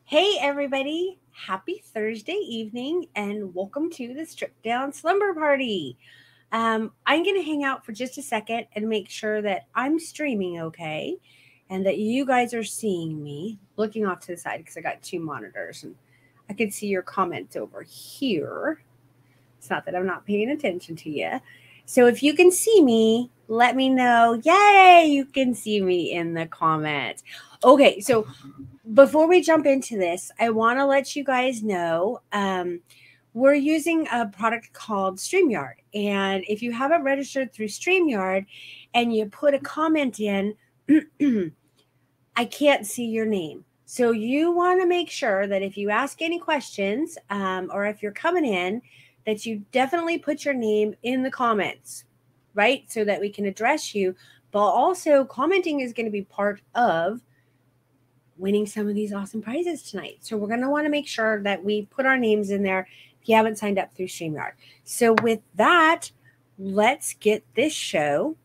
Hey, everybody. Happy Thursday evening and welcome to the Stripped Down Slumber Party. I'm going to hang out for just a second and make sure that I'm streaming okay and that you guys are seeing me. Looking off to the side because I got two monitors and I can see your comments over here. It's not that I'm not paying attention to you. So if you can see me, let me know. Yay, you can see me in the comments. Okay, so before we jump into this, I want to let you guys know we're using a product called StreamYard. And if you haven't registered through StreamYard and you put a comment in, I can't see your name. So you want to make sure that if you ask any questions or if you're coming in, that you definitely put your name in the comments, right? So that we can address you. But also, commenting is going to be part of winning some of these awesome prizes tonight. So we're going to want to make sure that we put our names in there if you haven't signed up through StreamYard. So with that, let's get this show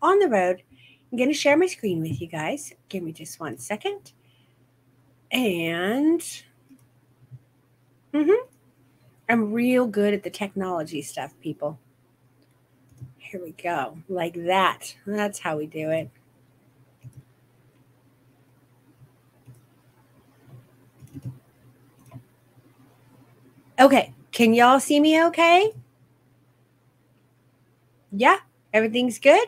on the road. I'm going to share my screen with you guys. Give me just 1 second. And I'm real good at the technology stuff, people. Here we go. Like that. That's how we do it. Okay. Can y'all see me okay? Yeah? Everything's good?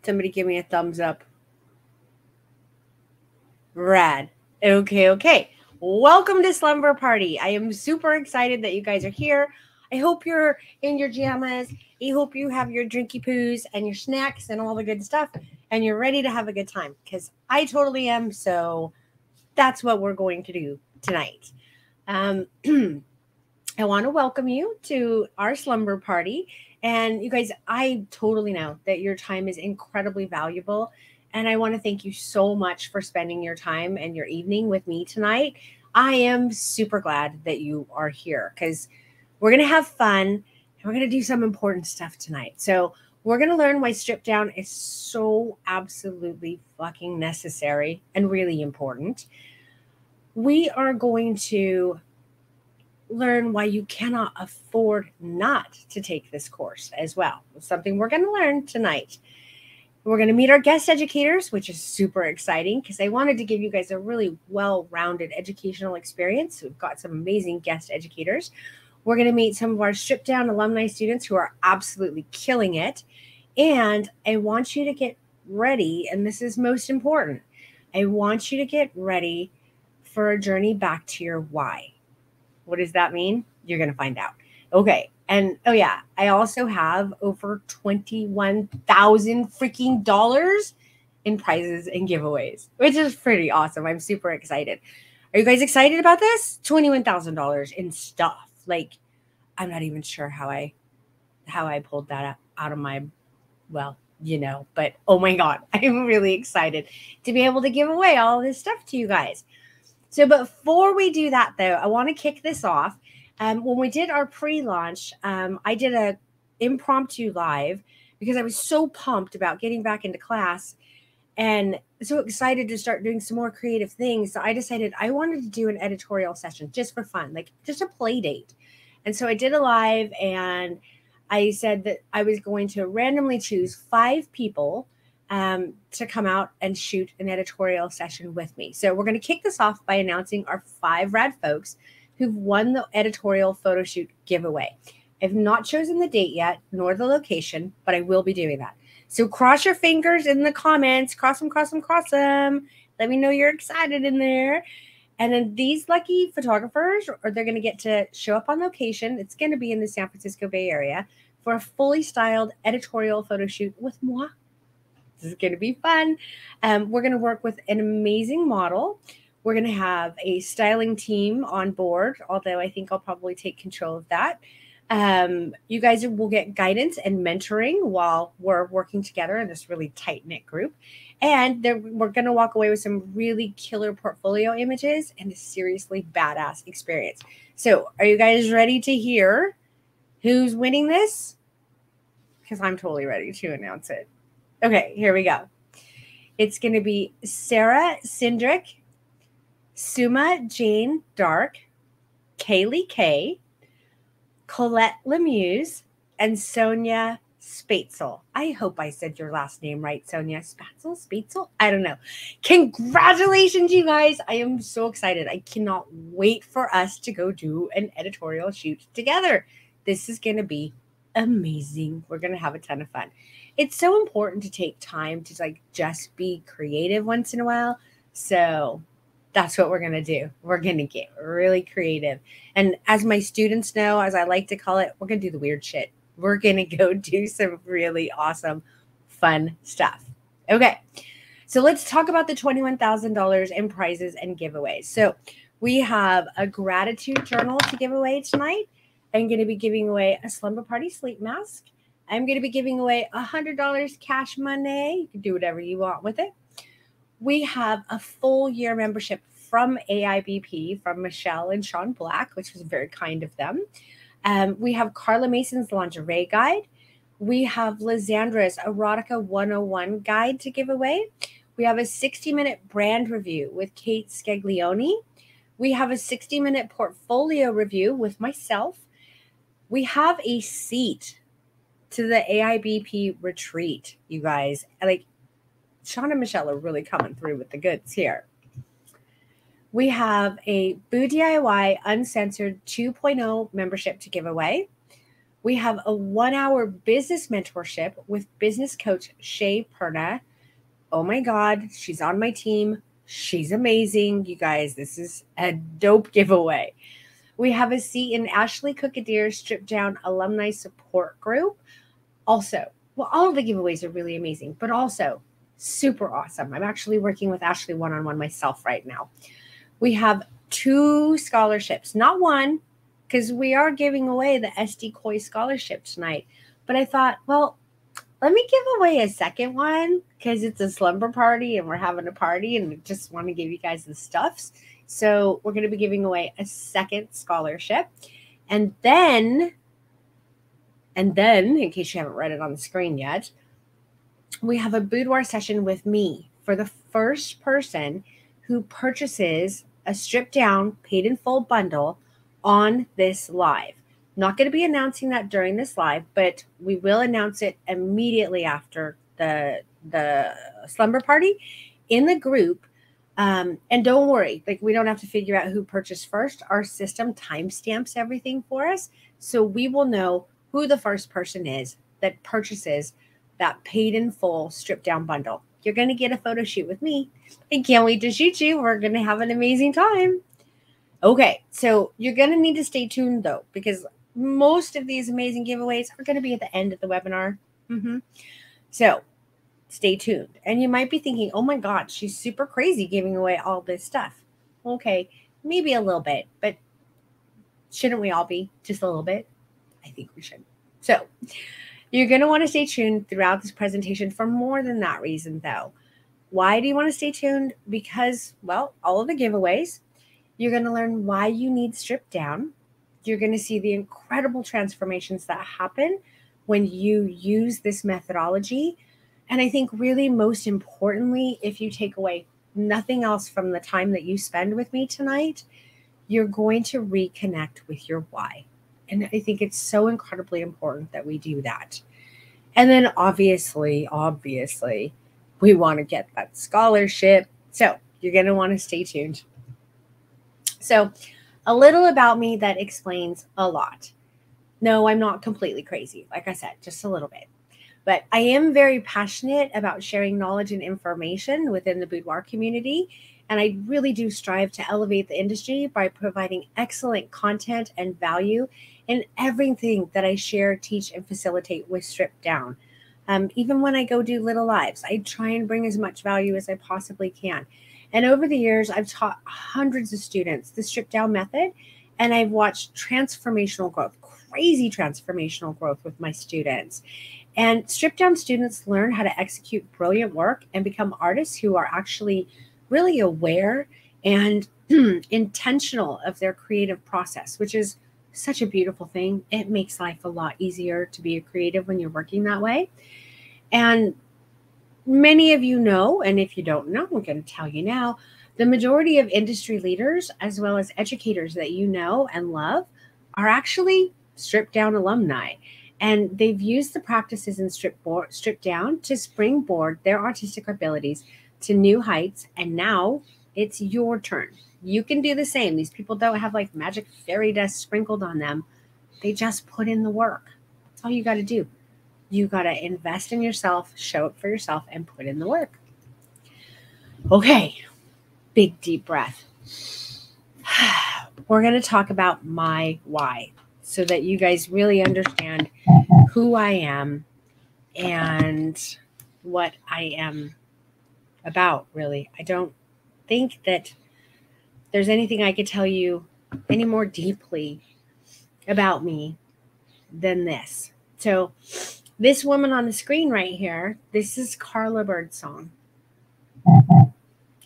Somebody give me a thumbs up. Rad. Okay. Welcome to Slumber Party. I am super excited that you guys are here. I hope you're in your pajamas. I hope you have your drinky poos and your snacks and all the good stuff, and you're ready to have a good time because I totally am. So that's what we're going to do tonight. I want to welcome you to our Slumber Party. And you guys, I totally know that your time is incredibly valuable. And I want to thank you so much for spending your time and your evening with me tonight. I am super glad that you are here because we're going to have fun and we're going to do some important stuff tonight. So we're going to learn why strip down is so absolutely fucking necessary and really important. We are going to learn why you cannot afford not to take this course as well. It's something we're going to learn tonight. We're going to meet our guest educators, which is super exciting because I wanted to give you guys a really well-rounded educational experience. We've got some amazing guest educators. We're going to meet some of our stripped down alumni students who are absolutely killing it. And I want you to get ready, and this is most important. I want you to get ready for a journey back to your why. What does that mean? You're going to find out. Okay. And oh yeah, I also have over 21,000 freaking dollars in prizes and giveaways, which is pretty awesome. I'm super excited. Are you guys excited about this? $21,000 in stuff. Like, I'm not even sure how I pulled that out of my, well, but oh my God, I'm really excited to be able to give away all this stuff to you guys. So before we do that, though, I want to kick this off. When we did our pre-launch, I did a impromptu live because I was so pumped about getting back into class and so excited to start doing some more creative things. So I decided I wanted to do an editorial session just for fun, like just a play date. And so I did a live and I said that I was going to randomly choose 5 people to come out and shoot an editorial session with me. So we're going to kick this off by announcing our 5 rad folks who've won the editorial photo shoot giveaway. I've not chosen the date yet, nor the location, but I will be doing that. So cross your fingers in the comments. Cross them. Let me know you're excited in there. And then these lucky photographers, they're going to get to show up on location. It's going to be in the San Francisco Bay Area for a fully styled editorial photo shoot with moi. This is going to be fun. We're going to work with an amazing model. We're going to have a styling team on board, although I think I'll probably take control of that. You guys will get guidance and mentoring while we're working together in this really tight-knit group. And we're going to walk away with some really killer portfolio images and a seriously badass experience. So are you guys ready to hear who's winning this? Because I'm totally ready to announce it. Okay, here we go. It's going to be Sarah Sindrick, Suma Jane Dark, Kaylee K, Colette Lemuse, and Sonia Spatzel. I hope I said your last name right, Sonia. Spatzel? I don't know. Congratulations, you guys. I am so excited. I cannot wait for us to go do an editorial shoot together. This is going to be amazing. We're going to have a ton of fun. It's so important to take time to like just be creative once in a while. So that's what we're going to do. We're going to get really creative. And as my students know, as I like to call it, we're going to do the weird shit. We're going to go do some really awesome, fun stuff. Okay. So let's talk about the $21,000 in prizes and giveaways. So we have a gratitude journal to give away tonight. I'm going to be giving away a Slumber Party sleep mask. I'm going to be giving away $100 cash money. You can do whatever you want with it. We have a full year membership from AIBP, from Michelle and Sean Black, which was very kind of them. We have Carla Mason's lingerie guide. We have Lysandra's Erotica 101 guide to give away. We have a 60-minute brand review with Kate Scaglione. We have a 60-minute portfolio review with myself. We have a seat to the AIBP retreat, you guys. Like, Sean and Michelle are really coming through with the goods here. We have a Boo DIY Uncensored 2.0 membership to give away. We have a 1-hour business mentorship with business coach Shay Perna. Oh my God, she's on my team. She's amazing. You guys, this is a dope giveaway. We have a seat in Ashley Cookadeer's Strip Down Alumni Support Group. Also, well, all of the giveaways are really amazing, but also super awesome. I'm actually working with Ashley one-on-one myself right now. We have 2 scholarships, not one, because we are giving away the SD Coy scholarship tonight. But I thought, well, let me give away a second one because it's a slumber party and we're having a party and we just want to give you guys the stuffs. So we're going to be giving away a second scholarship. And then, in case you haven't read it on the screen yet, we have a boudoir session with me for the first person who purchases a stripped down, paid in full bundle on this live. Not going to be announcing that during this live, but we will announce it immediately after the slumber party in the group. And don't worry, like we don't have to figure out who purchased first. Our system timestamps everything for us. So we will know who the first person is that purchases that paid in full stripped down bundle. You're going to get a photo shoot with me. I can't wait to shoot you. We're going to have an amazing time. Okay, so you're going to need to stay tuned though, because most of these amazing giveaways are going to be at the end of the webinar. So stay tuned. And you might be thinking, oh my God, she's super crazy giving away all this stuff. Okay, maybe a little bit, but shouldn't we all be just a little bit? I think we should. So you're going to want to stay tuned throughout this presentation for more than that reason though. Why do you want to stay tuned? Because, well, all of the giveaways, you're going to learn why you need stripped down. You're going to see the incredible transformations that happen when you use this methodology. And I think really most importantly, if you take away nothing else from the time that you spend with me tonight, you're going to reconnect with your why. And I think it's so incredibly important that we do that. And then obviously, we want to get that scholarship. So you're going to want to stay tuned. So a little about me that explains a lot. No, I'm not completely crazy. Like I said, just a little bit. But I am very passionate about sharing knowledge and information within the boudoir community. And I really do strive to elevate the industry by providing excellent content and value in everything that I share, teach, and facilitate with Stripped Down. Even when I go do little lives, I try and bring as much value as I possibly can. And over the years, I've taught hundreds of students the Stripped Down method, and I've watched transformational growth, crazy transformational growth with my students. And Stripped Down students learn how to execute brilliant work and become artists who are actually really aware and intentional of their creative process, which is such a beautiful thing. It makes life a lot easier to be a creative when you're working that way. And many of you know, and if you don't know, I'm going to tell you now, the majority of industry leaders, as well as educators that you know and love, are actually stripped down alumni. And they've used the practices in stripped down to springboard their artistic abilities to new heights. And now it's your turn. You can do the same. These people don't have like magic fairy dust sprinkled on them. They just put in the work. That's all you got to do. You got to invest in yourself, show up for yourself, and put in the work. Okay, big deep breath. We're going to talk about my why so that you guys really understand who I am and what I am about, really. I don't think that there's anything I could tell you any more deeply about me than this. So, this woman on the screen right here, this is Carla Birdsong. I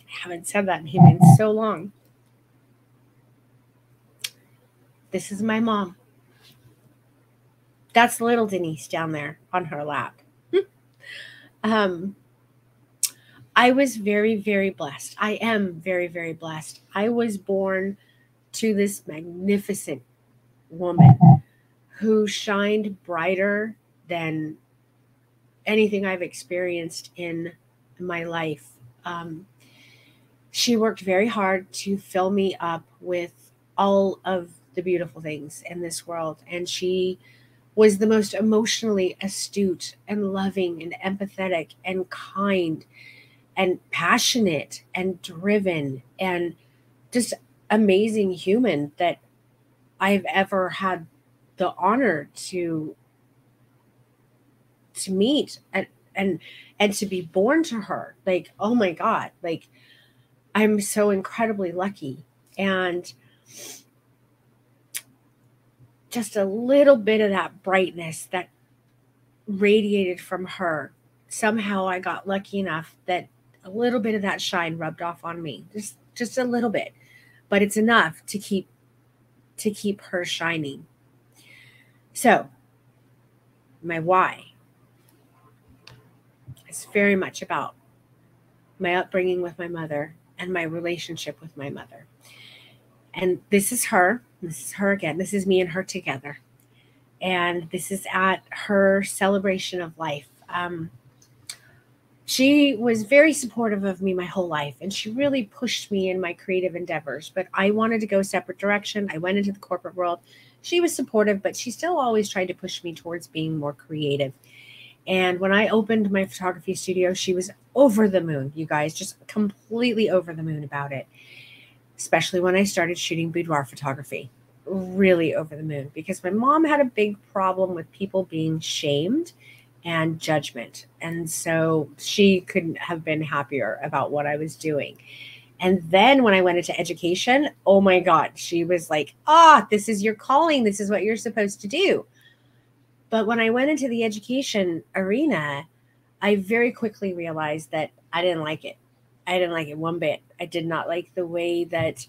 haven't said that name in so long. This is my mom. That's little Denise down there on her lap. I was very, very blessed. I am very, very blessed. I was born to this magnificent woman who shined brighter than anything I've experienced in my life. She worked very hard to fill me up with all of the beautiful things in this world. And she was the most emotionally astute and loving and empathetic and kind and passionate and driven and just amazing human that I've ever had the honor to meet and to be born to her. Like, oh my God, like I'm so incredibly lucky. And just a little bit of that brightness that radiated from her, somehow I got lucky enough that a little bit of that shine rubbed off on me, just a little bit, but it's enough to keep her shining. So my why is very much about my upbringing with my mother and my relationship with my mother. And this is her again. This is me and her together. And this is at her celebration of life. She was very supportive of me my whole life, and she really pushed me in my creative endeavors. But I wanted to go a separate direction. I went into the corporate world. She was supportive, but she still always tried to push me towards being more creative. And when I opened my photography studio, she was over the moon, you guys, just completely over the moon about it. Especially when I started shooting boudoir photography. Really over the moon, because my mom had a big problem with people being shamed and judgment. And so she couldn't have been happier about what I was doing. And then when I went into education, oh my God, she was like, this is your calling. This is what you're supposed to do. But when I went into the education arena, I very quickly realized that I didn't like it. I didn't like it one bit. I did not like the way that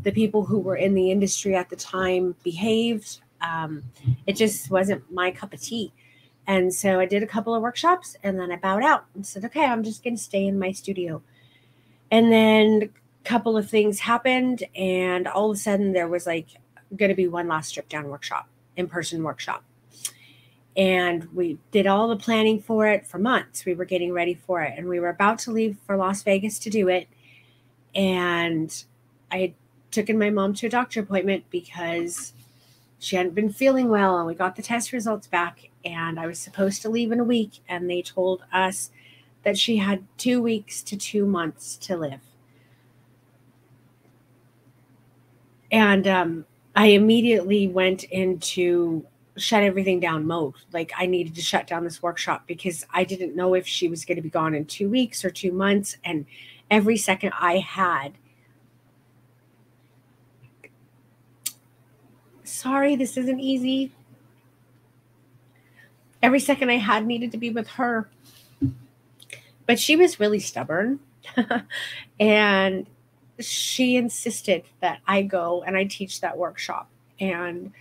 the people who were in the industry at the time behaved. It just wasn't my cup of tea. And so I did a couple of workshops and then I bowed out and said, okay, I'm just going to stay in my studio. And then a couple of things happened, and all of a sudden there was like going to be one last strip down workshop, in-person workshop. And we did all the planning for it for months. We were getting ready for it, and we were about to leave for Las Vegas to do it. And I had taken my mom to a doctor appointment because she hadn't been feeling well, and we got the test results back, and I was supposed to leave in a week, and they told us that she had 2 weeks to 2 months to live. And I immediately went into shut everything down mode. Like I needed to shut down this workshop because I didn't know if she was going to be gone in 2 weeks or 2 months. And every second I had, sorry, this isn't easy. Every second I had needed to be with her. But she was really stubborn. And she insisted that I go and I teach that workshop. And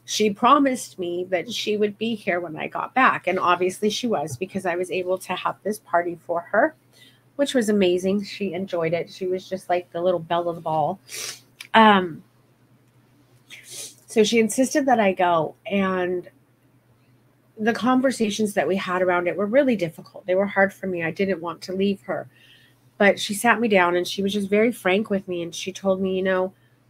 she promised me that she would be here when I got back. And obviously she was, because I was able to have this party for her, which was amazing. She enjoyed it. She was just like the little belle of the ball. Um, so she insisted that I go. And the conversations that we had around it were really difficult. They were hard for me. I didn't want to leave her. But she sat me down and she was just very frank with me. And she told me,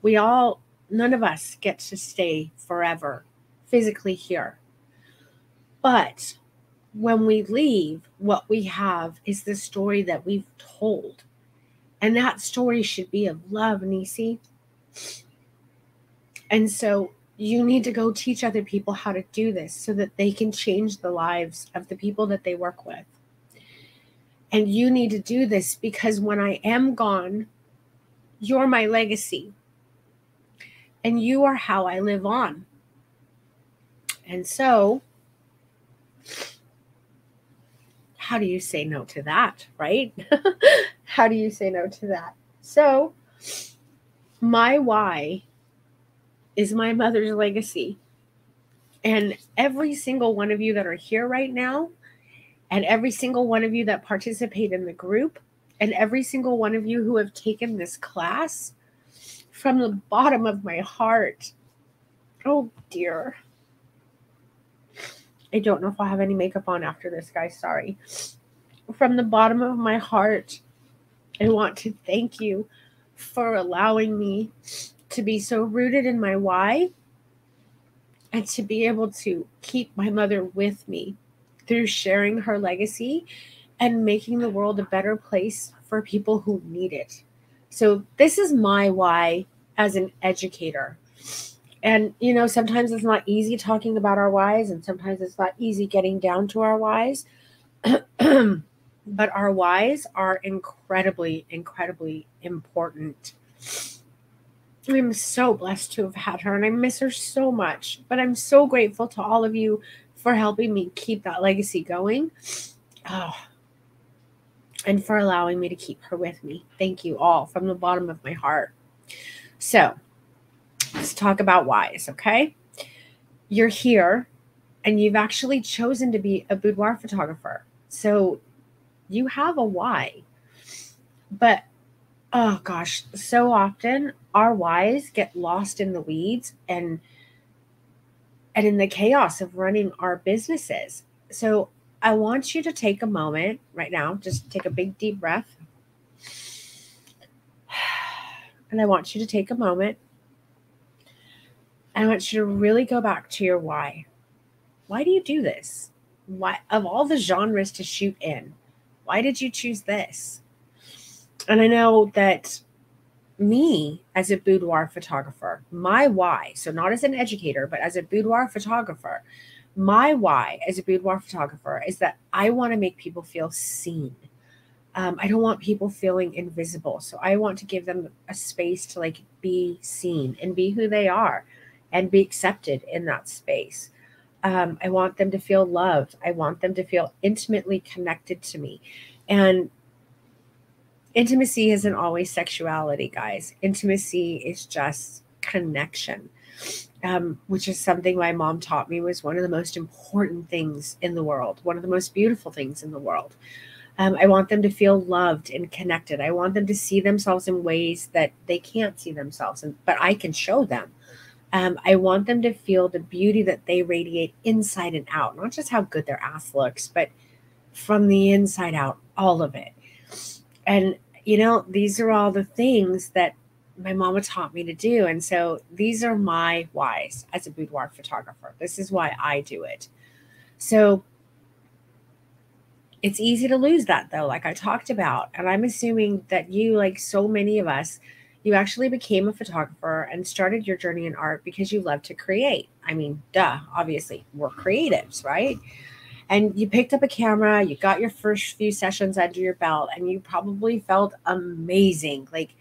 we all, none of us get to stay forever physically here. But when we leave, what we have is the story that we've told. And that story should be of love, Nisi. And so you need to go teach other people how to do this so that they can change the lives of the people that they work with. And you need to do this because when I am gone, you're my legacy. And you are how I live on. And so, how do you say no to that, right? How do you say no to that? So, my why is my mother's legacy. And every single one of you that are here right now, and every single one of you that participate in the group, and every single one of you who have taken this class, from the bottom of my heart, oh dear. I don't know if I'll have any makeup on after this, guys. Sorry. From the bottom of my heart, I want to thank you for allowing me to be so rooted in my why and to be able to keep my mother with me through sharing her legacy and making the world a better place for people who need it. So this is my why as an educator. And, sometimes it's not easy talking about our whys, and sometimes it's not easy getting down to our whys. But our whys are incredibly, incredibly important. I'm so blessed to have had her, and I miss her so much. But I'm so grateful to all of you for helping me keep that legacy going. Oh, and for allowing me to keep her with me. Thank you all from the bottom of my heart. So, let's talk about whys, okay? You're here and you've actually chosen to be a boudoir photographer. So you have a why. But, oh gosh, so often our whys get lost in the weeds and in the chaos of running our businesses. So I want you to take a moment right now, just take a big deep breath. And I want you to take a moment. I want you to really go back to your why. Why do you do this? Why, of all the genres to shoot in, why did you choose this? And I know that me as a boudoir photographer, my why, so not as an educator, but as a boudoir photographer, my why as a boudoir photographer is that I want to make people feel seen. I don't want people feeling invisible. So I want to give them a space to be seen and be who they are and be accepted in that space. I want them to feel loved. I want them to feel intimately connected to me. And intimacy isn't always sexuality, guys. Intimacy is just connection, which is something my mom taught me was one of the most important things in the world, one of the most beautiful things in the world. I want them to feel loved and connected. I want them to see themselves in ways that they can't see themselves in, but I can show them. I want them to feel the beauty that they radiate inside and out, not just how good their ass looks, but from the inside out, all of it. And, these are all the things that my mama taught me to do. And so these are my whys as a boudoir photographer. This is why I do it. So it's easy to lose that, though, like I talked about. And I'm assuming that you, like so many of us, you actually became a photographer and started your journey in art because you love to create. I mean, duh, obviously, we're creatives, right? And you picked up a camera, you got your first few sessions under your belt, and you probably felt amazing. Like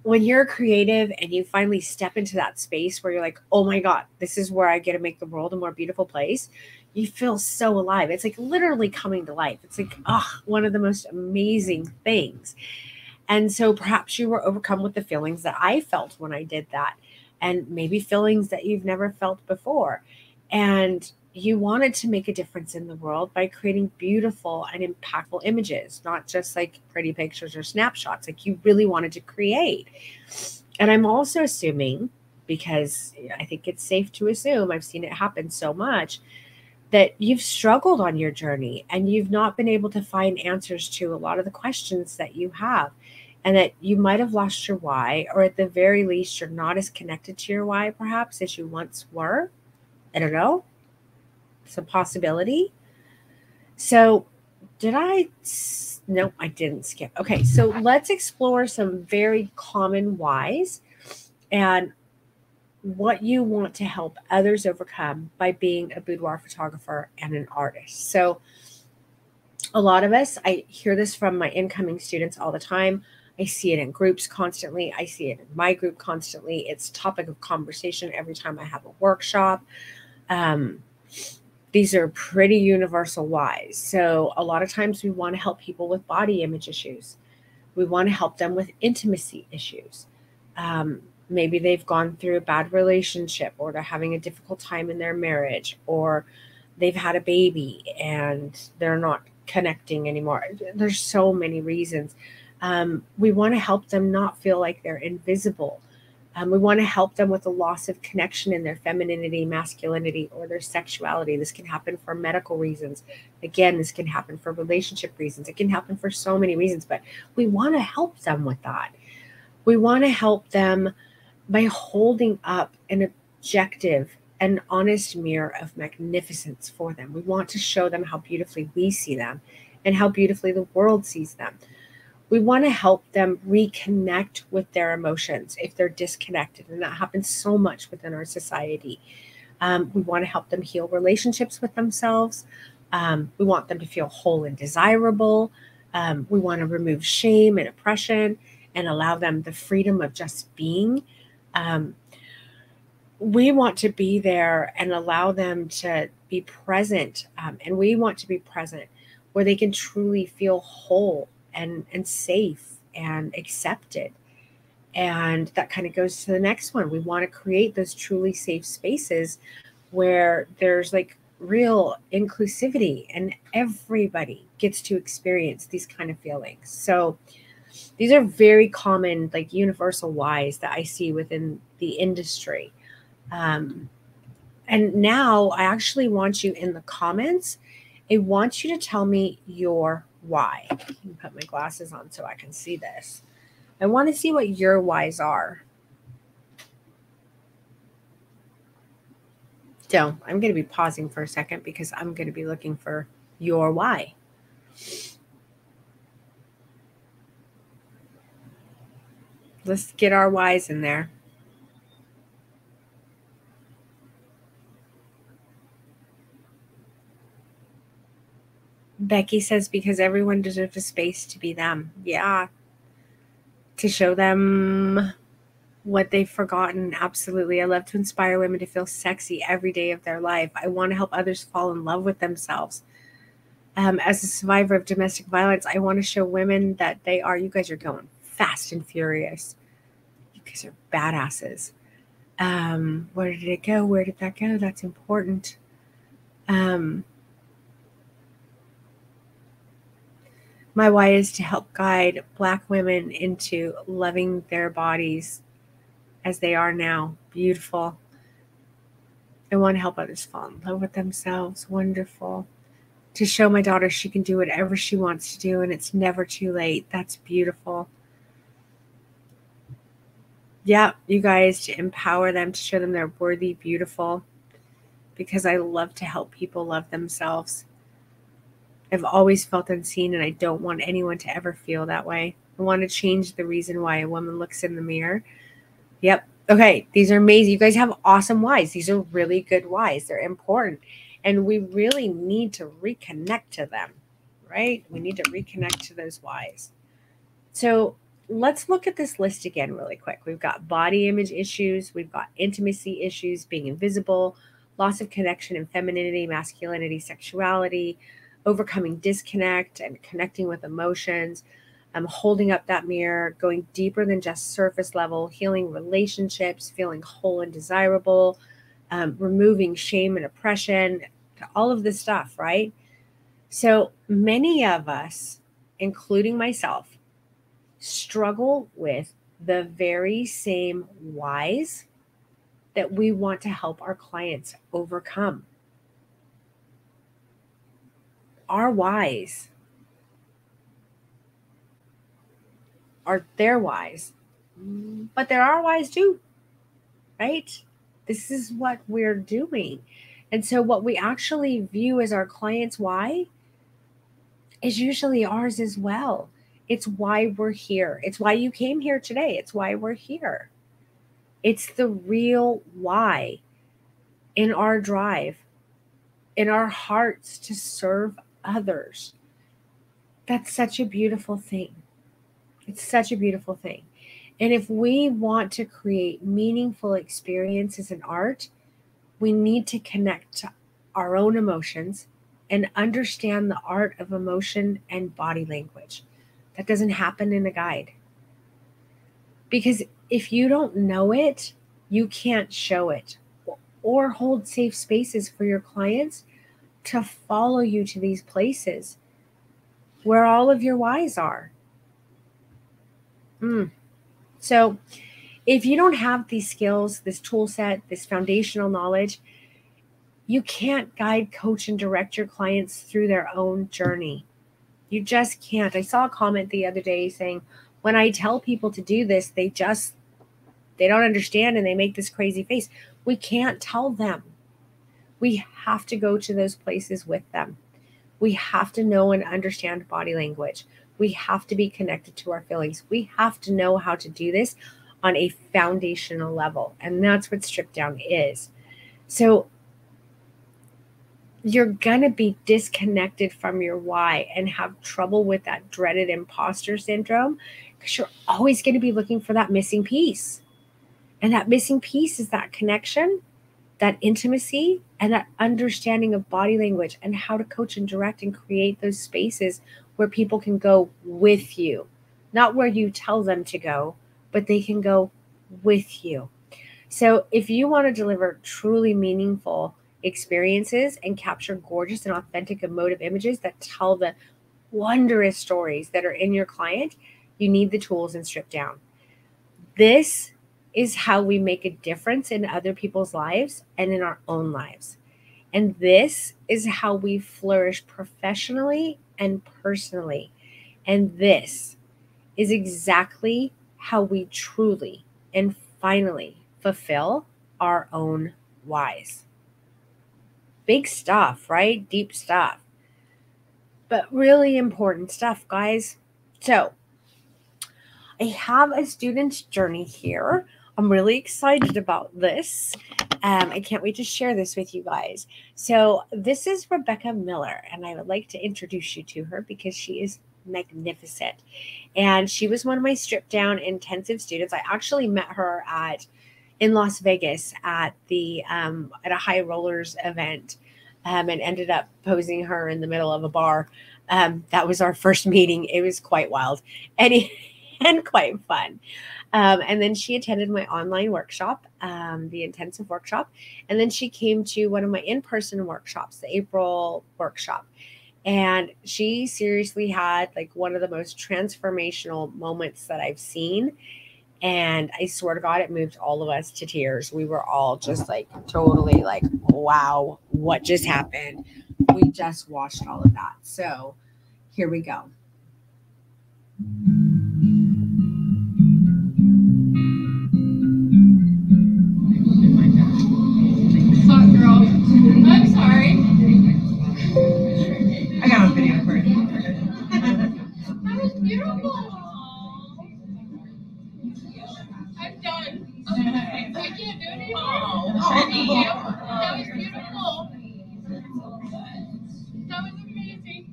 when you're creative and you finally step into that space where you're like, oh my God, this is where I get to make the world a more beautiful place. You feel so alive. It's like literally coming to life. It's like, one of the most amazing things. And so perhaps you were overcome with the feelings that I felt when I did that. and maybe feelings that you've never felt before. And you wanted to make a difference in the world by creating beautiful and impactful images, not just like pretty pictures or snapshots. Like you really wanted to create. And I'm also assuming, because I think it's safe to assume, I've seen it happen so much, that you've struggled on your journey and you've not been able to find answers to a lot of the questions that you have, and that you might have lost your why, or at the very least, you're not as connected to your why perhaps as you once were. I don't know. It's a possibility. So, did I? Nope, I didn't skip. Okay, so let's explore some very common whys and what you want to help others overcome by being a boudoir photographer and an artist. So, a lot of us, I hear this from my incoming students all the time. I see it in groups constantly. I see it in my group constantly. It's topic of conversation every time I have a workshop. Um, these are pretty universal whys. So, a lot of times we want to help people with body image issues. We want to help them with intimacy issues. Maybe they've gone through a bad relationship, or they're having a difficult time in their marriage, or they've had a baby and they're not connecting anymore. There's so many reasons. We want to help them not feel like they're invisible. We want to help them with the loss of connection in their femininity, masculinity, or their sexuality. This can happen for medical reasons. Again, this can happen for relationship reasons. It can happen for so many reasons, but we want to help them with that. We want to help them by holding up an objective and honest mirror of magnificence for them. We want to show them how beautifully we see them and how beautifully the world sees them. We want to help them reconnect with their emotions if they're disconnected, and that happens so much within our society. We want to help them heal relationships with themselves. We want them to feel whole and desirable. We want to remove shame and oppression and allow them the freedom of just being. Um, we want to be there and allow them to be present. And we want to be present where they can truly feel whole and safe and accepted. And that kind of goes to the next one. We want to create those truly safe spaces where there's like real inclusivity and everybody gets to experience these kind of feelings. So these are very common, like universal whys that I see within the industry. Um, and now I actually want you in the comments. I want you to tell me your why. I can put my glasses on so I can see this. I want to see what your whys are. So I'm going to be pausing for a second because I'm going to be looking for your why. Let's get our whys in there. Becky says, because everyone deserves a space to be them. Yeah. To show them what they've forgotten. Absolutely. I love to inspire women to feel sexy every day of their life. I want to help others fall in love with themselves. As a survivor of domestic violence, I want to show women that you guys are going fast and furious. You guys are badasses. Where did it go? Where did that go? That's important. My why is to help guide Black women into loving their bodies as they are now. Beautiful. I want to help others fall in love with themselves. Wonderful. To show my daughter she can do whatever she wants to do and it's never too late. That's beautiful. Yeah, you guys, to empower them, to show them they're worthy, beautiful, because I love to help people love themselves. I've always felt unseen, and I don't want anyone to ever feel that way. I want to change the reason why a woman looks in the mirror. Yep. Okay, these are amazing. You guys have awesome whys. These are really good whys. They're important, and we really need to reconnect to them, right? We need to reconnect to those whys. So let's look at this list again really quick. We've got body image issues, we've got intimacy issues, being invisible, loss of connection in femininity, masculinity, sexuality, overcoming disconnect and connecting with emotions, holding up that mirror, going deeper than just surface level, healing relationships, feeling whole and desirable, removing shame and oppression, all of this stuff, right? So many of us, including myself, struggle with the very same whys that we want to help our clients overcome. Our whys are their whys, but there are whys too, right? This is what we're doing. And so, what we actually view as our client's why is usually ours as well. It's why we're here. It's why you came here today. It's why we're here. It's the real why in our drive, in our hearts to serve others. That's such a beautiful thing. It's such a beautiful thing. And if we want to create meaningful experiences in art, we need to connect to our own emotions and understand the art of emotion and body language. That doesn't happen in a guide. Because if you don't know it, you can't show it or hold safe spaces for your clients to follow you to these places where all of your whys are. So, if you don't have these skills, this tool set, this foundational knowledge, you can't guide, coach, and direct your clients through their own journey. You just can't. I saw a comment the other day saying, when I tell people to do this, they don't understand and they make this crazy face. We can't tell them. We have to go to those places with them. We have to know and understand body language. We have to be connected to our feelings. We have to know how to do this on a foundational level. And that's what strip down is. So you're going to be disconnected from your why and have trouble with that dreaded imposter syndrome because you're always going to be looking for that missing piece. And that missing piece is that connection, that intimacy, and that understanding of body language and how to coach and direct and create those spaces where people can go with you, not where you tell them to go, but they can go with you. So if you want to deliver truly meaningful experiences and capture gorgeous and authentic emotive images that tell the wondrous stories that are in your client, you need the tools in Strip Down. This is how we make a difference in other people's lives and in our own lives. And this is how we flourish professionally and personally. And this is exactly how we truly and finally fulfill our own whys. Big stuff, right? Deep stuff. But really important stuff, guys. So, I have a student's journey here. I'm really excited about this. I can't wait to share this with you guys. So this is Rebecca Miller, and I would like to introduce you to her because she is magnificent. And she was one of my Strip Down intensive students. I actually met her in Las Vegas at at a high rollers event, and ended up posing her in the middle of a bar. That was our first meeting. It was quite wild and quite fun. And then she attended my online workshop, the intensive workshop. And then she came to one of my in-person workshops, the April workshop. And she seriously had like one of the most transformational moments that I've seen. And I swear to God, it moved all of us to tears. We were all just like totally like, wow, what just happened? We just watched all of that. So here we go. Hot girl. I'm sorry. I got a video for it. That was beautiful. I'm done. I can't do it anymore. Thank you. That was beautiful. That was amazing.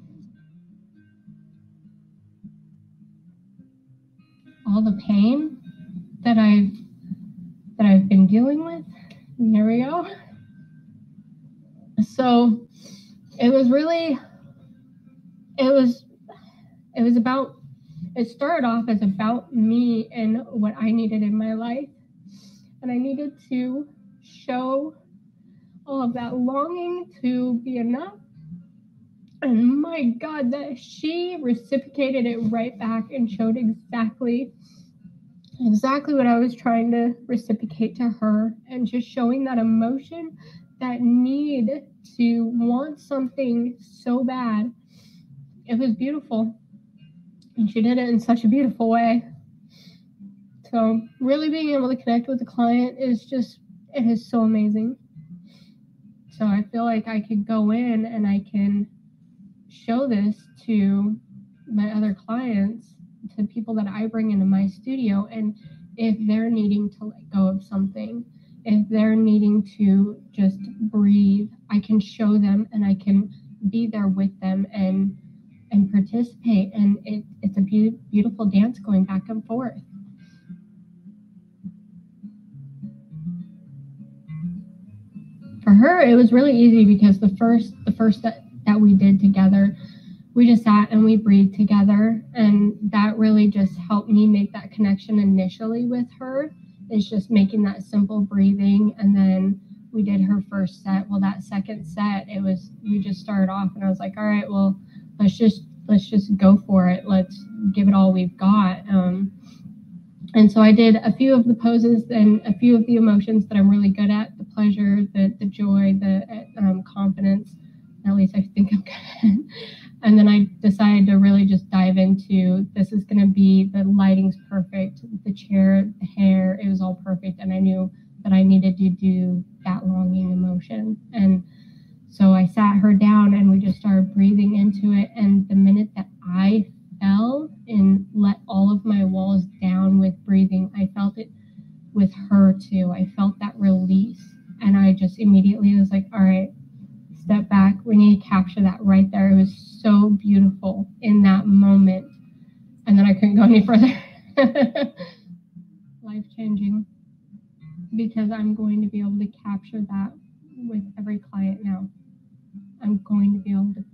All the pain that I've been dealing with. And here we go. So it was about it started off as about me and what I needed in my life. And I needed to show all of that longing to be enough. And my God, that she reciprocated it right back and showed exactly what I was trying to reciprocate to her, and just showing that emotion, that need to want something so bad. It was beautiful. And she did it in such a beautiful way. So really being able to connect with the client is just, it is so amazing. So I feel like I could go in and I can show this to my other clients, to people that I bring into my studio, and if they're needing to let go of something, if they're needing to just breathe, I can show them and I can be there with them and participate, and it's a beautiful dance going back and forth. For her, it was really easy because the first that we did together, we just sat and we breathed together, and that really just helped me make that connection initially with her. Is just making that simple breathing, and then we did her first set. Well, that second set, we just started off, and I was like, all right, well, let's just go for it. Let's give it all we've got. And so I did a few of the poses and a few of the emotions that I'm really good at: the pleasure, the joy, the confidence. At least I think I'm good at. And then I decided to really just dive into, this is going to be, the lighting's perfect, the chair, the hair, it was all perfect. And I knew that I needed to do that longing emotion. And so I sat her down and we just started breathing into it. And the minute that I fell and let all of my walls down with breathing, I felt it with her too. I felt that release. And I just immediately was like, all right, step back. We need to capture that right there. It was so beautiful in that moment. And then I couldn't go any further. Life changing. Because I'm going to be able to capture that with every client now. I'm going to be able to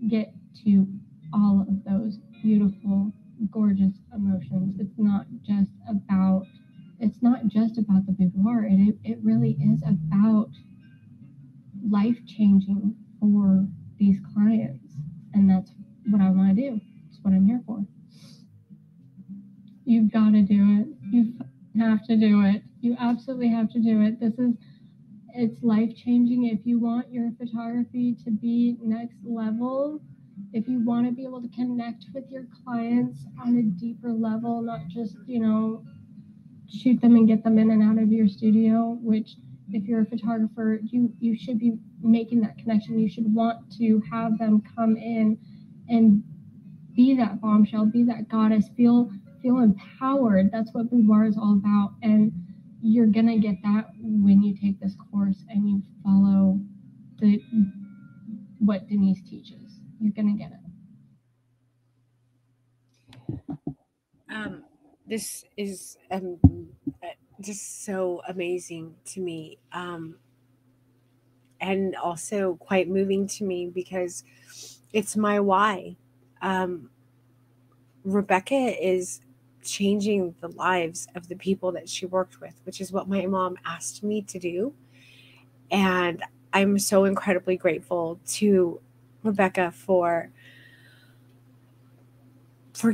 get to all of those beautiful, gorgeous emotions. It's not just about the boudoir. It really is about life changing for these clients, and that's what I want to do. It's what I'm here for. You've got to do it. You have to do it. You absolutely have to do it. It's life changing. If you want your photography to be next level, if you want to be able to connect with your clients on a deeper level, not just, shoot them and get them in and out of your studio, which, if you're a photographer, you should be making that connection. You should want to have them come in and be that bombshell, be that goddess, feel empowered. That's what boudoir is all about. And you're gonna get that when you take this course and you follow what Denise teaches. You're gonna get it. This is just so amazing to me, and also quite moving to me because it's my why. Um, Rebecca is changing the lives of the people that she worked with, which is what my mom asked me to do. And I'm so incredibly grateful to Rebecca for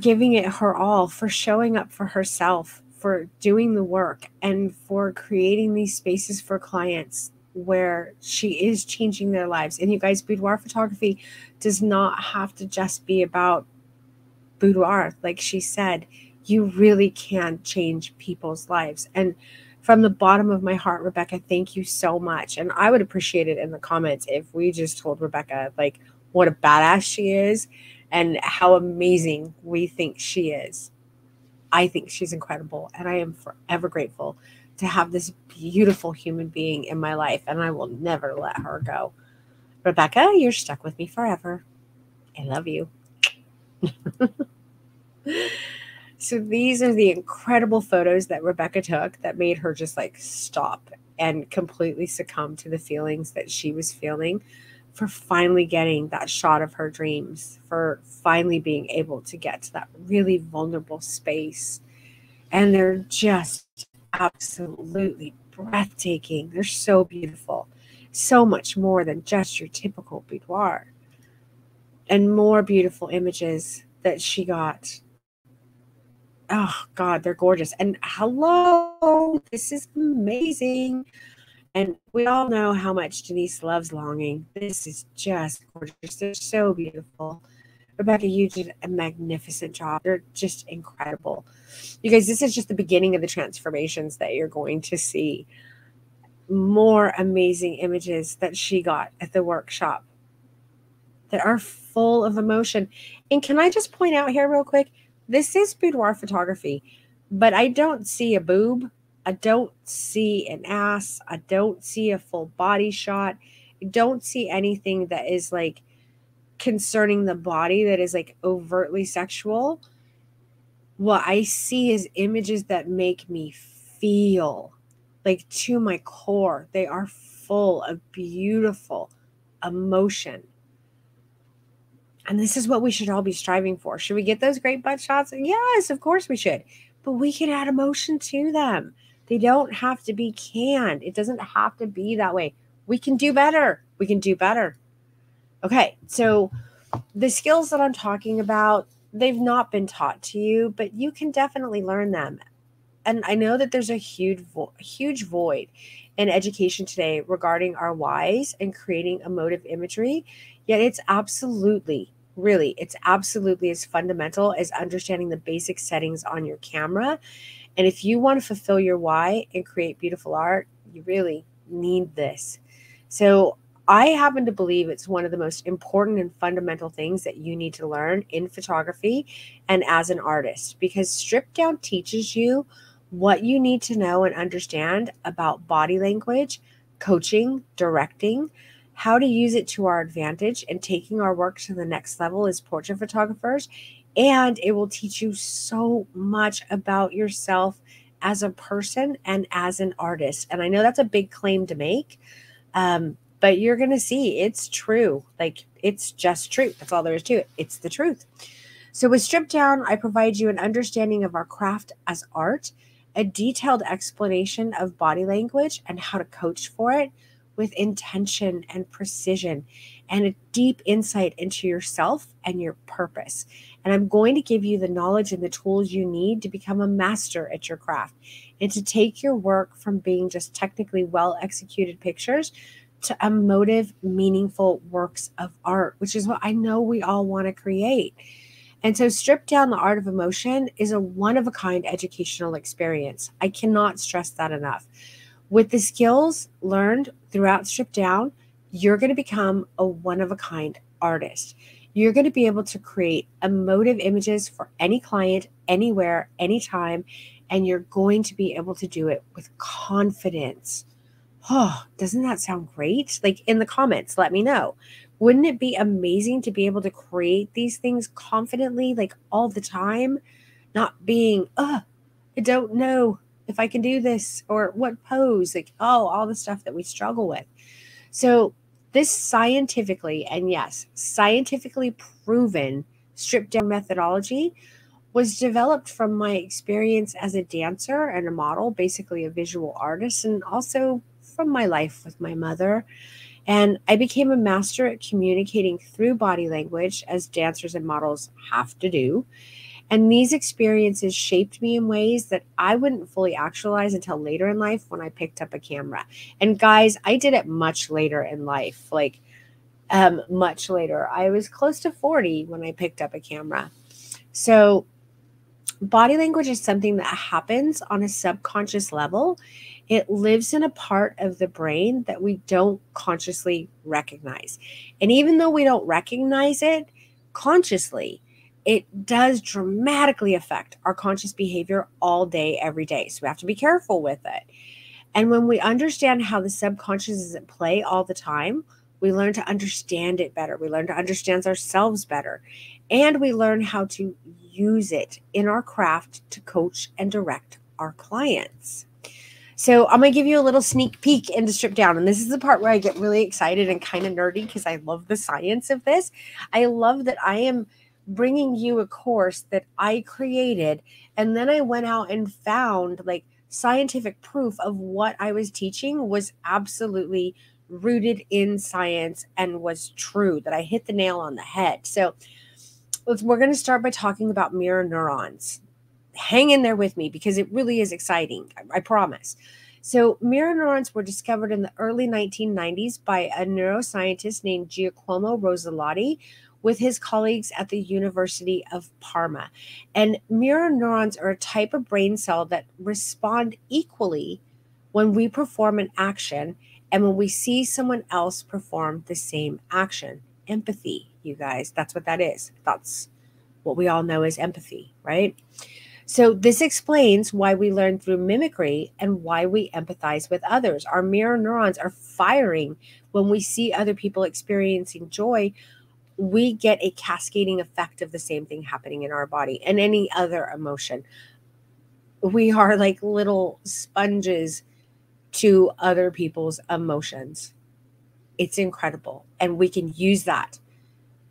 giving it her all, for showing up for herself, for doing the work, and for creating these spaces for clients where she is changing their lives. And you guys, boudoir photography does not have to just be about boudoir. Like she said, you really can change people's lives. And from the bottom of my heart, Rebecca, thank you so much. And I would appreciate it in the comments if we just told Rebecca like what a badass she is and how amazing we think she is. I think she's incredible, and I am forever grateful to have this beautiful human being in my life, and I will never let her go. Rebecca, you're stuck with me forever. I love you. So these are the incredible photos that Rebecca took that made her just like stop and completely succumb to the feelings that she was feeling for finally getting that shot of her dreams, for finally being able to get to that really vulnerable space. And they're just absolutely breathtaking. They're so beautiful. So much more than just your typical boudoir. And more beautiful images that she got. Oh, God, they're gorgeous. And hello, this is amazing. And we all know how much Denise loves longing. This is just gorgeous. They're so beautiful. Rebecca, you did a magnificent job. They're just incredible. You guys, this is just the beginning of the transformations that you're going to see. More amazing images that she got at the workshop that are full of emotion. And can I just point out here real quick, this is boudoir photography, but I don't see a boob. I don't see an ass. I don't see a full body shot. I don't see anything that is like concerning the body that is like overtly sexual. What I see is images that make me feel like to my core. They are full of beautiful emotion. And this is what we should all be striving for. Should we get those great butt shots? Yes, of course we should. But we can add emotion to them. They don't have to be canned. It doesn't have to be that way. We can do better. We can do better. Okay, so the skills that I'm talking about, they've not been taught to you, but you can definitely learn them. And I know that there's a huge void in education today regarding our whys and creating emotive imagery, yet it's absolutely, really, it's absolutely as fundamental as understanding the basic settings on your camera. And if you want to fulfill your why and create beautiful art, you really need this. So I happen to believe it's one of the most important and fundamental things that you need to learn in photography and as an artist, because stripped down teaches you what you need to know and understand about body language, coaching, directing, how to use it to our advantage, and taking our work to the next level as portrait photographers. And it will teach you so much about yourself as a person and as an artist. And I know that's a big claim to make, but you're going to see it's true. Like, it's just true. That's all there is to it. It's the truth. So with Stripped Down, I provide you an understanding of our craft as art, a detailed explanation of body language and how to coach for it with intention and precision, and a deep insight into yourself and your purpose. And I'm going to give you the knowledge and the tools you need to become a master at your craft and to take your work from being just technically well executed pictures to emotive, meaningful works of art, which is what I know we all want to create. And so Stripped Down, the Art of Emotion is a one-of-a-kind educational experience. I cannot stress that enough. With the skills learned throughout Stripped Down, you're going to become a one-of-a-kind artist. You're going to be able to create emotive images for any client, anywhere, anytime, and you're going to be able to do it with confidence. Oh, doesn't that sound great? Like, in the comments, let me know. Wouldn't it be amazing to be able to create these things confidently, like all the time? Not being, I don't know if I can do this or what pose, like, all the stuff that we struggle with. So this scientifically, and yes, scientifically proven stripped down methodology was developed from my experience as a dancer and a model, basically a visual artist, and also from my life with my mother. And I became a master at communicating through body language, as dancers and models have to do. And these experiences shaped me in ways that I wouldn't fully actualize until later in life when I picked up a camera. And guys, I did it much later in life, like much later. I was close to 40 when I picked up a camera. So body language is something that happens on a subconscious level. It lives in a part of the brain that we don't consciously recognize. And even though we don't recognize it consciously, it does dramatically affect our conscious behavior all day, every day. So we have to be careful with it. And when we understand how the subconscious is at play all the time, we learn to understand it better. We learn to understand ourselves better. And we learn how to use it in our craft to coach and direct our clients. So I'm going to give you a little sneak peek into Strip Down. And this is the part where I get really excited and kind of nerdy because I love the science of this. I love that I am bringing you a course that I created. And then I went out and found like scientific proof of what I was teaching was absolutely rooted in science and was true, that I hit the nail on the head. So we're going to start by talking about mirror neurons. Hang in there with me because it really is exciting. I promise. So mirror neurons were discovered in the early 1990s by a neuroscientist named Giacomo Rosalotti with his colleagues at the University of Parma. And mirror neurons are a type of brain cell that respond equally when we perform an action and when we see someone else perform the same action. Empathy, you guys, that's what that is. That's what we all know as empathy, right? So this explains why we learn through mimicry and why we empathize with others. Our mirror neurons are firing when we see other people experiencing joy. We get a cascading effect of the same thing happening in our body and any other emotion. We are like little sponges to other people's emotions. It's incredible. And we can use that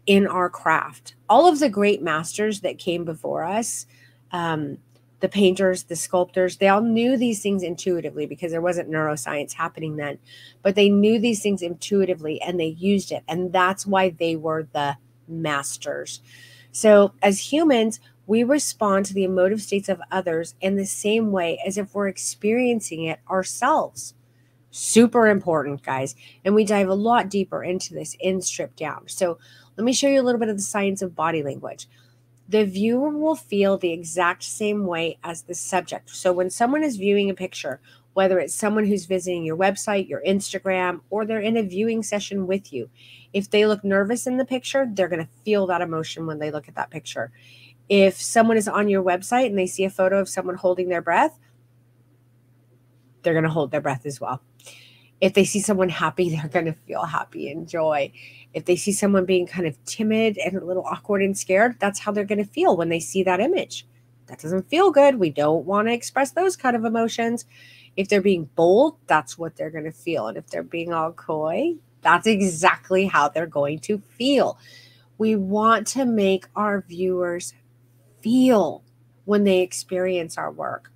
in our craft. All of the great masters that came before us, the painters, the sculptors, they all knew these things intuitively because there wasn't neuroscience happening then, but they knew these things intuitively and they used it. And that's why they were the masters. So as humans, we respond to the emotive states of others in the same way as if we're experiencing it ourselves. Super important, guys. And we dive a lot deeper into this in Strip Down. So let me show you a little bit of the science of body language. The viewer will feel the exact same way as the subject. So when someone is viewing a picture, whether it's someone who's visiting your website, your Instagram, or they're in a viewing session with you, if they look nervous in the picture, they're going to feel that emotion when they look at that picture. If someone is on your website and they see a photo of someone holding their breath, they're going to hold their breath as well. If they see someone happy, they're going to feel happy and joy. If they see someone being kind of timid and a little awkward and scared, that's how they're going to feel when they see that image. That doesn't feel good. We don't want to express those kind of emotions. If they're being bold, that's what they're going to feel. And if they're being all coy, that's exactly how they're going to feel. We want to make our viewers feel when they experience our work,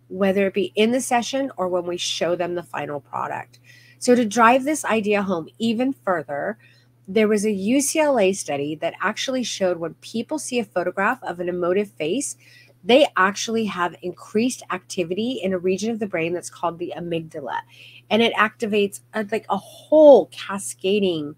whether it be in the session or when we show them the final product. So to drive this idea home even further, there was a UCLA study that actually showed when people see a photograph of an emotive face, they actually have increased activity in a region of the brain that's called the amygdala. And it activates like a whole cascading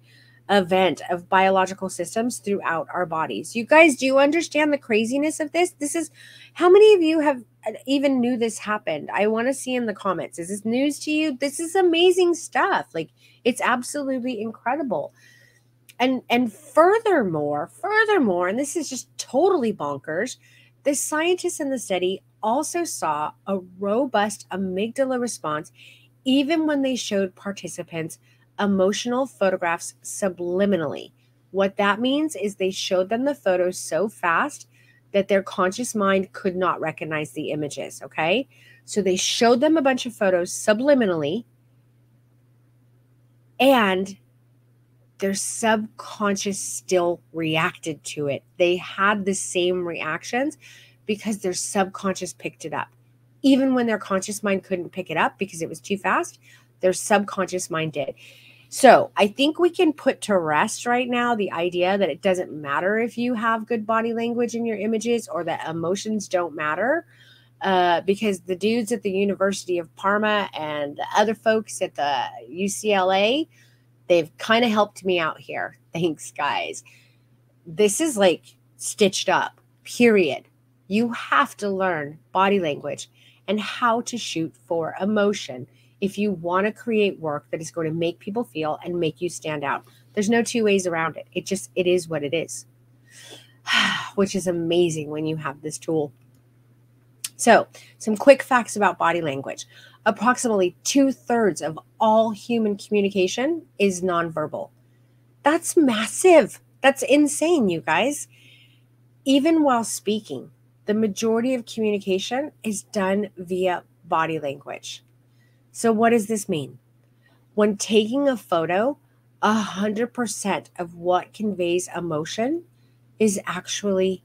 event of biological systems throughout our bodies. You guys, do you understand the craziness of this? This is, how many of you have even knew this happened? I want to see in the comments. Is this news to you? This is amazing stuff. Like, it's absolutely incredible. And furthermore, and this is just totally bonkers, the scientists in the study also saw a robust amygdala response even when they showed participants emotional photographs subliminally. What that means is they showed them the photos so fast that their conscious mind could not recognize the images, okay? So they showed them a bunch of photos subliminally, and their subconscious still reacted to it. They had the same reactions because their subconscious picked it up. Even when their conscious mind couldn't pick it up because it was too fast, their subconscious mind did. So I think we can put to rest right now the idea that it doesn't matter if you have good body language in your images or that emotions don't matter, because the dudes at the University of Parma and the other folks at the UCLA, they've kind of helped me out here. Thanks, guys. This is like stitched up, period. You have to learn body language and how to shoot for emotion if you want to create work that is going to make people feel and make you stand out. There's no two ways around it. It is what it is, which is amazing when you have this tool. So, some quick facts about body language. Approximately 2/3 of all human communication is nonverbal. That's massive. That's insane, you guys. Even while speaking, the majority of communication is done via body language. So what does this mean? When taking a photo, 100% of what conveys emotion is actually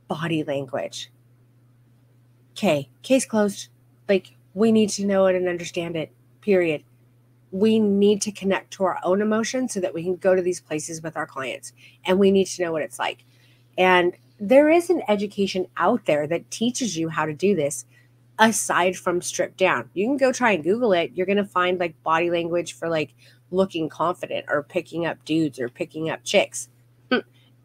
body language. Okay, case closed. Like, we need to know it and understand it, period. We need to connect to our own emotions so that we can go to these places with our clients, and we need to know what it's like. And there is an education out there that teaches you how to do this aside from stripped down. You can go try and Google it. You're going to find like body language for like looking confident or picking up dudes or picking up chicks.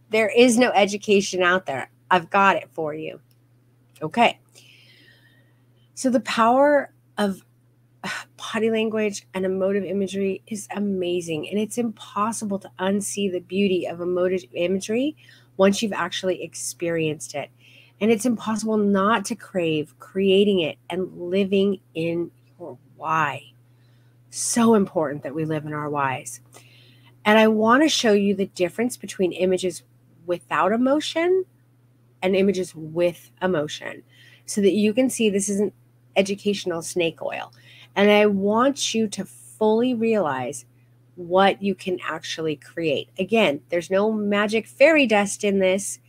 There is no education out there. I've got it for you. Okay. So the power of body language and emotive imagery is amazing, and it's impossible to unsee the beauty of emotive imagery once you've actually experienced it. And it's impossible not to crave creating it and living in your why. So important that we live in our whys. And I want to show you the difference between images without emotion and images with emotion so that you can see this isn't educational snake oil. And I want you to fully realize what you can actually create. Again, there's no magic fairy dust in this.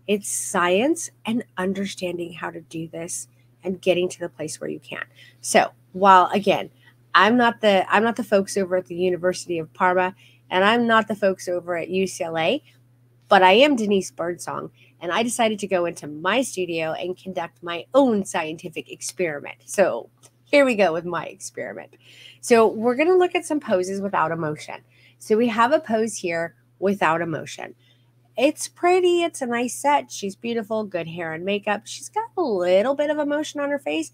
It's science and understanding how to do this and getting to the place where you can. So, while again, I'm not the folks over at the University of Parma, and I'm not the folks over at UCLA, but I am Denise Birdsong, and I decided to go into my studio and conduct my own scientific experiment. So here we go with my experiment. So we're going to look at some poses without emotion. So we have a pose here without emotion. It's pretty. It's a nice set. She's beautiful, good hair and makeup. She's got a little bit of emotion on her face,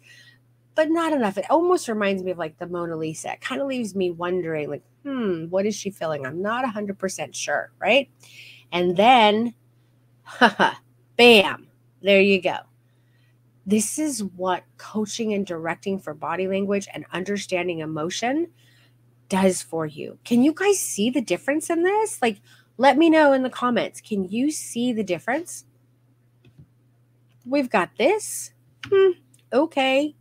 but not enough. It almost reminds me of like the Mona Lisa. It kind of leaves me wondering like, what is she feeling? I'm not 100% sure, right? And then, bam, there you go. This is what coaching and directing for body language and understanding emotion does for you. Can you guys see the difference in this? Like, let me know in the comments. Can you see the difference? We've got this. Okay.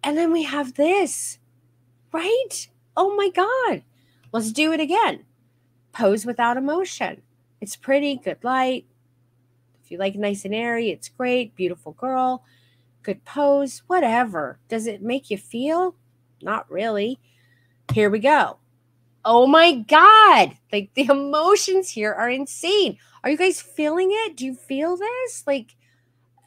And then we have this, right? Oh my God. Let's do it again. Pose without emotion. It's pretty, good light. If you like nice and airy, it's great. Beautiful girl, good pose, whatever. Does it make you feel? Not really. Here we go. Oh my God. Like the emotions here are insane. Are you guys feeling it? Do you feel this? Like,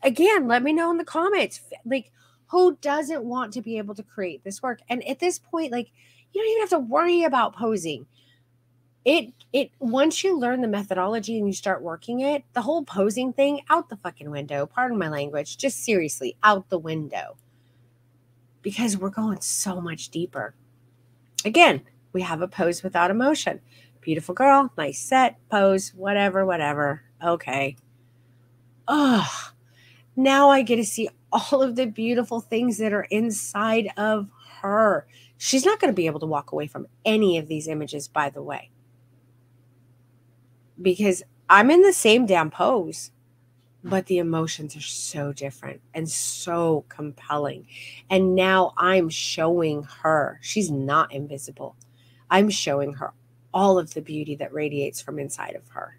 again, let me know in the comments. Like, who doesn't want to be able to create this work? And at this point, like, you don't even have to worry about posing. It once you learn the methodology and you start working it, the whole posing thing out the fucking window. Pardon my language. Just seriously, out the window. Because we're going so much deeper. Again, we have a pose without emotion. Beautiful girl, nice set, pose, whatever. Okay. Oh, now I get to see all of the beautiful things that are inside of her. She's not going to be able to walk away from any of these images, by the way. Because I'm in the same damn pose, but the emotions are so different and so compelling. And now I'm showing her, she's not invisible. I'm showing her all of the beauty that radiates from inside of her.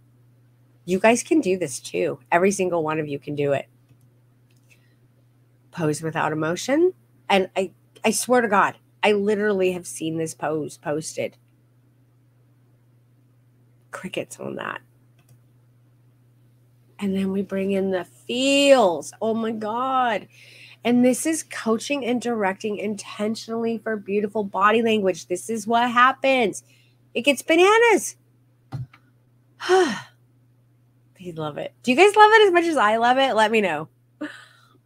You guys can do this too. Every single one of you can do it. Pose without emotion. And I swear to God, I literally have seen this pose posted. Crickets on that. And then we bring in the feels. Oh my God. And this is coaching and directing intentionally for beautiful body language. This is what happens. It gets bananas. You love it. Do you guys love it as much as I love it? Let me know.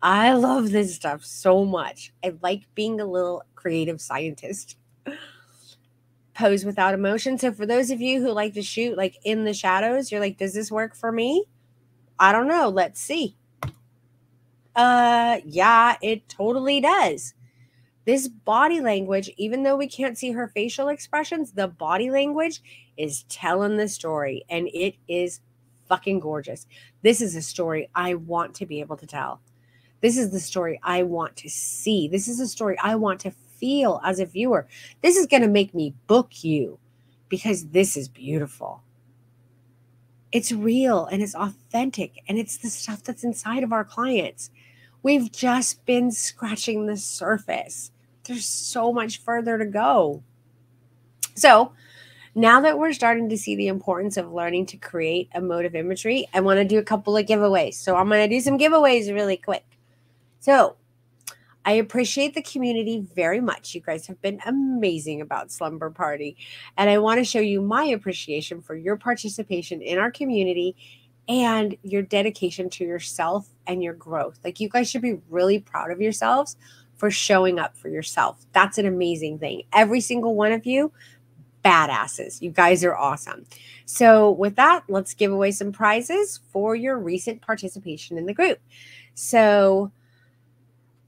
I love this stuff so much. I like being a little creative scientist. Pose without emotion. So for those of you who like to shoot like in the shadows, you're like, does this work for me? I don't know. Let's see. Yeah, it totally does. This body language, even though we can't see her facial expressions, the body language is telling the story, and it is fucking gorgeous. This is a story I want to be able to tell. This is the story I want to see. This is a story I want to feel as a viewer. This is going to make me book you because this is beautiful. It's real and it's authentic and it's the stuff that's inside of our clients. We've just been scratching the surface. There's so much further to go. So now that we're starting to see the importance of learning to create emotive imagery, I want to do a couple of giveaways. So I'm going to do some giveaways really quick. So I appreciate the community very much. You guys have been amazing about Slumber Party. And I want to show you my appreciation for your participation in our community and your dedication to yourself and your growth. Like, you guys should be really proud of yourselves for showing up for yourself. That's an amazing thing. Every single one of you, badasses. You guys are awesome. So with that, let's give away some prizes for your recent participation in the group. So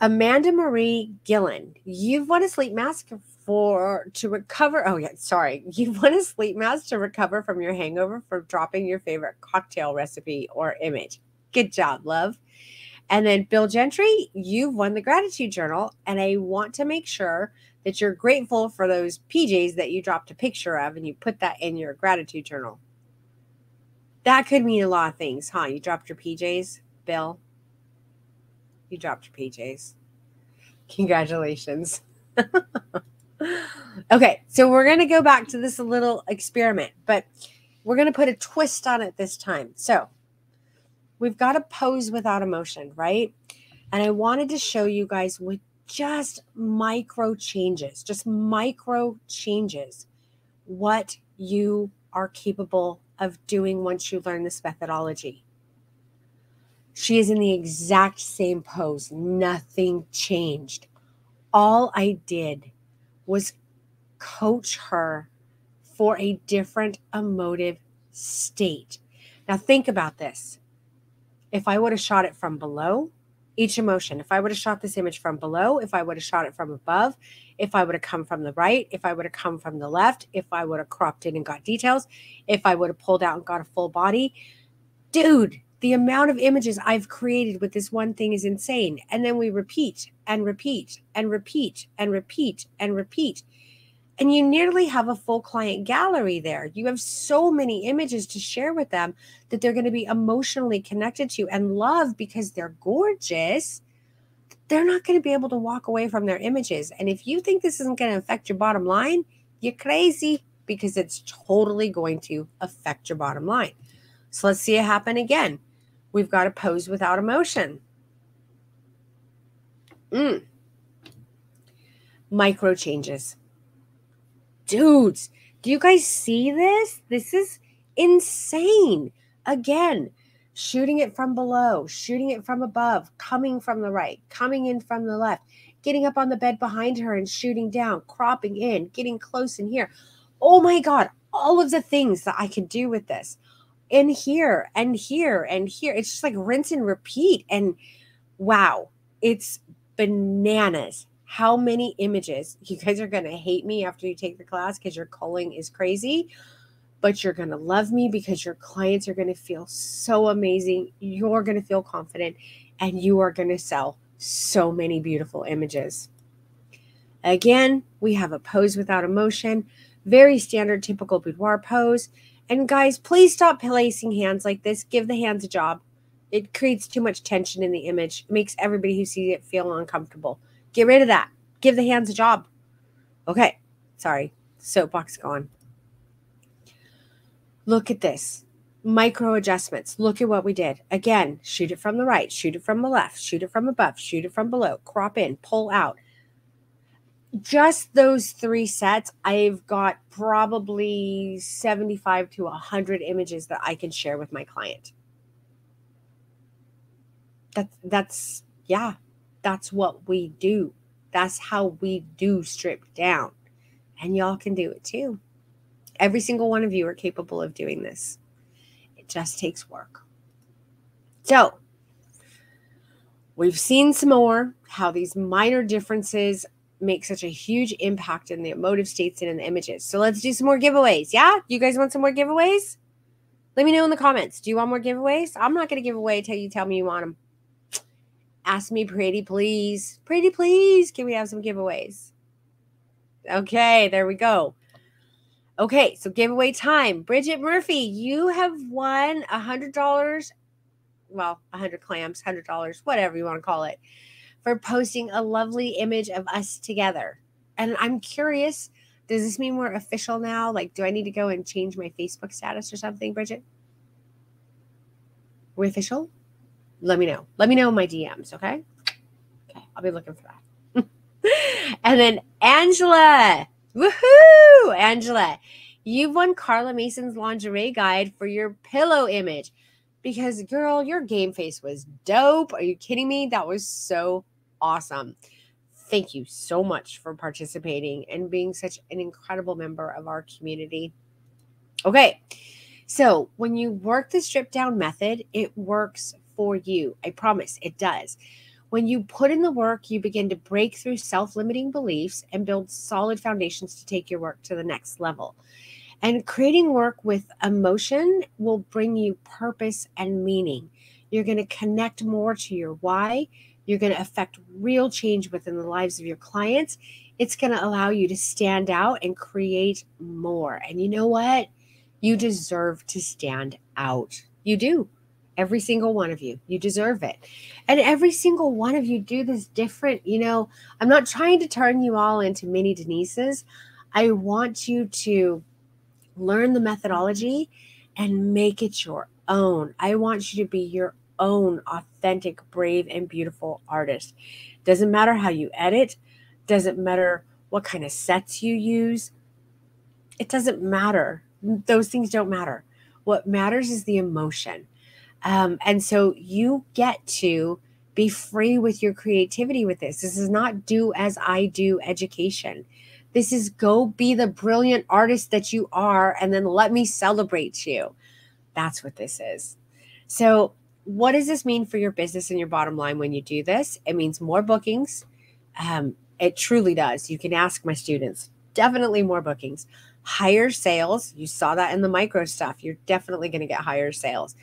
Amanda Marie Gillen, you've won a sleep mask to recover. Oh yeah, sorry. You've won a sleep mask to recover from your hangover for dropping your favorite cocktail recipe or image. Good job, love. And then Bill Gentry, you've won the gratitude journal, and I want to make sure that you're grateful for those PJs that you dropped a picture of and you put that in your gratitude journal. That could mean a lot of things, huh? You dropped your PJs, Bill. You dropped your PJs. Congratulations. Okay, so we're going to go back to this little experiment, but we're going to put a twist on it this time. So we've got a pose without emotion, right? And I wanted to show you guys with just micro changes, what you are capable of doing once you learn this methodology. She is in the exact same pose. Nothing changed. All I did was coach her for a different emotive state. Now think about this. If I would have shot it from below, each emotion, if I would have shot this image from below, if I would have shot it from above, if I would have come from the right, if I would have come from the left, if I would have cropped in and got details, if I would have pulled out and got a full body, dude, the amount of images I've created with this one thing is insane. And then we repeat and repeat and repeat and repeat and repeat. And you nearly have a full client gallery there. You have so many images to share with them that they're going to be emotionally connected to and love because they're gorgeous. They're not going to be able to walk away from their images. And if you think this isn't going to affect your bottom line, you're crazy, because it's totally going to affect your bottom line. So let's see it happen again. We've got a pose without emotion. Micro changes. Dudes, do you guys see this? This is insane. Again, shooting it from below, shooting it from above, coming from the right, coming in from the left, getting up on the bed behind her and shooting down, cropping in, getting close in here. Oh my God, all of the things that I could do with this. In here and here and here. It's just like rinse and repeat. And wow, it's bananas. How many images? You guys are going to hate me after you take the class because your culling is crazy, but you're going to love me because your clients are going to feel so amazing. You're going to feel confident and you are going to sell so many beautiful images. Again, we have a pose without emotion, very standard, typical boudoir pose. And guys, please stop placing hands like this. Give the hands a job. It creates too much tension in the image. It makes everybody who sees it feel uncomfortable. Get rid of that. Give the hands a job. Okay, sorry. Soapbox gone. Look at this. Micro adjustments. Look at what we did. Again, shoot it from the right, shoot it from the left, shoot it from above, shoot it from below, crop in, pull out. Just those 3 sets, I've got probably 75 to 100 images that I can share with my client. That's what we do. That's how we do strip down. And y'all can do it too. Every single one of you are capable of doing this. It just takes work. So we've seen some more how these minor differences make such a huge impact in the emotive states and in the images. So let's do some more giveaways. Yeah? You guys want some more giveaways? Let me know in the comments. Do you want more giveaways? I'm not going to give away until you tell me you want them. Ask me, pretty please. Pretty please, can we have some giveaways? Okay, there we go. Okay, so giveaway time. Bridget Murphy, you have won $100. Well, 100 clams, $100, whatever you want to call it, for posting a lovely image of us together. And I'm curious, does this mean we're official now? Like, do I need to go and change my Facebook status or something, Bridget? We're official? Let me know. Let me know in my DMs, okay? Okay, I'll be looking for that. And then Angela. Woohoo! Angela, you've won Carla Mason's lingerie guide for your pillow image. Because, girl, your game face was dope. Are you kidding me? That was so awesome. Thank you so much for participating and being such an incredible member of our community. Okay, so when you work the strip down method, it works for you. I promise it does. When you put in the work, you begin to break through self-limiting beliefs and build solid foundations to take your work to the next level. And creating work with emotion will bring you purpose and meaning. You're going to connect more to your why. You're going to affect real change within the lives of your clients. It's going to allow you to stand out and create more. And you know what? You deserve to stand out. You do. Every single one of you. You deserve it. And every single one of you do this different. You know, I'm not trying to turn you all into mini Denises. I want you to learn the methodology and make it your own. I want you to be your own authentic, brave, and beautiful artist. Doesn't matter how you edit. Doesn't matter what kind of sets you use. It doesn't matter. Those things don't matter. What matters is the emotion. And so you get to be free with your creativity with this. This is not do as I do education. This is go be the brilliant artist that you are, and then let me celebrate you. That's what this is. So what does this mean for your business and your bottom line when you do this? It means more bookings. It truly does. You can ask my students. Definitely more bookings. Higher sales. You saw that in the micro stuff. You're definitely going to get higher sales.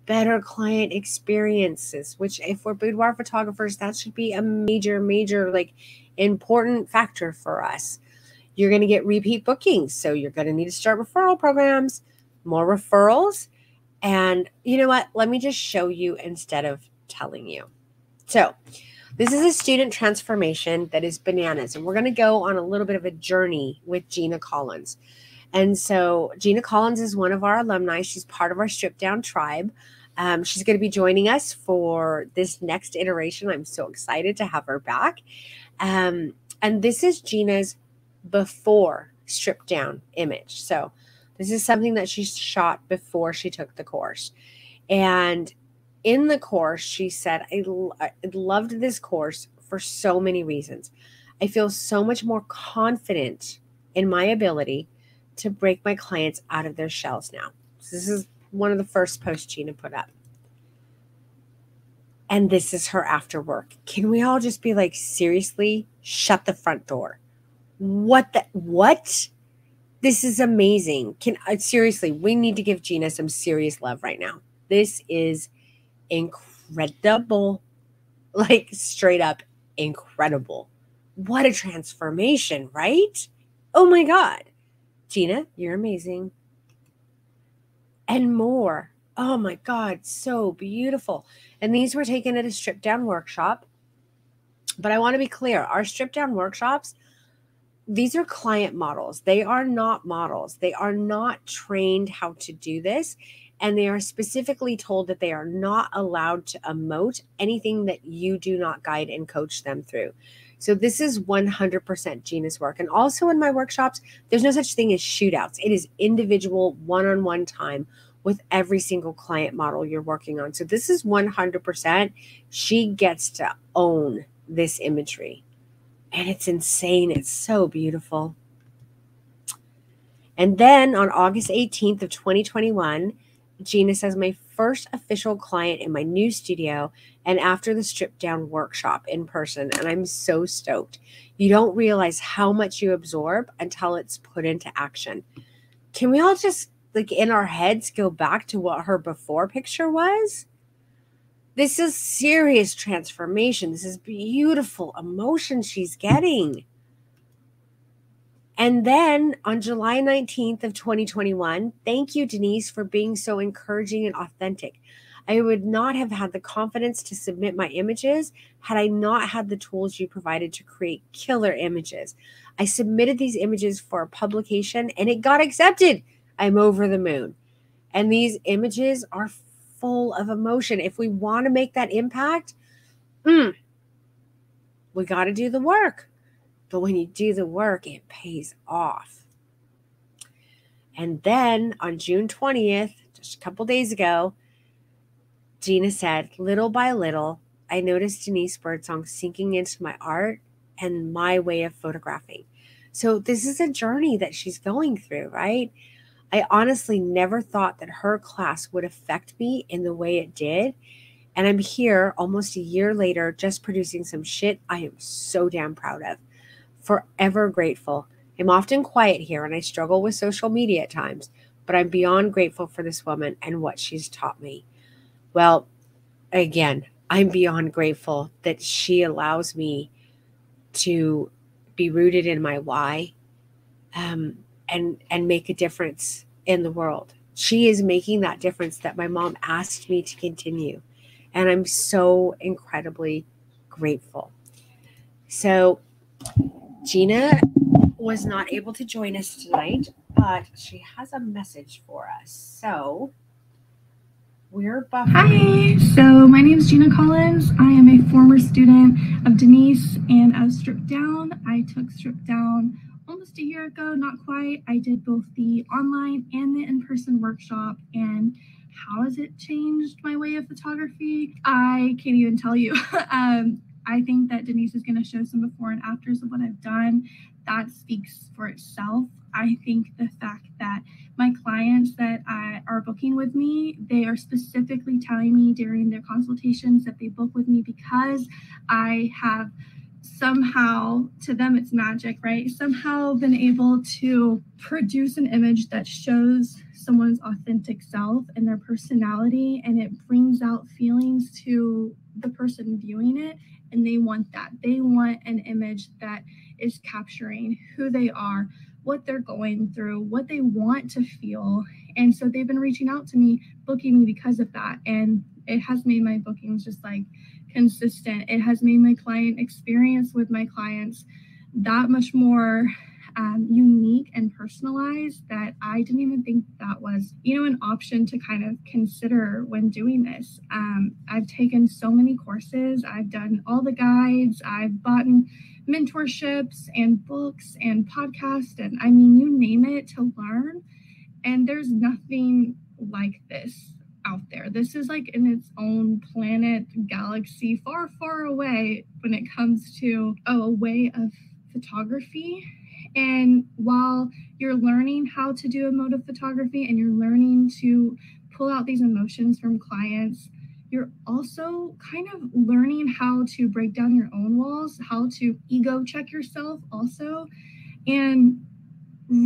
Better client experiences, which if we're boudoir photographers, that should be a major, like important factor for us. You're going to get repeat bookings. So you're going to need to start referral programs, more referrals. And you know what? Let me just show you instead of telling you. So this is a student transformation that is bananas. And we're going to go on a little bit of a journey with Gina Collins. And so Gina Collins is one of our alumni. She's part of our Strip Down tribe. She's going to be joining us for this next iteration. I'm so excited to have her back. And this is Gina's before Strip Down image. So this is something that she shot before she took the course. And in the course, she said, I loved this course for so many reasons. I feel so much more confident in my ability to break my clients out of their shells now. So this is one of the first posts Gina put up. And this is her after work. Can we all just be like, seriously, shut the front door? What? This is amazing. Seriously, we need to give Gina some serious love right now. This is incredible. Like straight up incredible. What a transformation, right? Oh my God. Gina, you're amazing. And more. Oh my God, so beautiful. And these were taken at a strip down workshop. But I want to be clear, our strip down workshops, these are client models. They are not models. They are not trained how to do this. And they are specifically told that they are not allowed to emote anything that you do not guide and coach them through. So this is 100% Gina's work. And also in my workshops, there's no such thing as shootouts. It is individual one-on-one time with every single client model you're working on. So this is 100%. She gets to own this imagery. And it's insane. It's so beautiful. And then on August 18th of 2021, Gina says, my first official client in my new studio and after the strip down workshop in person. And I'm so stoked. You don't realize how much you absorb until it's put into action. Can we all just like in our heads go back to what her before picture was? This is serious transformation. This is beautiful emotion she's getting. And then on July 19th of 2021, thank you, Denise, for being so encouraging and authentic. I would not have had the confidence to submit my images had I not had the tools you provided to create killer images. I submitted these images for publication and it got accepted. I'm over the moon. And these images are full of emotion. If we want to make that impact, we got to do the work. But when you do the work, it pays off. And then on June 20th, just a couple days ago, Gina said, little by little, I noticed Denise Birdsong sinking into my art and my way of photographing. So this is a journey that she's going through, right? I honestly never thought that her class would affect me in the way it did. And I'm here almost a year later, just producing some shit I am so damn proud of. Forever grateful. I'm often quiet here and I struggle with social media at times, but I'm beyond grateful for this woman and what she's taught me. Well, again, I'm beyond grateful that she allows me to be rooted in my why, and make a difference in the world. She is making that difference that my mom asked me to continue. And I'm so incredibly grateful. So Gina was not able to join us tonight, but she has a message for us. So we're buffering. Hi, so my name is Gina Collins. I am a former student of Denise and of Stripped Down. I took Stripped Down almost a year ago, not quite. I did both the online and the in-person workshop, and how has it changed my way of photography? I can't even tell you. I think that Denise is going to show some before and afters of what I've done. That speaks for itself. I think the fact that my clients that are booking with me, they are specifically telling me during their consultations that they book with me because I have somehow, to them it's magic, right? Somehow been able to produce an image that shows someone's authentic self and their personality, and it brings out feelings to the person viewing it, and they want that. They want an image that is capturing who they are, what they're going through, what they want to feel. And so they've been reaching out to me, booking me because of that. And it has made my bookings just like consistent. It has made my client experience with my clients that much more unique and personalized that I didn't even think that was, an option to kind of consider when doing this. I've taken so many courses. I've done all the guides. I've bought mentorships and books and podcasts, and I mean, you name it, to learn. And there's nothing like this out there. This is like in its own planet, galaxy, far, far away when it comes to a way of photography. And while you're learning how to do emotive photography and you're learning to pull out these emotions from clients, you're also kind of learning how to break down your own walls, how to ego check yourself also, and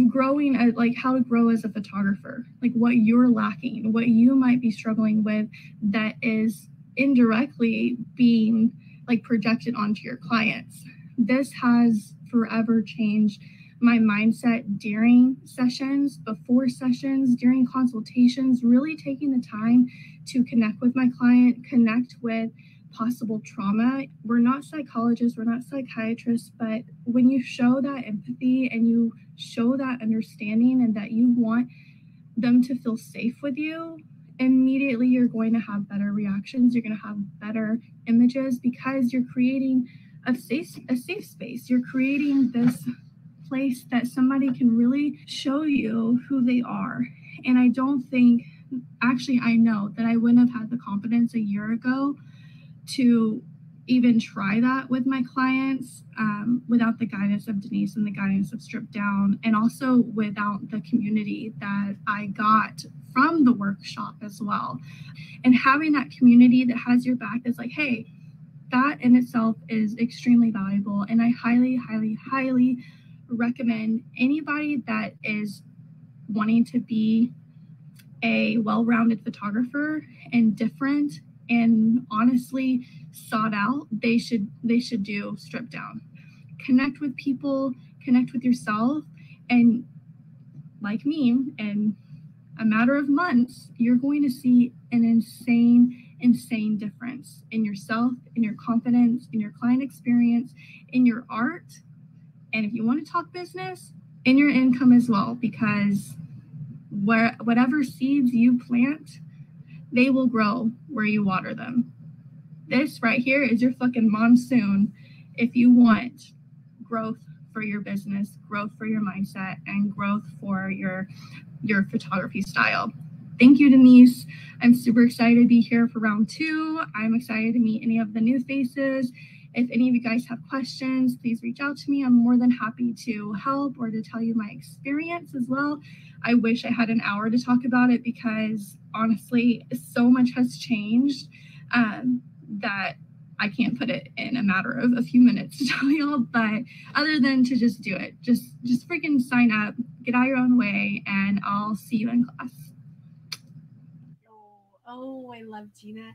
growing at like how to grow as a photographer, like what you're lacking, what you might be struggling with that is indirectly being like projected onto your clients. This has forever changed my mindset during sessions, before sessions, during consultations, really taking the time to connect with my client, connect with possible trauma. We're not psychologists, we're not psychiatrists, but when you show that empathy and you show that understanding and that you want them to feel safe with you, immediately you're going to have better reactions, you're going to have better images because you're creating a safe space. You're creating this place that somebody can really show you who they are. And I don't think, actually, I know that I wouldn't have had the confidence a year ago to even try that with my clients without the guidance of Denise and the guidance of Stripped Down, and also without the community that I got from the workshop as well. And having that community that has your back that's like, hey, that in itself is extremely valuable. And I highly, highly, highly recommend anybody that is wanting to be a well-rounded photographer and different and honestly sought out, they should do Stripped Down. Connect with people, connect with yourself, And like me, in a matter of months, you're going to see an insane difference in yourself, in your confidence, in your client experience, in your art. And if you want to talk business, in your income as well, because whatever seeds you plant, they will grow where you water them. This right here is your fucking monsoon if you want growth for your business, growth for your mindset, and growth for your photography style. Thank you, Denise. I'm super excited to be here for round 2. I'm excited to meet any of the new faces. If any of you guys have questions, please reach out to me. I'm more than happy to help or to tell you my experience as well. I wish I had an hour to talk about it because honestly, so much has changed that I can't put it in a matter of a few minutes to tell y'all, but other than to just do it, just freaking sign up, get out your own way, and I'll see you in class. Oh, I love Gina.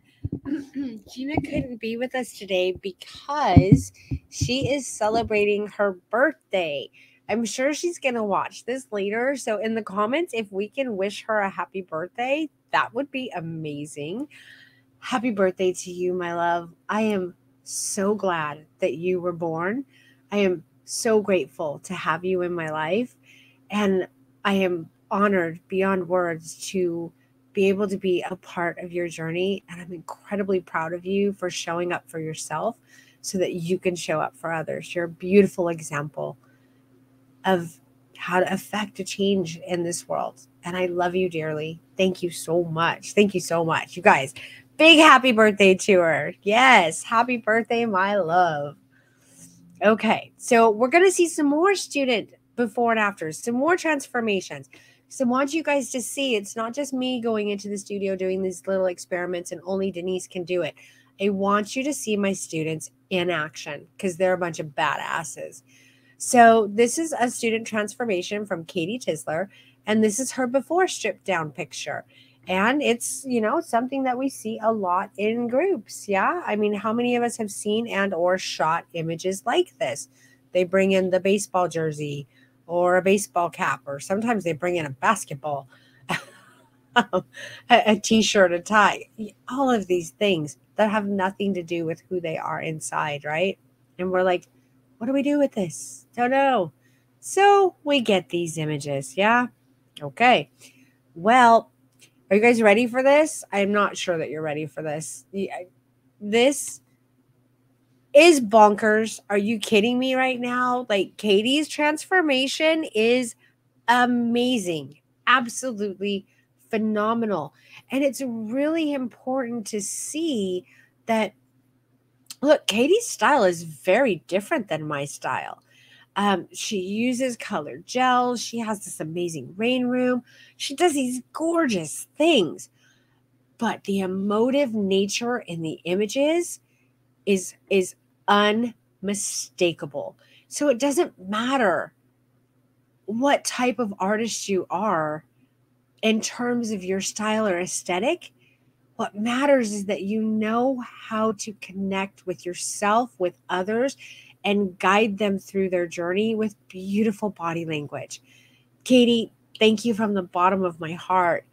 Gina couldn't be with us today because she is celebrating her birthday. I'm sure she's going to watch this later. So, in the comments, if we can wish her a happy birthday, that would be amazing. Happy birthday to you, my love. I am so glad that you were born. I am so grateful to have you in my life. And I am honored beyond words to be able to be a part of your journey. And I'm incredibly proud of you for showing up for yourself so that you can show up for others. You're a beautiful example of how to affect a change in this world. And I love you dearly. Thank you so much. Thank you so much. You guys, big happy birthday to her. Yes, happy birthday, my love. Okay, so we're going to see some more student before and afters, some more transformations. So I want you guys to see it's not just me going into the studio doing these little experiments and only Denise can do it. I want you to see my students in action because they're a bunch of badasses. So this is a student transformation from Katie Tisler, and this is her before stripped down picture. And it's, something that we see a lot in groups. Yeah. I mean, how many of us have seen and or shot images like this? They bring in the baseball jersey or a baseball cap, or sometimes they bring in a basketball, a t-shirt, a tie, all of these things that have nothing to do with who they are inside. Right. And we're like, what do we do with this? Don't know. So we get these images. Yeah. Okay. Well, are you guys ready for this? I'm not sure that you're ready for this. This is bonkers. Are you kidding me right now? Like, Katie's transformation is amazing. Absolutely phenomenal. And it's really important to see that, look, Katie's style is very different than my style. She uses colored gels. She has this amazing rain room. She does these gorgeous things. But the emotive nature in the images is unmistakable. So it doesn't matter what type of artist you are in terms of your style or aesthetic. What matters is that you know how to connect with yourself, with others, and guide them through their journey with beautiful body language. Katie, thank you from the bottom of my heart.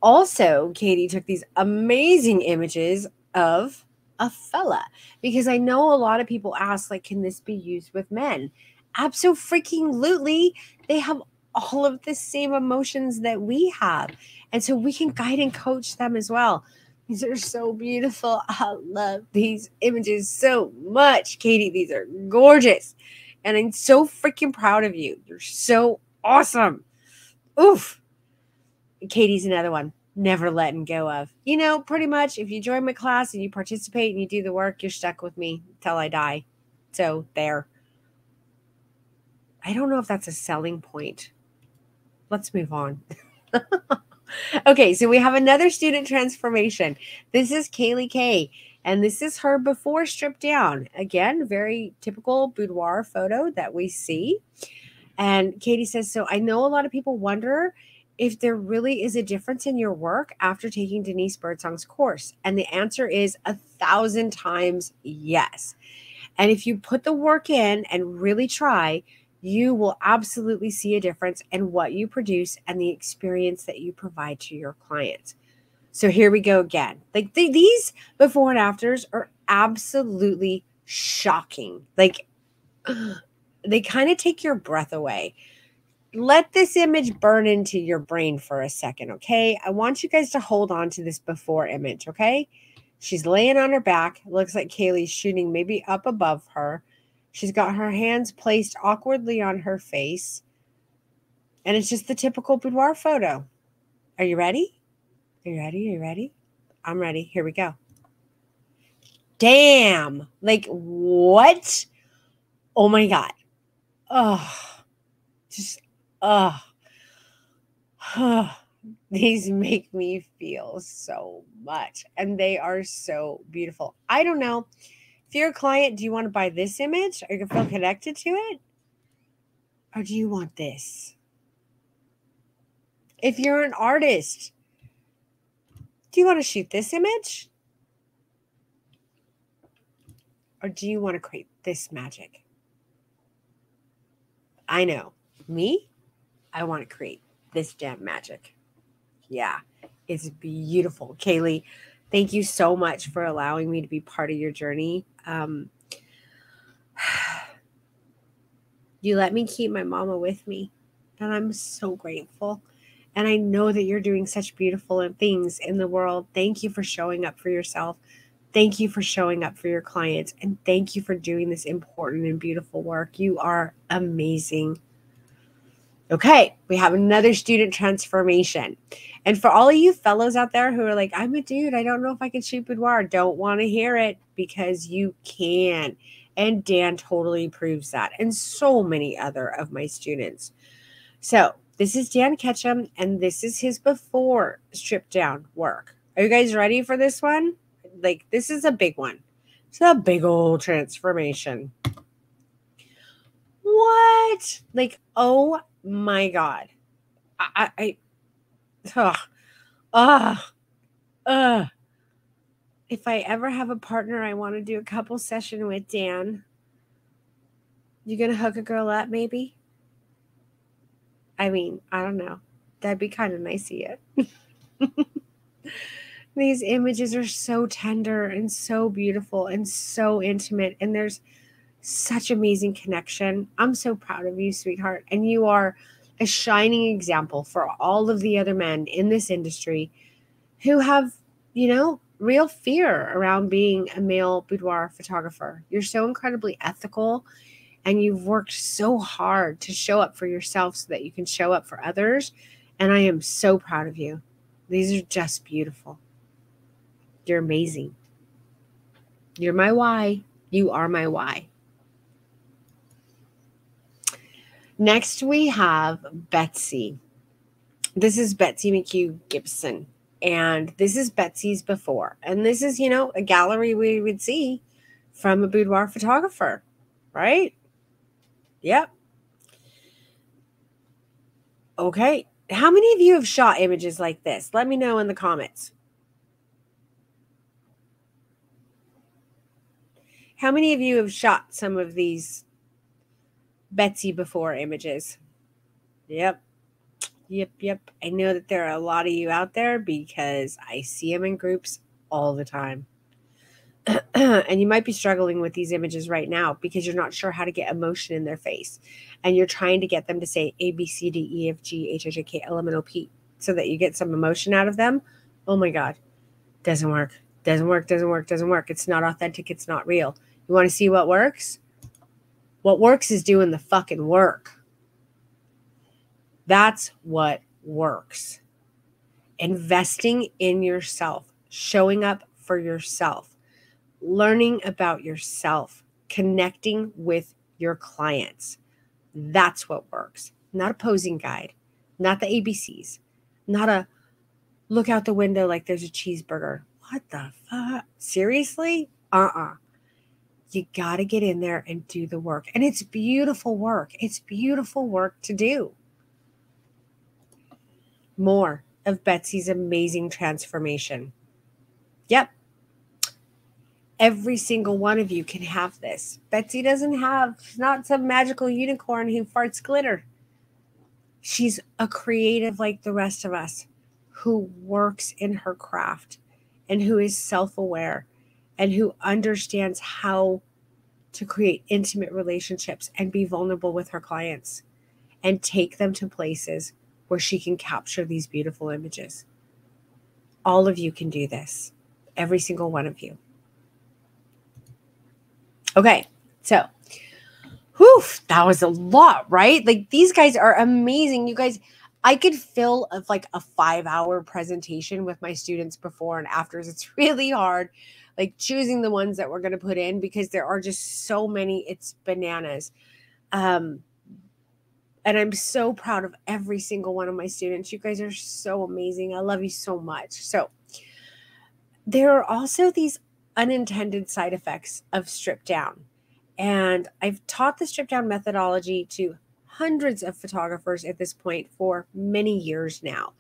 Also, Katie took these amazing images of a fella, because I know a lot of people ask, like, can this be used with men? Absolutely. They have all of the same emotions that we have. And so we can guide and coach them as well. These are so beautiful. I love these images so much, Katie. These are gorgeous. And I'm so freaking proud of you. You're so awesome. Oof. Katie's another one. Never letting go of. Pretty much if you join my class and you participate and you do the work, you're stuck with me till I die. So there. I don't know if that's a selling point. Let's move on. Okay, so we have another student transformation. This is Kaylee K, and this is her before stripped down. Again, very typical boudoir photo that we see. And Katie says, so I know a lot of people wonder if there really is a difference in your work after taking Denise Birdsong's course. And the answer is 1,000 times yes. And if you put the work in and really try, you will absolutely see a difference in what you produce and the experience that you provide to your clients. So here we go again. Like these before and afters are absolutely shocking. Like they kind of take your breath away. Let this image burn into your brain for a second, okay? I want you guys to hold on to this before image, okay? She's laying on her back. It looks like Kaylee's shooting maybe up above her. She's got her hands placed awkwardly on her face. And it's just the typical boudoir photo. Are you ready? Are you ready? Are you ready? I'm ready. Here we go. Damn. Like, what? Oh, my God. Oh, just, oh. These make me feel so much. And they are so beautiful. I don't know. If you're a client, do you want to buy this image? Are you going to feel connected to it? Or do you want this? If you're an artist, do you want to shoot this image? Or do you want to create this magic? I know. Me? I want to create this damn magic. Yeah, it's beautiful. Kaylee, thank you so much for allowing me to be part of your journey. You let me keep my mama with me, and I'm so grateful. And I know that you're doing such beautiful things in the world. Thank you for showing up for yourself. Thank you for showing up for your clients. And thank you for doing this important and beautiful work. You are amazing. Okay, we have another student transformation. And for all of you fellows out there who are like, I'm a dude, I don't know if I can shoot boudoir, don't want to hear it, because you can. And Dan totally proves that, and so many other of my students. So this is Dan Ketchum, and this is his before stripped down work. Are you guys ready for this one? Like, this is a big one. It's a big old transformation. What? Like, oh my God. If I ever have a partner, I want to do a couple session with Dan. You gonna hook a girl up, maybe? I mean, I don't know. That'd be kind of nice of you. These images are so tender and so beautiful and so intimate, and there's such amazing connection. I'm so proud of you, sweetheart. And you are a shining example for all of the other men in this industry who have, real fear around being a male boudoir photographer. You're so incredibly ethical, and you've worked so hard to show up for yourself so that you can show up for others. And I am so proud of you. These are just beautiful. You're amazing. You're my why. You are my why. Next, we have Betsy. This is Betsy McHugh Gibson. And this is Betsy's before. And this is, a gallery we would see from a boudoir photographer, right? Yep. Okay. How many of you have shot images like this? Let me know in the comments. How many of you have shot some of these Betsy before images? Yep. I know that there are a lot of you out there because I see them in groups all the time. And you might be struggling with these images right now because you're not sure how to get emotion in their face. And you're trying to get them to say A, B, C, D, E, F, G, H, I, J, K, L, M, N, O, P so that you get some emotion out of them. Oh my God. Doesn't work. Doesn't work. It's not authentic. It's not real. You want to see what works? What works is doing the fucking work. That's what works. Investing in yourself, showing up for yourself, learning about yourself, connecting with your clients. That's what works. Not a posing guide, not the ABCs, not a look out the window like there's a cheeseburger. What the fuck? Seriously? You got to get in there and do the work. And it's beautiful work. It's beautiful work to do. More of Betsy's amazing transformation. Yep. Every single one of you can have this. Betsy doesn't have, she's not some magical unicorn who farts glitter. She's a creative like the rest of us who works in her craft and who is self-aware and who understands how to create intimate relationships and be vulnerable with her clients and take them to places where she can capture these beautiful images. All of you can do this. Every single one of you. Okay, so whew, that was a lot, right? Like these guys are amazing. You guys, I could fill like a 5-hour presentation with my students before and afters. It's really hard, like choosing the ones that we're going to put in because there are just so many. It's bananas. And I'm so proud of every single one of my students. You guys are so amazing. I love you so much. So there are also these unintended side effects of strip down. And I've taught the strip down methodology to hundreds of photographers at this point for many years now.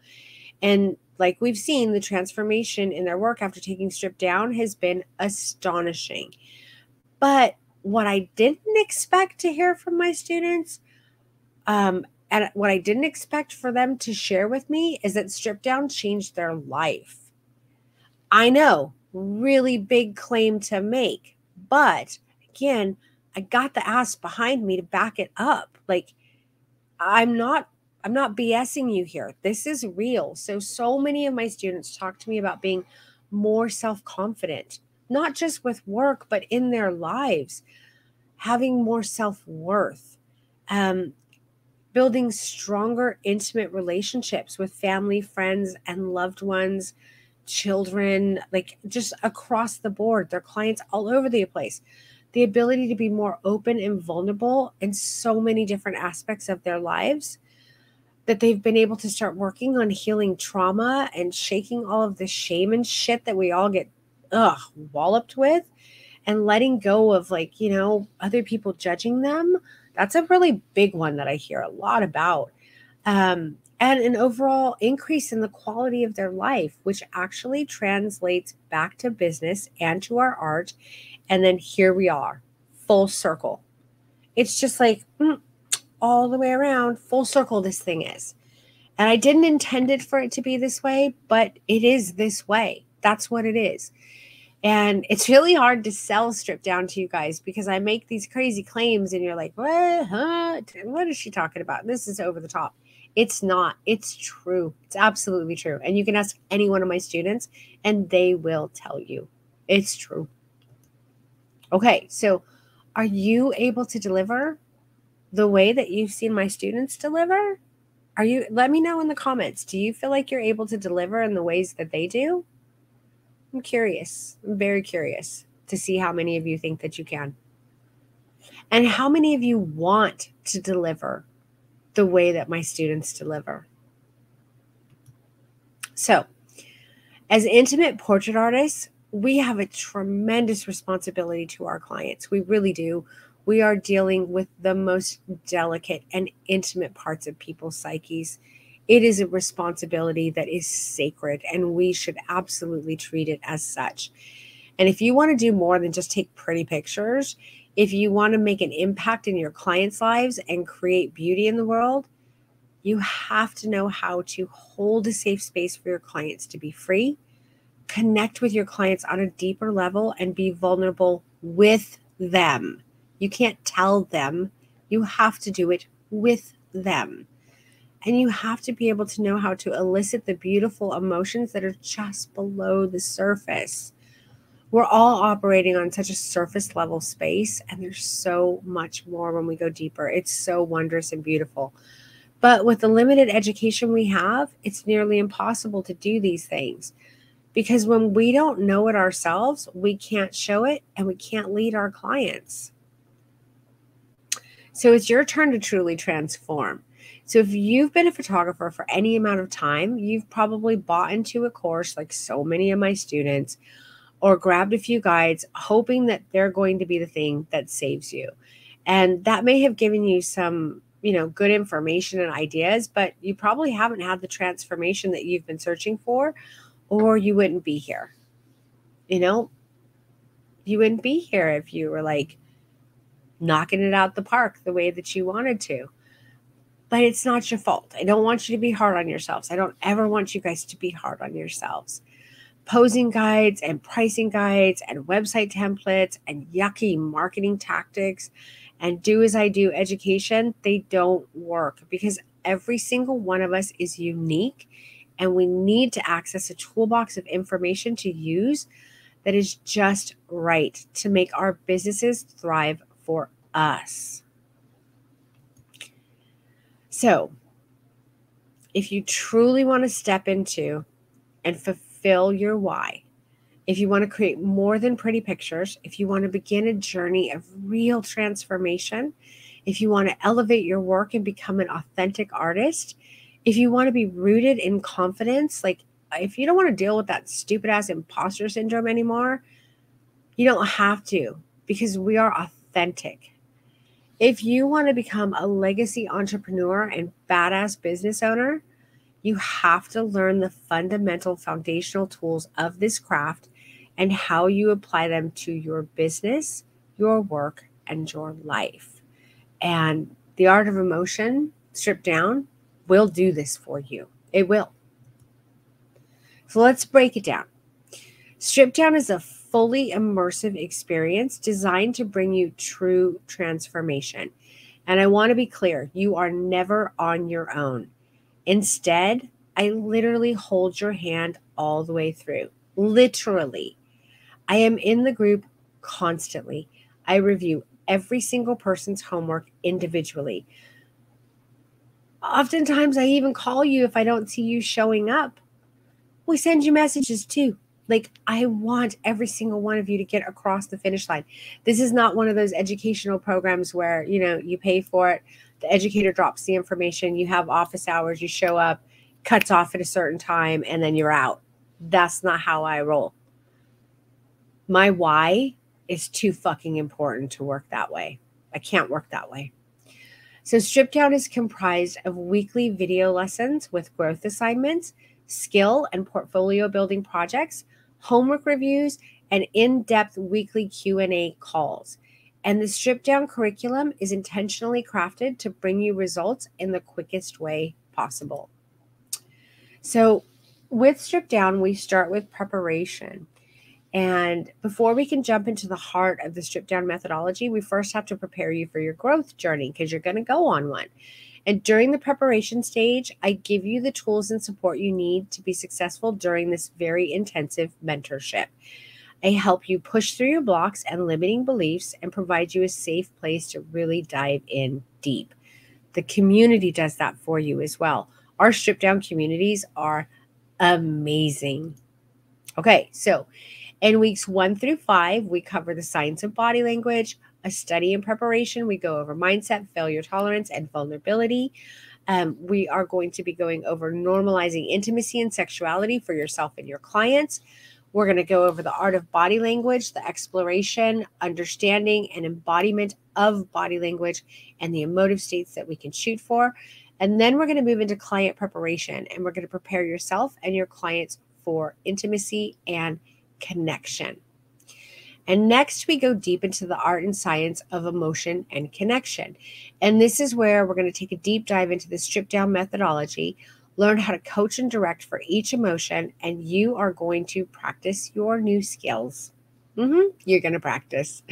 And like we've seen, the transformation in their work after taking strip down has been astonishing. But what I didn't expect to hear from my students, and what I didn't expect for them to share with me is that strip down changed their life. I know, really big claim to make, but again, I got the ass behind me to back it up. Like I'm not BSing you here. This is real. So many of my students talk to me about being more self-confident, not just with work, but in their lives, having more self-worth, building stronger, intimate relationships with family, friends, and loved ones, children, like just across the board, their clients all over the place. The ability to be more open and vulnerable in so many different aspects of their lives, that they've been able to start working on healing trauma and shaking all of the shame and shit that we all get walloped with, and letting go of like, other people judging them. That's a really big one that I hear a lot about. And an overall increase in the quality of their life, which actually translates back to business and to our art. And then here we are, full circle. It's just like all the way around, full circle this thing is. And I didn't intend it for it to be this way, but it is this way. That's what it is. And it's really hard to sell strip down to you guys because I make these crazy claims and you're like, what? Huh? What is she talking about? This is over the top. It's not. It's true. It's absolutely true. And you can ask any one of my students and they will tell you it's true. Okay, so are you able to deliver the way that you've seen my students deliver? Let me know in the comments. Do you feel like you're able to deliver in the ways that they do? I'm curious. I'm very curious to see how many of you think that you can. And how many of you want to deliver the way that my students deliver? So, as intimate portrait artists, we have a tremendous responsibility to our clients. We really do. We are dealing with the most delicate and intimate parts of people's psyches. It is a responsibility that is sacred, and we should absolutely treat it as such. And if you want to do more than just take pretty pictures, if you want to make an impact in your clients' lives and create beauty in the world, you have to know how to hold a safe space for your clients to be free, connect with your clients on a deeper level, and be vulnerable with them. You can't tell them. You have to do it with them. And you have to be able to know how to elicit the beautiful emotions that are just below the surface. We're all operating on such a surface level space, and there's so much more when we go deeper. It's so wondrous and beautiful. But with the limited education we have, it's nearly impossible to do these things. Because when we don't know it ourselves, we can't show it and we can't lead our clients. So it's your turn to truly transform. So if you've been a photographer for any amount of time, you've probably bought into a course like so many of my students, or grabbed a few guides hoping that they're going to be the thing that saves you. And that may have given you some, good information and ideas, but you probably haven't had the transformation that you've been searching for, or you wouldn't be here. You wouldn't be here if you were like knocking it out the park the way that you wanted to. But it's not your fault. I don't want you to be hard on yourselves. I don't ever want you guys to be hard on yourselves. Posing guides and pricing guides and website templates and yucky marketing tactics and do as I do education, they don't work because every single one of us is unique and we need to access a toolbox of information to use that is just right to make our businesses thrive for us. So, if you truly want to step into and fulfill your why, if you want to create more than pretty pictures, if you want to begin a journey of real transformation, if you want to elevate your work and become an authentic artist, if you want to be rooted in confidence, like if you don't want to deal with that stupid ass imposter syndrome anymore, you don't have to because we are authentic. If you want to become a legacy entrepreneur and badass business owner, you have to learn the fundamental foundational tools of this craft and how you apply them to your business, your work, and your life. And the art of emotion, stripped down, will do this for you. It will. So let's break it down. Stripped down is a fully immersive experience designed to bring you true transformation. And I want to be clear, you are never on your own. Instead, I literally hold your hand all the way through. Literally. I am in the group constantly. I review every single person's homework individually. Oftentimes, I even call you if I don't see you showing up. We send you messages too. Like, I want every single one of you to get across the finish line. This is not one of those educational programs where, you pay for it. The educator drops the information. You have office hours. You show up, cuts off at a certain time, and then you're out. That's not how I roll. My why is too fucking important to work that way. I can't work that way. So Strip Down is comprised of weekly video lessons with growth assignments, skill and portfolio building projects, homework reviews, and in-depth weekly Q&A calls. And the Strip Down curriculum is intentionally crafted to bring you results in the quickest way possible. So with Strip Down, we start with preparation. And before we can jump into the heart of the Strip Down methodology, we first have to prepare you for your growth journey because you're going to go on one. And during the preparation stage, I give you the tools and support you need to be successful during this very intensive mentorship. I help you push through your blocks and limiting beliefs and provide you a safe place to really dive in deep. The community does that for you as well. Our Strip Down communities are amazing. Okay, so in weeks 1 through 5, we cover the science of body language, a study and preparation. We go over mindset, failure tolerance, and vulnerability. We are going to be going over normalizing intimacy and sexuality for yourself and your clients. We're going to go over the art of body language, the exploration, understanding, and embodiment of body language and the emotive states that we can shoot for. And then we're going to move into client preparation, and we're going to prepare yourself and your clients for intimacy and connection. And next, we go deep into the art and science of emotion and connection. And this is where we're going to take a deep dive into the Strip Down methodology, learn how to coach and direct for each emotion, and you are going to practice your new skills. You're going to practice.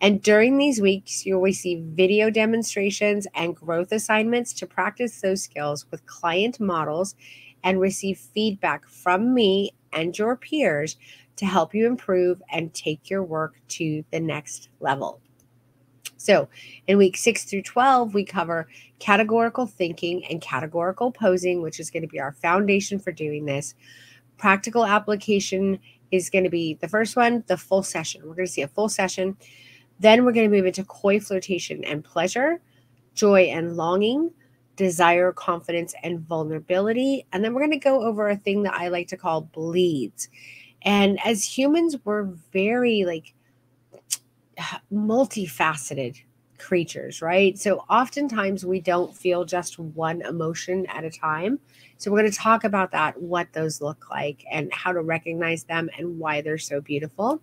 And during these weeks, you'll receive video demonstrations and growth assignments to practice those skills with client models and receive feedback from me and your peers to help you improve and take your work to the next level. So in week 6 through 12, we cover categorical thinking and categorical posing, which is going to be our foundation for doing this. Practical application is going to be the first one, the full session. We're going to see a full session. Then we're going to move into coy flirtation and pleasure, joy and longing, desire, confidence, and vulnerability. And then we're going to go over a thing that I like to call bleeds. And as humans, we're very multifaceted creatures, right? So oftentimes we don't feel just one emotion at a time. So we're going to talk about that, what those look like and how to recognize them and why they're so beautiful.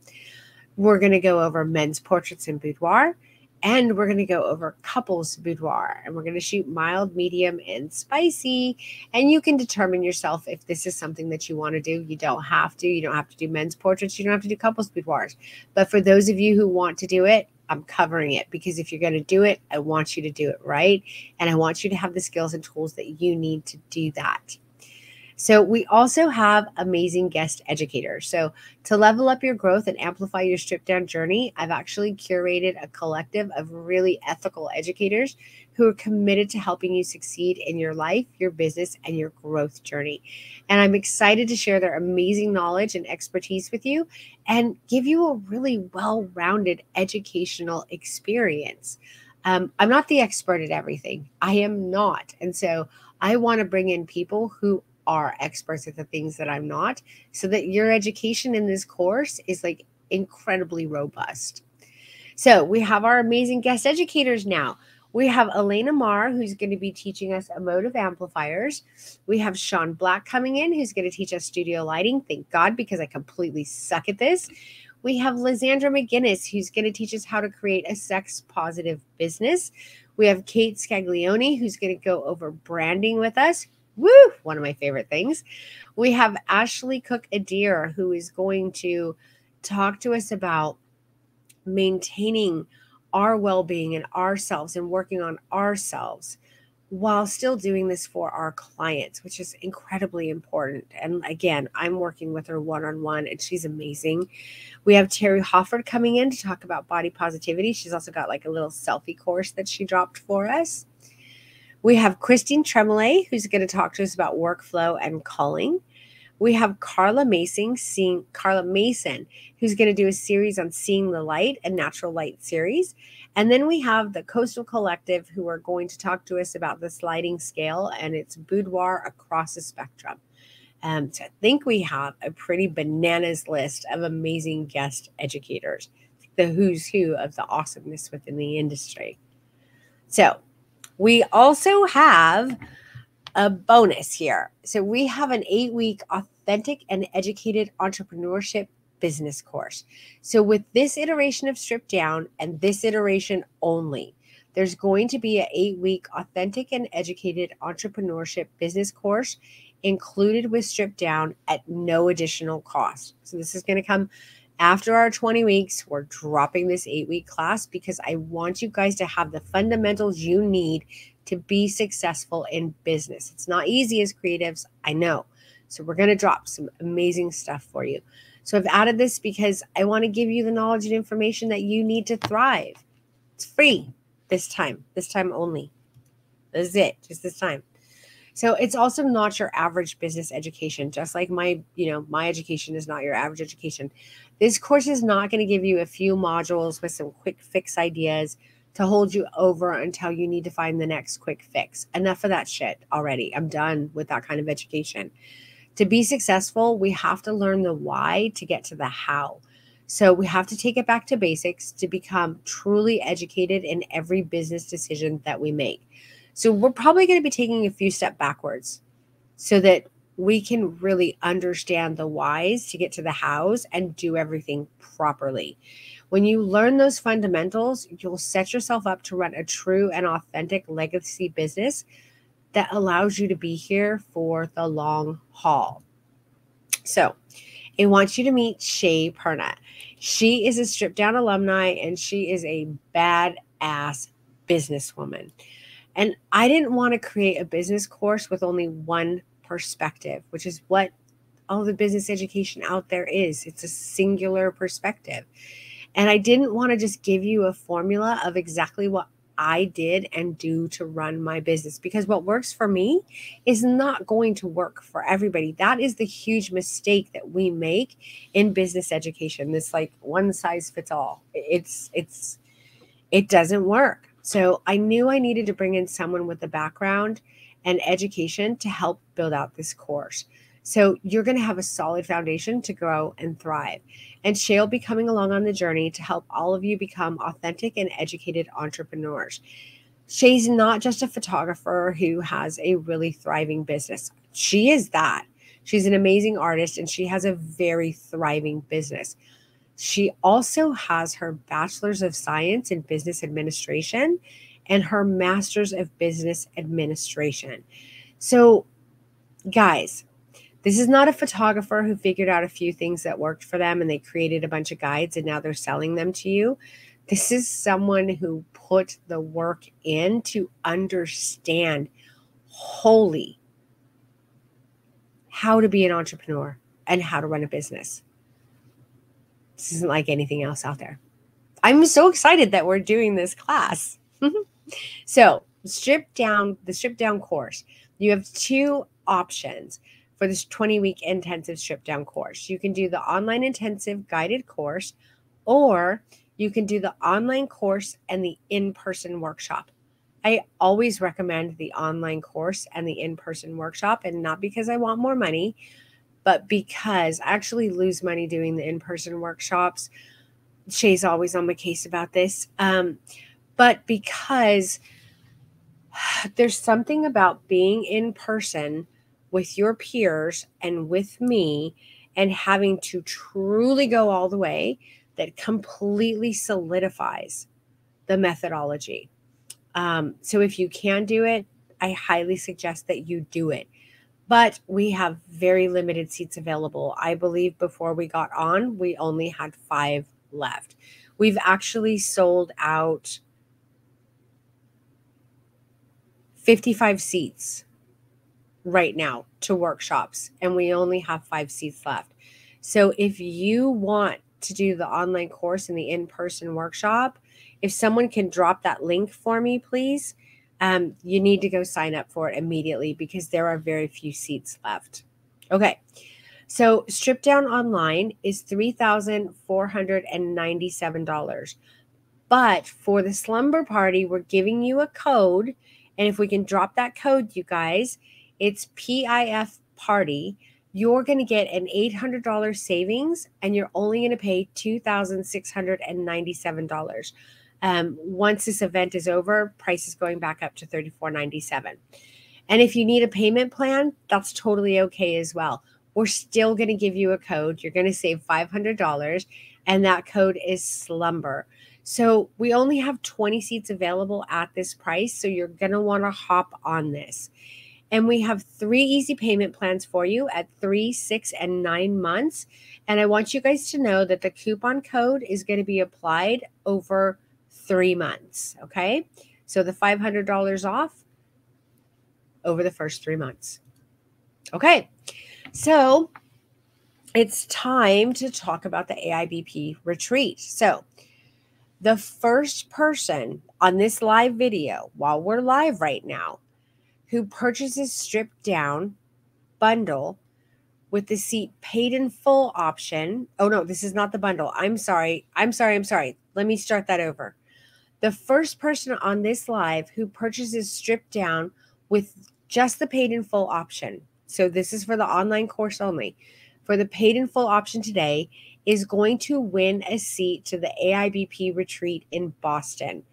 We're going to go over men's portraits and boudoir, and we're going to go over couples boudoir, and we're going to shoot mild, medium, and spicy. And you can determine yourself if this is something that you want to do. You don't have to. You don't have to do men's portraits. You don't have to do couples boudoirs. But for those of you who want to do it, I'm covering it, because if you're going to do it, I want you to do it right. And I want you to have the skills and tools that you need to do that. So we also have amazing guest educators. So to level up your growth and amplify your stripped down journey, I've actually curated a collective of really ethical educators who are committed to helping you succeed in your life, your business, and your growth journey. And I'm excited to share their amazing knowledge and expertise with you and give you a really well-rounded educational experience. I'm not the expert at everything. I am not. And so I want to bring in people who are experts at the things that I'm not, so that your education in this course is like incredibly robust. So we have our amazing guest educators now. We have Elena Marr, who's going to be teaching us emotive amplifiers. We have Sean Black coming in, who's going to teach us studio lighting. Thank God, because I completely suck at this. We have Lysandra McGinnis, who's going to teach us how to create a sex-positive business. We have Kate Scaglione, who's going to go over branding with us. Woo! One of my favorite things. We have Ashley Cook Adair, who is going to talk to us about maintaining our well-being and ourselves and working on ourselves while still doing this for our clients, which is incredibly important. And again, I'm working with her one-on-one, and she's amazing. We have Terry Hofford coming in to talk about body positivity. She's also got like a little selfie course that she dropped for us. We have Christine Tremolay, who's going to talk to us about workflow and calling. We have Carla Mason, who's going to do a series on seeing the light, a natural light series. And then we have the Coastal Collective, who are going to talk to us about the sliding scale and its boudoir across the spectrum. So I think we have a pretty bananas list of amazing guest educators, the who's who of the awesomeness within the industry. So we also have a bonus here. So we have an 8-week authentic and educated entrepreneurship business course. So with this iteration of Stripped Down and this iteration only, there's going to be an 8-week authentic and educated entrepreneurship business course included with Stripped Down at no additional cost. So this is going to come after our 20 weeks. We're dropping this 8-week class because I want you guys to have the fundamentals you need to be successful in business. It's not easy as creatives, I know. So we're going to drop some amazing stuff for you. So I've added this because I want to give you the knowledge and information that you need to thrive. It's free this time only. This is it, just this time. So it's also not your average business education, just like my education is not your average education. This course is not going to give you a few modules with some quick fix ideas to hold you over until you need to find the next quick fix. Enough of that shit already. I'm done with that kind of education. To be successful, we have to learn the why to get to the how. So we have to take it back to basics to become truly educated in every business decision that we make. So we're probably going to be taking a few steps backwards so that we can really understand the whys to get to the hows and do everything properly. When you learn those fundamentals, you'll set yourself up to run a true and authentic legacy business that allows you to be here for the long haul. So I want you to meet Shay Perna. She is a Stripped Down alumni, and she is a badass businesswoman. And I didn't want to create a business course with only one perspective, which is what all the business education out there is. It's a singular perspective. And I didn't want to just give you a formula of exactly what I did and do to run my business, because what works for me is not going to work for everybody. That is the huge mistake that we make in business education. This like one size fits all. It doesn't work. So I knew I needed to bring in someone with a background and education to help build out this course. So you're going to have a solid foundation to grow and thrive. And Shay will be coming along on the journey to help all of you become authentic and educated entrepreneurs. Shay's not just a photographer who has a really thriving business. She is that. She's an amazing artist, and she has a very thriving business. She also has her Bachelor's of Science in Business Administration and her Master's of Business Administration. So, guys, this is not a photographer who figured out a few things that worked for them and they created a bunch of guides and now they're selling them to you. This is someone who put the work in to understand wholly how to be an entrepreneur and how to run a business. This isn't like anything else out there. I'm so excited that we're doing this class. So, the stripped down course. You have two options for this 20-week intensive stripped down course. You can do the online intensive guided course, or you can do the online course and the in-person workshop. I always recommend the online course and the in-person workshop, and not because I want more money, but because I actually lose money doing the in-person workshops. Shay's always on my case about this. But because there's something about being in person with your peers and with me and having to truly go all the way that completely solidifies the methodology. So if you can do it, I highly suggest that you do it. But we have very limited seats available. I believe before we got on, we only had 5 left. We've actually sold out 55 seats right now to workshops, and we only have 5 seats left. So if you want to do the online course and the in-person workshop, if someone can drop that link for me, please, you need to go sign up for it immediately because there are very few seats left. Okay. So Strip Down Online is $3,497. But for the Slumber Party, we're giving you a code. And if we can drop that code, you guys, it's PIF Party. You're going to get an $800 savings, and you're only going to pay $2,697. Once this event is over, price is going back up to $34.97. And if you need a payment plan, that's totally okay as well. We're still going to give you a code. You're going to save $500, and that code is Slumber. So we only have 20 seats available at this price, so you're going to want to hop on this. And we have 3 easy payment plans for you at 3, 6, and 9 months. And I want you guys to know that the coupon code is going to be applied over 3 months, okay? So the $500 off over the first 3 months. Okay, so it's time to talk about the AIBP retreat. So the first person on this live video, while we're live right now, who purchases Stripped Down bundle with the seat paid in full option. Oh no, this is not the bundle. I'm sorry. Let me start that over. The first person on this live who purchases Stripped Down with just the paid in full option. So this is for the online course only. For the paid in full option today is going to win a seat to the AIBP retreat in Boston.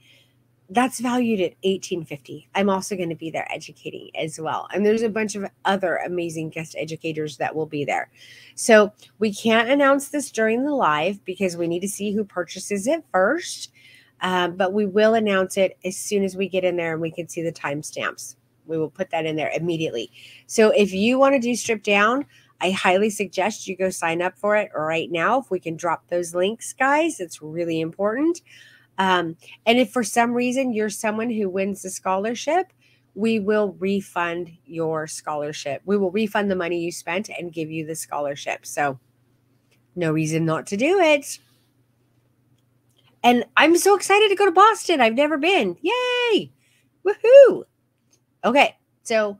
That's valued at $1,850. I'm also going to be there educating as well. And there's a bunch of other amazing guest educators that will be there. So we can't announce this during the live because we need to see who purchases it first. But we will announce it as soon as we get in there and we can see the timestamps. We will put that in there immediately. So if you want to do Strip Down, I highly suggest you go sign up for it right now. If we can drop those links, guys, it's really important. And if for some reason you're someone who wins the scholarship, we will refund your scholarship. We will refund the money you spent and give you the scholarship. So no reason not to do it. And I'm so excited to go to Boston. I've never been. Yay! Woohoo! Okay, so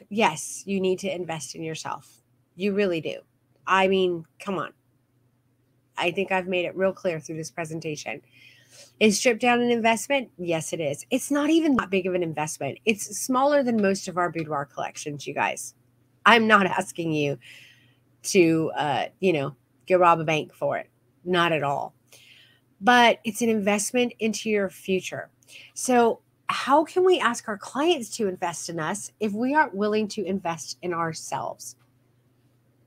yes, you need to invest in yourself. You really do. I mean, come on. I think I've made it real clear through this presentation. Is Strip Down an investment? Yes, it is. It's not even that big of an investment. It's smaller than most of our boudoir collections, you guys. I'm not asking you to, go rob a bank for it. Not at all. But it's an investment into your future. So how can we ask our clients to invest in us if we aren't willing to invest in ourselves?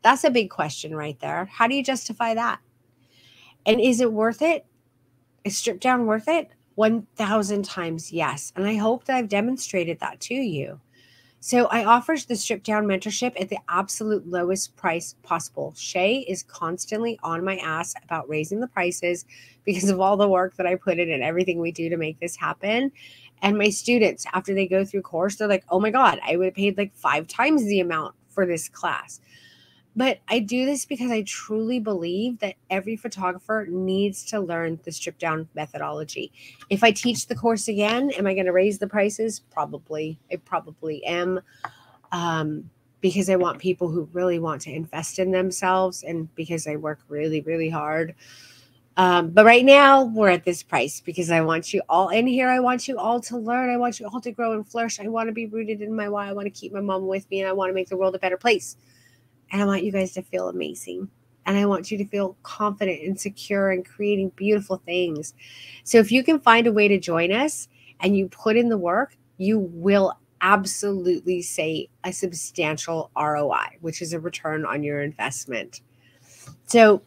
That's a big question right there. How do you justify that? And is it worth it? Is Strip Down worth it? 1,000 times yes. And I hope that I've demonstrated that to you. So I offer the Strip Down mentorship at the absolute lowest price possible. Shay is constantly on my ass about raising the prices because of all the work that I put in and everything we do to make this happen. And my students, after they go through course, they're like, oh my God, I would have paid like 5 times the amount for this class. But I do this because I truly believe that every photographer needs to learn the Strip Down methodology. If I teach the course again, am I going to raise the prices? Probably. I probably am, because I want people who really want to invest in themselves and because I work really, really hard. But right now we're at this price because I want you all in here. I want you all to learn. I want you all to grow and flourish. I want to be rooted in my why. I want to keep my mom with me, and I want to make the world a better place. And I want you guys to feel amazing. And I want you to feel confident and secure and creating beautiful things. So if you can find a way to join us and you put in the work, you will absolutely see a substantial ROI, which is a return on your investment. So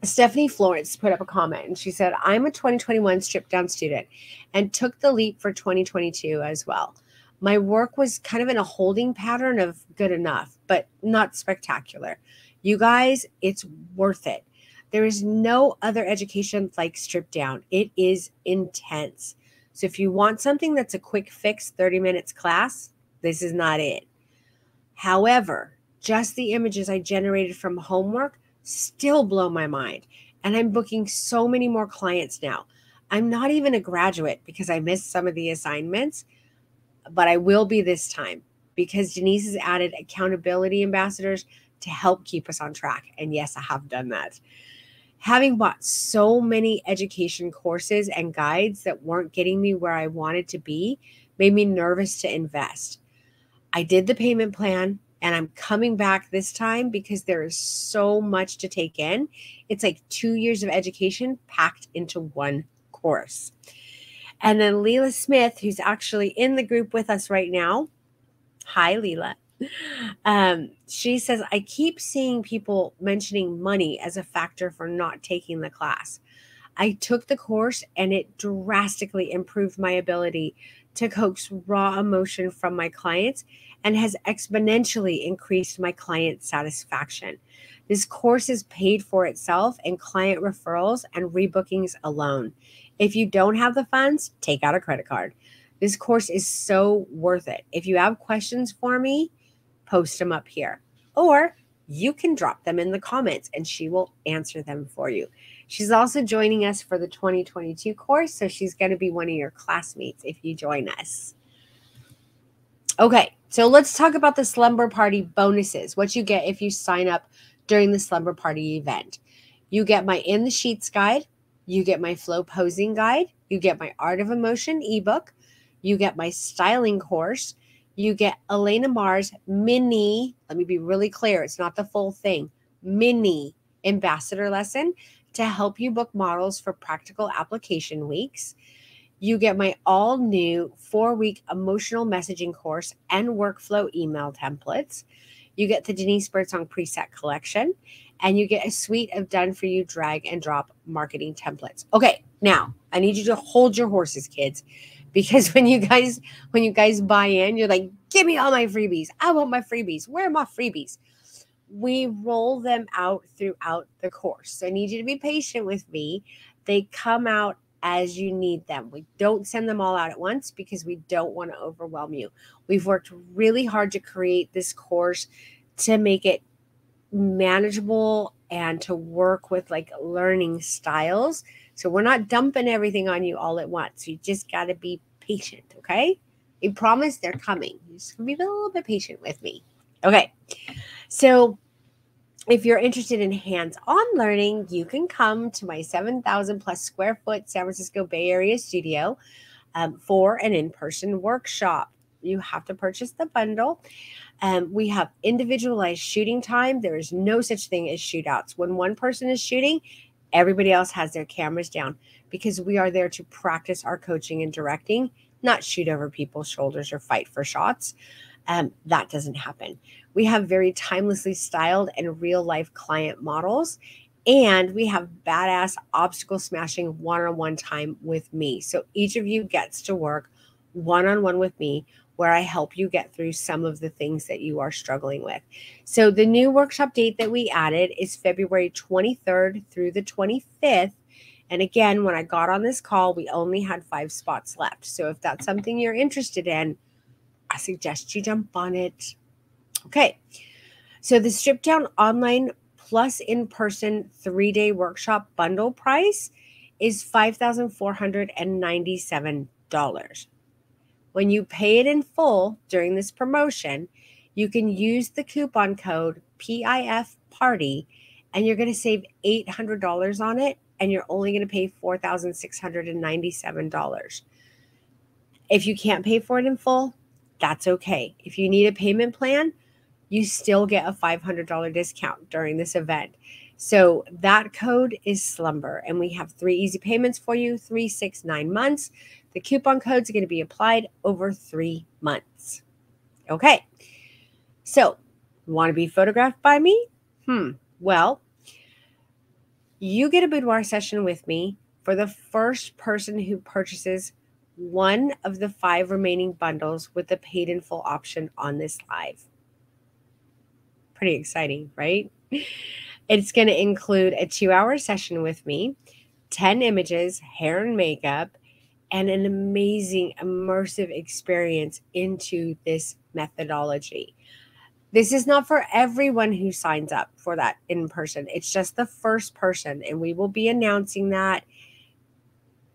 Stephanie Florence put up a comment and she said, I'm a 2021 Strip Down student and took the leap for 2022 as well. My work was kind of in a holding pattern of good enough, but not spectacular. You guys, it's worth it. There is no other education like Strip Down. It is intense. So if you want something that's a quick fix, 30 minutes class, this is not it. However, just the images I generated from homework still blow my mind. And I'm booking so many more clients now. I'm not even a graduate because I missed some of the assignments, but I will be this time because Denise has added accountability ambassadors to help keep us on track. And yes, I have done that. Having bought so many education courses and guides that weren't getting me where I wanted to be made me nervous to invest. I did the payment plan and I'm coming back this time because there is so much to take in. It's like 2 years of education packed into one course. And then Leela Smith, who's actually in the group with us right now. Hi, Leela. She says, I keep seeing people mentioning money as a factor for not taking the class. I took the course and it drastically improved my ability to coax raw emotion from my clients and has exponentially increased my client satisfaction. This course is paid for itself in client referrals and rebookings alone. If you don't have the funds, take out a credit card. This course is so worth it. If you have questions for me, post them up here. Or you can drop them in the comments and she will answer them for you. She's also joining us for the 2022 course, so she's going to be one of your classmates if you join us. Okay, so let's talk about the Slumber Party bonuses, what you get if you sign up during the Slumber Party event. You get my In the Sheets guide. You get my flow posing guide. You get my Art of Emotion ebook. You get my styling course. You get Elena Mar's mini, let me be really clear, it's not the full thing, mini ambassador lesson to help you book models for practical application weeks. You get my all new 4-week emotional messaging course and workflow email templates. You get the Denise Birdsong preset collection, and you get a suite of done for you drag and drop marketing templates. Okay, now I need you to hold your horses, kids, because when you guys buy in, you're like, give me all my freebies. I want my freebies. Where are my freebies? We roll them out throughout the course. So I need you to be patient with me. They come out as you need them. We don't send them all out at once because we don't want to overwhelm you. We've worked really hard to create this course to make it manageable and to work with like learning styles. So we're not dumping everything on you all at once. You just got to be patient, okay? I promise they're coming. You just be a little bit patient with me. Okay. So if you're interested in hands-on learning, you can come to my 7,000 plus square foot San Francisco Bay Area studio for an in-person workshop. You have to purchase the bundle. We have individualized shooting time. There is no such thing as shootouts. When one person is shooting, everybody else has their cameras down because we are there to practice our coaching and directing, not shoot over people's shoulders or fight for shots. That doesn't happen. We have very timelessly styled and real life client models. And we have badass obstacle smashing one-on-one time with me. So each of you gets to work one-on-one with me where I help you get through some of the things that you are struggling with. So the new workshop date that we added is February 23rd through the 25th. And again, when I got on this call, we only had 5 spots left. So if that's something you're interested in, I suggest you jump on it. Okay. So the stripped down online plus in-person 3-day workshop bundle price is $5,497. When you pay it in full during this promotion, you can use the coupon code PIF Party and you're going to save $800 on it, and you're only going to pay $4,697. If you can't pay for it in full, that's okay. If you need a payment plan, you still get a $500 discount during this event. So that code is Slumber, and we have 3 easy payments for you, 3, 6, 9 months. The coupon codes are going to be applied over 3 months. Okay. So, want to be photographed by me? Well, you get a boudoir session with me for the first person who purchases one of the 5 remaining bundles with the paid in full option on this live. Pretty exciting, right? It's going to include a 2-hour session with me, 10 images, hair and makeup, and an amazing immersive experience into this methodology. This is not for everyone who signs up for that in person. It's just the first person, and we will be announcing that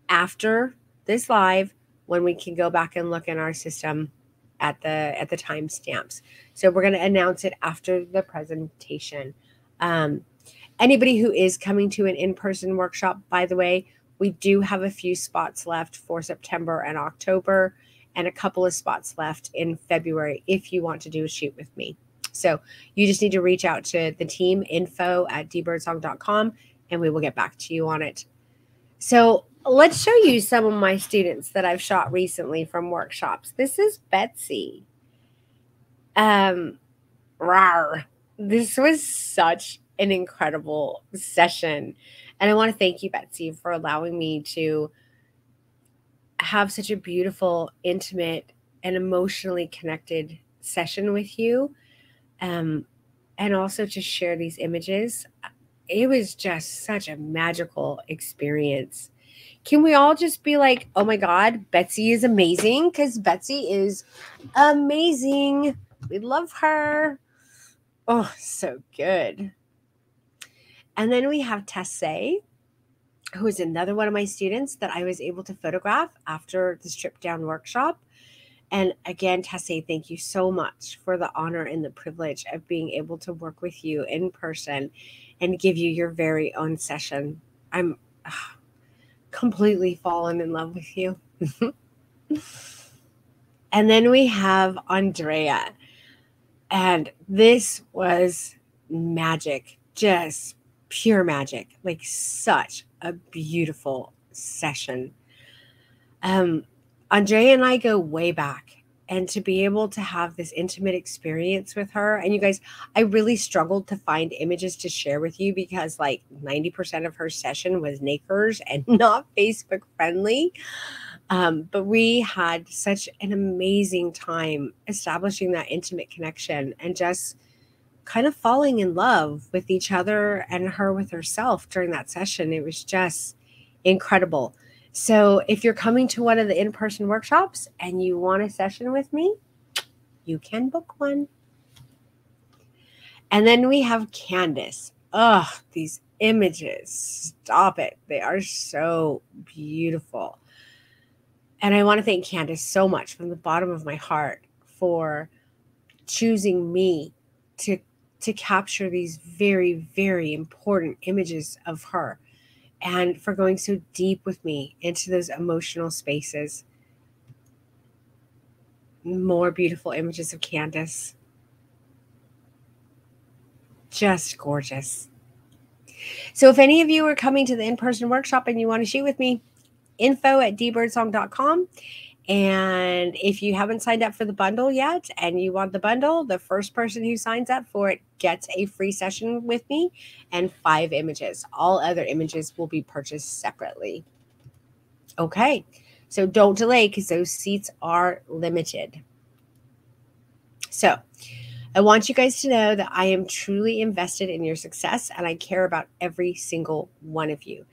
after this live when we can go back and look in our system at the timestamps. So we're going to announce it after the presentation. Anybody who is coming to an in-person workshop, by the way, we do have a few spots left for September and October, and a couple of spots left in February if you want to do a shoot with me. So you just need to reach out to the team, info@dbirdsong.com, and we will get back to you on it. So let's show you some of my students that I've shot recently from workshops. This is Betsy. This was such an incredible session. And I want to thank you, Betsy, for allowing me to have such a beautiful, intimate, and emotionally connected session with you. And also to share these images. It was just such a magical experience. Can we all just be like, oh my God, Betsy is amazing? Because Betsy is amazing. We love her. Oh, so good. And then we have Tessay, who is another one of my students that I was able to photograph after the stripped down workshop. And again, Tessay, thank you so much for the honor and the privilege of being able to work with you in person and give you your very own session. I'm completely fallen in love with you. And then we have Andrea. And this was magic, just pure magic, like such a beautiful session. Andrea and I go way back, and to be able to have this intimate experience with her, and you guys, I really struggled to find images to share with you because like 90% of her session was nakers and not Facebook friendly. But we had such an amazing time establishing that intimate connection and just kind of falling in love with each other and her with herself during that session. It was just incredible. So if you're coming to one of the in-person workshops and you want a session with me, you can book one. And then we have Candace. Oh, these images, stop it. They are so beautiful. And I want to thank Candace so much from the bottom of my heart for choosing me to capture these very, very important images of her, and for going so deep with me into those emotional spaces. More beautiful images of Candace. Just gorgeous. So if any of you are coming to the in-person workshop and you want to shoot with me, info@dbirdsong.com. And if you haven't signed up for the bundle yet and you want the bundle, the first person who signs up for it gets a free session with me and 5 images. All other images will be purchased separately. Okay, so don't delay because those seats are limited. So I want you guys to know that I am truly invested in your success and I care about every single one of you.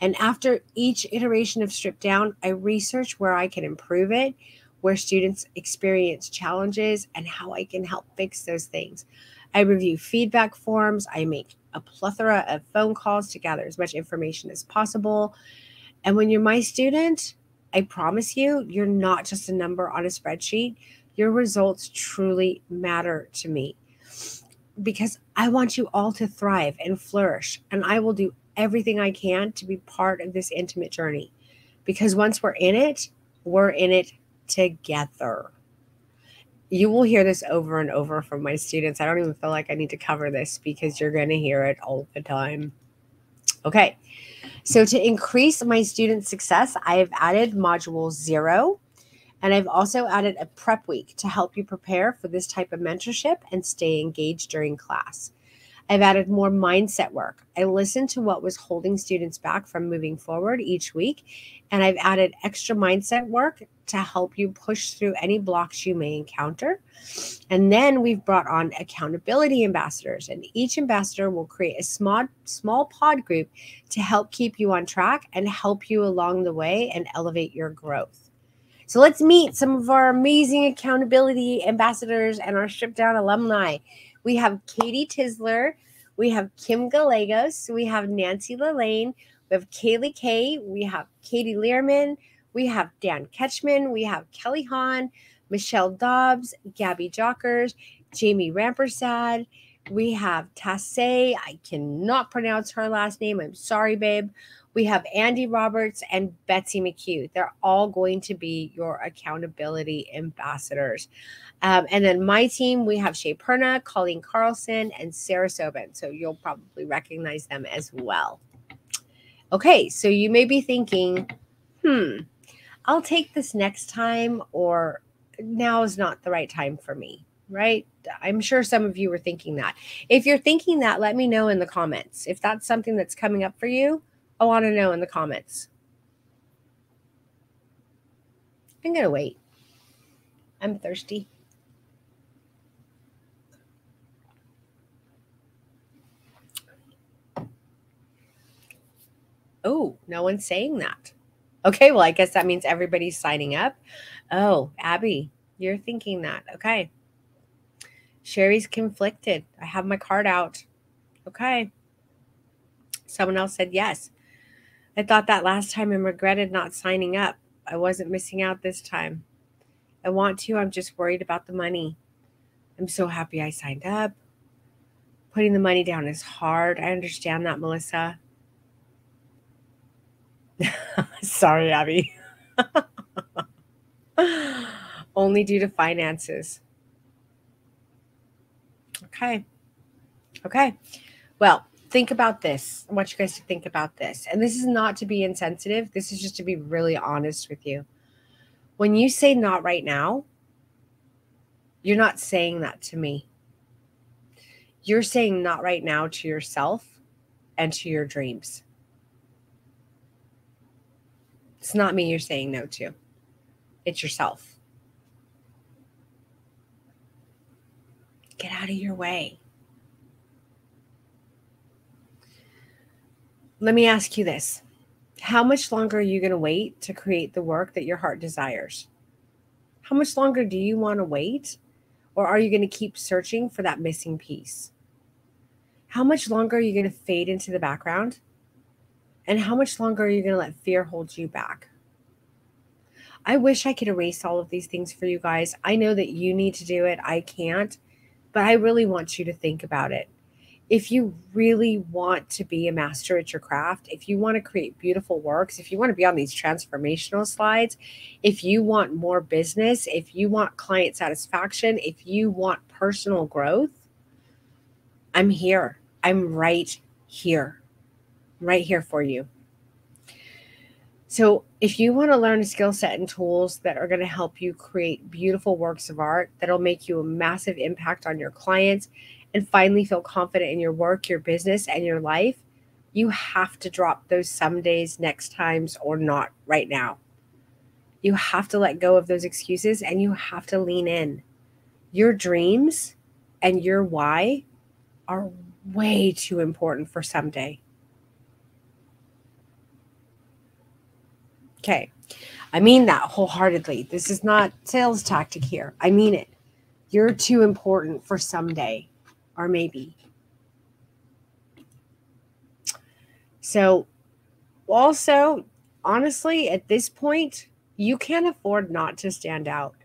And after each iteration of Strip Down, I research where I can improve it, where students experience challenges, and how I can help fix those things. I review feedback forms. I make a plethora of phone calls to gather as much information as possible. And when you're my student, I promise you, you're not just a number on a spreadsheet. Your results truly matter to me because I want you all to thrive and flourish. And I will do everything I can to be part of this intimate journey because once we're in it together. You will hear this over and over from my students. I don't even feel like I need to cover this because you're going to hear it all the time. Okay. So to increase my student success, I have added module 0. And I've also added a prep week to help you prepare for this type of mentorship and stay engaged during class. I've added more mindset work. I listened to what was holding students back from moving forward each week, and I've added extra mindset work to help you push through any blocks you may encounter. And then we've brought on accountability ambassadors, and each ambassador will create a small pod group to help keep you on track and help you along the way and elevate your growth. So let's meet some of our amazing accountability ambassadors and our Strip Down alumni. We have Katie Tisler, we have Kim Gallegos, we have Nancy Lalaine, we have Kaylee Kay, we have Katie Learman, we have Dan Ketchman, we have Kelly Hahn, Michelle Dobbs, Gabby Jockers, Jamie Rampersad, we have Tassay, I cannot pronounce her last name, I'm sorry, babe. We have Andy Roberts and Betsy McHugh. They're all going to be your accountability ambassadors. And then my team, we have Shay Perna, Colleen Carlson, and Sarah Sobin. So you'll probably recognize them as well. Okay, so you may be thinking, I'll take this next time, or now is not the right time for me, right? I'm sure some of you were thinking that. If you're thinking that, let me know in the comments. If that's something that's coming up for you, I want to know in the comments. I'm going to wait. I'm thirsty. Oh, no one's saying that. Okay, well, I guess that means everybody's signing up. Oh, Abby, you're thinking that. Okay. Sherry's conflicted. I have my card out. Okay. Someone else said yes. I thought that last time and regretted not signing up. I wasn't missing out this time. I want to. I'm just worried about the money. I'm so happy I signed up. Putting the money down is hard. I understand that, Melissa. Sorry, Abby. Only due to finances. Okay. Well, think about this. I want you guys to think about this. And this is not to be insensitive. This is just to be really honest with you. When you say not right now, you're not saying that to me. You're saying not right now to yourself and to your dreams. It's not me you're saying no to. It's yourself. Get out of your way. Let me ask you this. How much longer are you going to wait to create the work that your heart desires? How much longer do you want to wait? Or are you going to keep searching for that missing piece? How much longer are you going to fade into the background? And how much longer are you going to let fear hold you back? I wish I could erase all of these things for you guys. I know that you need to do it. I can't. But I really want you to think about it. If you really want to be a master at your craft, if you want to create beautiful works, if you want to be on these transformational slides, if you want more business, if you want client satisfaction, if you want personal growth, I'm here. I'm right here for you. So, if you want to learn a skill set and tools that are going to help you create beautiful works of art that'll make you a massive impact on your clients and finally feel confident in your work, your business, and your life, you have to drop those some days, next times, or not right now. You have to let go of those excuses and you have to lean in. Your dreams and your why are way too important for someday. Okay. I mean that wholeheartedly. This is not sales tactic here. I mean it. You're too important for someday or maybe. So, also, honestly, at this point, you can't afford not to stand out.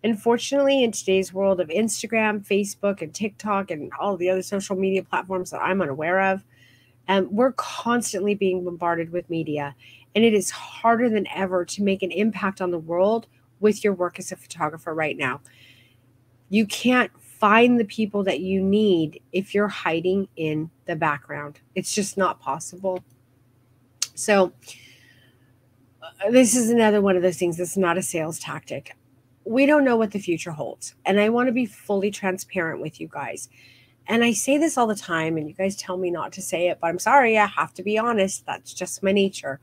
Unfortunately, in today's world of Instagram, Facebook, and TikTok, and all the other social media platforms that I'm unaware of, we're constantly being bombarded with media, and it is harder than ever to make an impact on the world with your work as a photographer right now. You can't find the people that you need if you're hiding in the background. It's just not possible. So, this is another one of those things that's not a sales tactic. We don't know what the future holds, and I want to be fully transparent with you guys. And I say this all the time, and you guys tell me not to say it, but I'm sorry, I have to be honest. That's just my nature.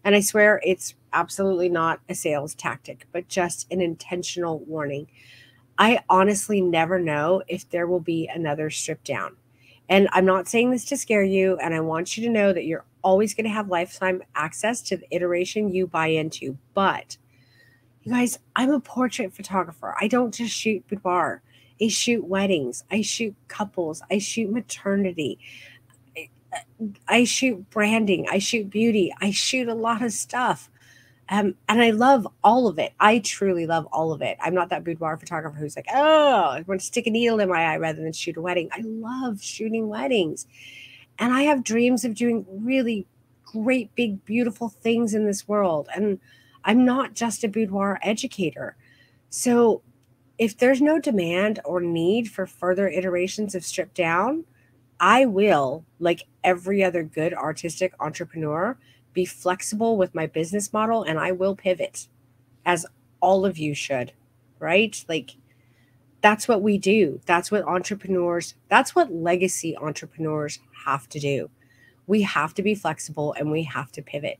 And I swear it's absolutely not a sales tactic, but just an intentional warning. I honestly never know if there will be another strip down. And I'm not saying this to scare you, and I want you to know that you're always going to have lifetime access to the iteration you buy into. But you guys, I'm a portrait photographer. I don't just shoot boudoir. I shoot weddings. I shoot couples. I shoot maternity. I shoot branding. I shoot beauty. I shoot a lot of stuff. And I love all of it. I truly love all of it. I'm not that boudoir photographer who's like, oh, I want to stick a needle in my eye rather than shoot a wedding. I love shooting weddings. And I have dreams of doing really great, big, beautiful things in this world. And I'm not just a boudoir educator. So if there's no demand or need for further iterations of Strip Down, I will, like every other good artistic entrepreneur, be flexible with my business model and I will pivot, as all of you should, right? Like, that's what we do. That's what entrepreneurs, that's what legacy entrepreneurs have to do. We have to be flexible and we have to pivot.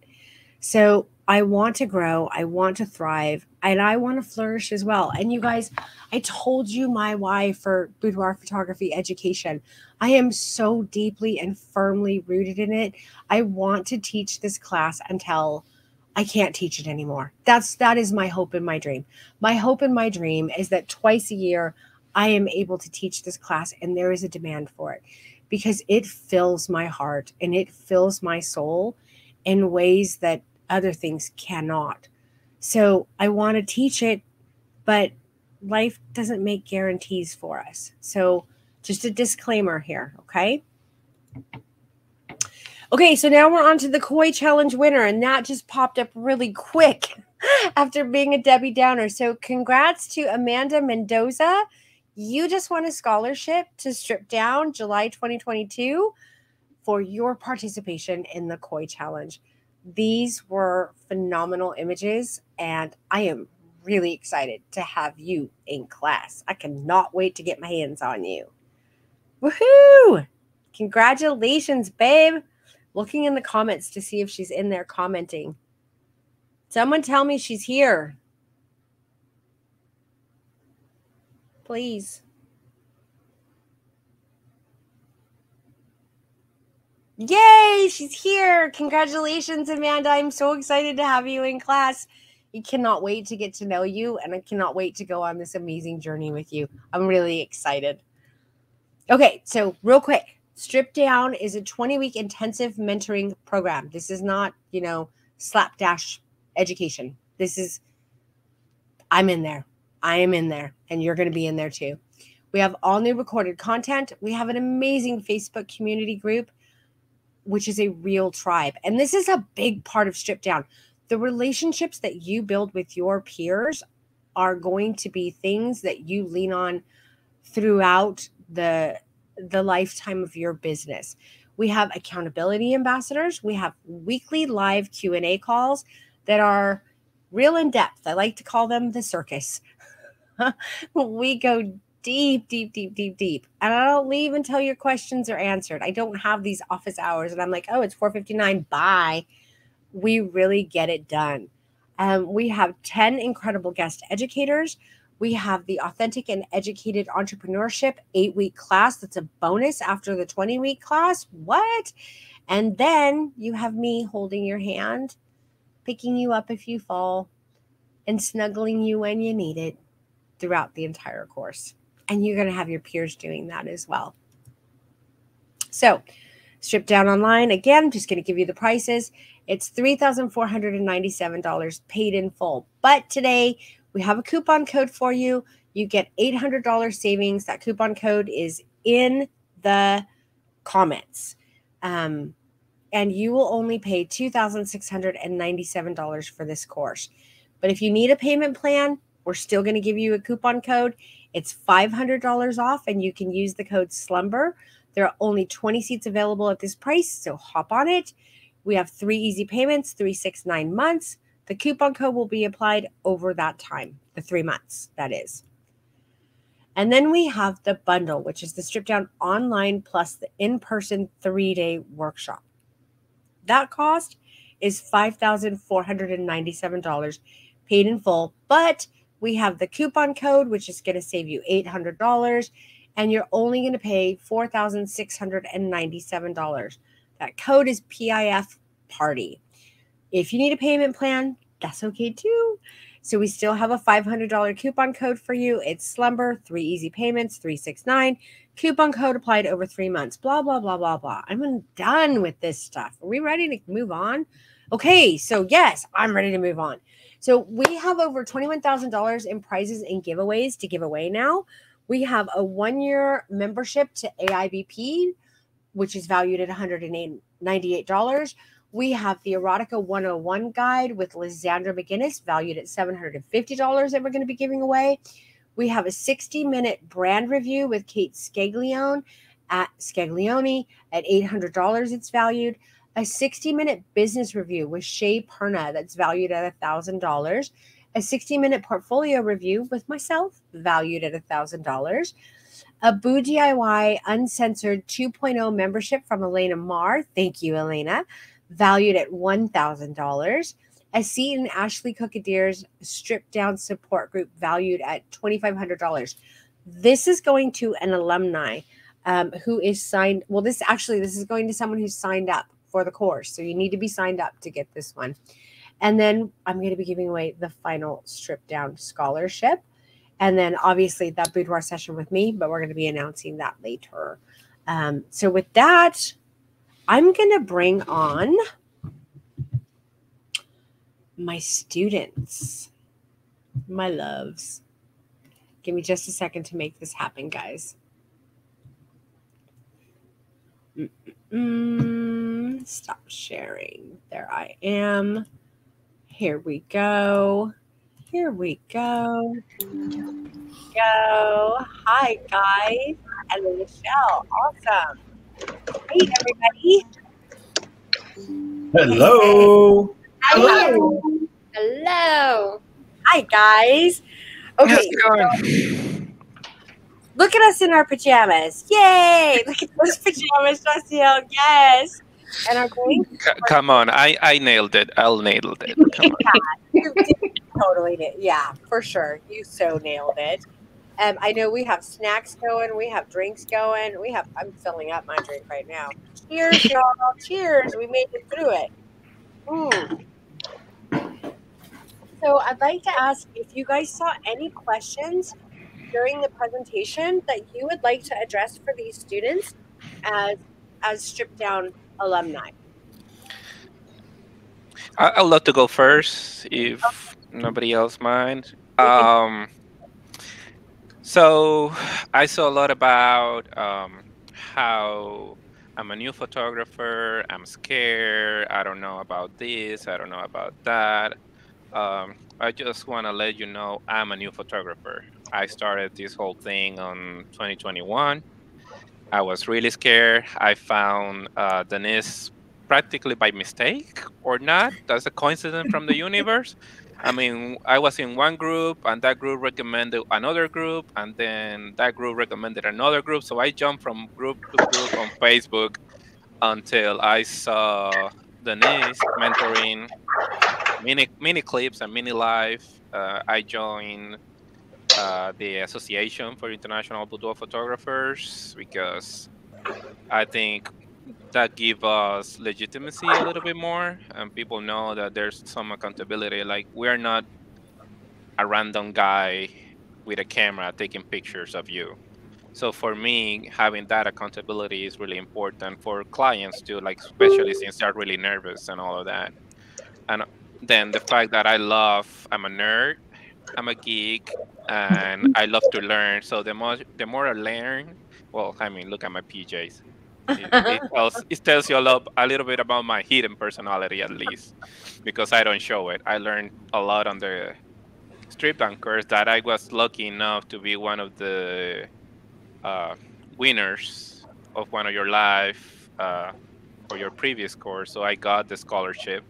So I want to grow, I want to thrive, and I want to flourish as well. And you guys, I told you my why for boudoir photography education. I am so deeply and firmly rooted in it. I want to teach this class until I can't teach it anymore. That is my hope and my dream. My hope and my dream is that twice a year I am able to teach this class and there is a demand for it because it fills my heart and it fills my soul in ways that other things cannot. So I want to teach it, but life doesn't make guarantees for us. So just a disclaimer here, okay? Okay, so now we're on to the Koi Challenge winner, and that just popped up really quick after being a Debbie Downer. So congrats to Amanda Mendoza. You just won a scholarship to Strip Down July 2022 for your participation in the Koi Challenge. These were phenomenal images, and I am really excited to have you in class. I cannot wait to get my hands on you. Woohoo! Congratulations, babe. Looking in the comments to see if she's in there commenting. Someone tell me she's here. Please. Yay, she's here. Congratulations, Amanda. I'm so excited to have you in class. I cannot wait to get to know you, and I cannot wait to go on this amazing journey with you. I'm really excited. Okay, so real quick, Strip Down is a 20-week intensive mentoring program. This is not, slapdash education. This is, I'm in there. I am in there, and you're going to be in there too. We have all new recorded content. We have an amazing Facebook community group, which is a real tribe. And this is a big part of Strip Down. The relationships that you build with your peers are going to be things that you lean on throughout the lifetime of your business. We have accountability ambassadors. We have weekly live Q&A calls that are real in depth. I like to call them the circus. We go deep, deep, deep, deep, deep. And I don't leave until your questions are answered. I don't have these office hours and I'm like, oh, it's 4:59. Bye. We really get it done. We have 10 incredible guest educators. We have the Authentic and Educated Entrepreneurship 8-week class. That's a bonus after the 20-week class. What? And then you have me holding your hand, picking you up if you fall, and snuggling you when you need it throughout the entire course. And you're going to have your peers doing that as well. So, Strip Down Online, again, just going to give you the prices. It's $3,497 paid in full. But today, we have a coupon code for you. You get $800 savings. That coupon code is in the comments. And you will only pay $2,697 for this course. But if you need a payment plan, we're still going to give you a coupon code. It's $500 off, and you can use the code SLUMBER. There are only 20 seats available at this price, so hop on it. We have 3 easy payments, 3, 6, 9 months. The coupon code will be applied over that time, the 3 months, that is. And then we have the bundle, which is the Strip Down Online plus the in-person 3-day workshop. That cost is $5,497 paid in full, but we have the coupon code, which is going to save you $800, and you're only going to pay $4,697. That code is PIF Party. If you need a payment plan, that's okay too. So we still have a $500 coupon code for you. It's Slumber, 3 easy payments, 369. Coupon code applied over 3 months. Blah, blah, blah, blah, blah. I'm done with this stuff. Are we ready to move on? Okay, so yes, I'm ready to move on. So we have over $21,000 in prizes and giveaways to give away now. We have a 1-year membership to AIBP, which is valued at $198. We have the Erotica 101 guide with Lysandra McGinnis, valued at $750 that we're going to be giving away. We have a 60-minute brand review with Kate Scaglione at $800 it's valued. A 60-minute business review with Shay Perna that's valued at $1,000. A 60-minute portfolio review with myself, valued at $1,000. A Boo DIY Uncensored 2.0 membership from Elena Marr. Thank you, Elena. Valued at $1,000. A seat in Ashley Cookadeer's Strip Down support group valued at $2,500. This is going to an alumni who is signed. Well, this is going to someone who's signed up for the course. So you need to be signed up to get this one. And then I'm going to be giving away the final Strip Down scholarship. And then obviously that boudoir session with me, but we're going to be announcing that later. So with that, I'm going to bring on my students, my loves. Give me just a second to make this happen, guys. Stop sharing. There I am. Here we go. Here we go. Hi, guys. Hello, Michelle. Awesome. Hey, everybody. Hello. Hello. Hello. Hi, guys. Okay. How's it going? Look at us in our pajamas. Yay. Look at those pajamas, Josiel. Yes. And our green. Come on. I nailed it. I'll nail it. Come on. You totally did. Yeah, for sure. You so nailed it. I know we have snacks going. We have drinks going. I'm filling up my drink right now. Cheers, y'all. Cheers. We made it through it. So I'd like to ask if you guys saw any questions during the presentation that you would like to address for these students as stripped down alumni. I'd love to go first if nobody else minds. So I saw a lot about how I'm a new photographer. I'm scared. I don't know about this. I don't know about that. I just want to let you know I'm a new photographer. I started this whole thing on 2021. I was really scared. I found Denise practically by mistake or not. That's a coincidence from the universe. I mean, I was in one group, and that group recommended another group, and then that group recommended another group. So I jumped from group to group on Facebook until I saw Denise mentoring mini clips and mini live. I joined the Association for International Boudoir Photographers because I think that give us legitimacy a little bit more, and people know that there's some accountability. Like, we're not a random guy with a camera taking pictures of you. So for me, having that accountability is really important for clients too, like especially since they're really nervous and all of that. And then the fact that I'm a nerd, I'm a geek, and I love to learn. So the more I learn, well, I mean, look at my PJs. It tells you a little bit about my hidden personality, at least, because I don't show it. I learned a lot on the strip down course, that I was lucky enough to be one of the uh, winners of one of your live or your previous course. So I got the scholarship.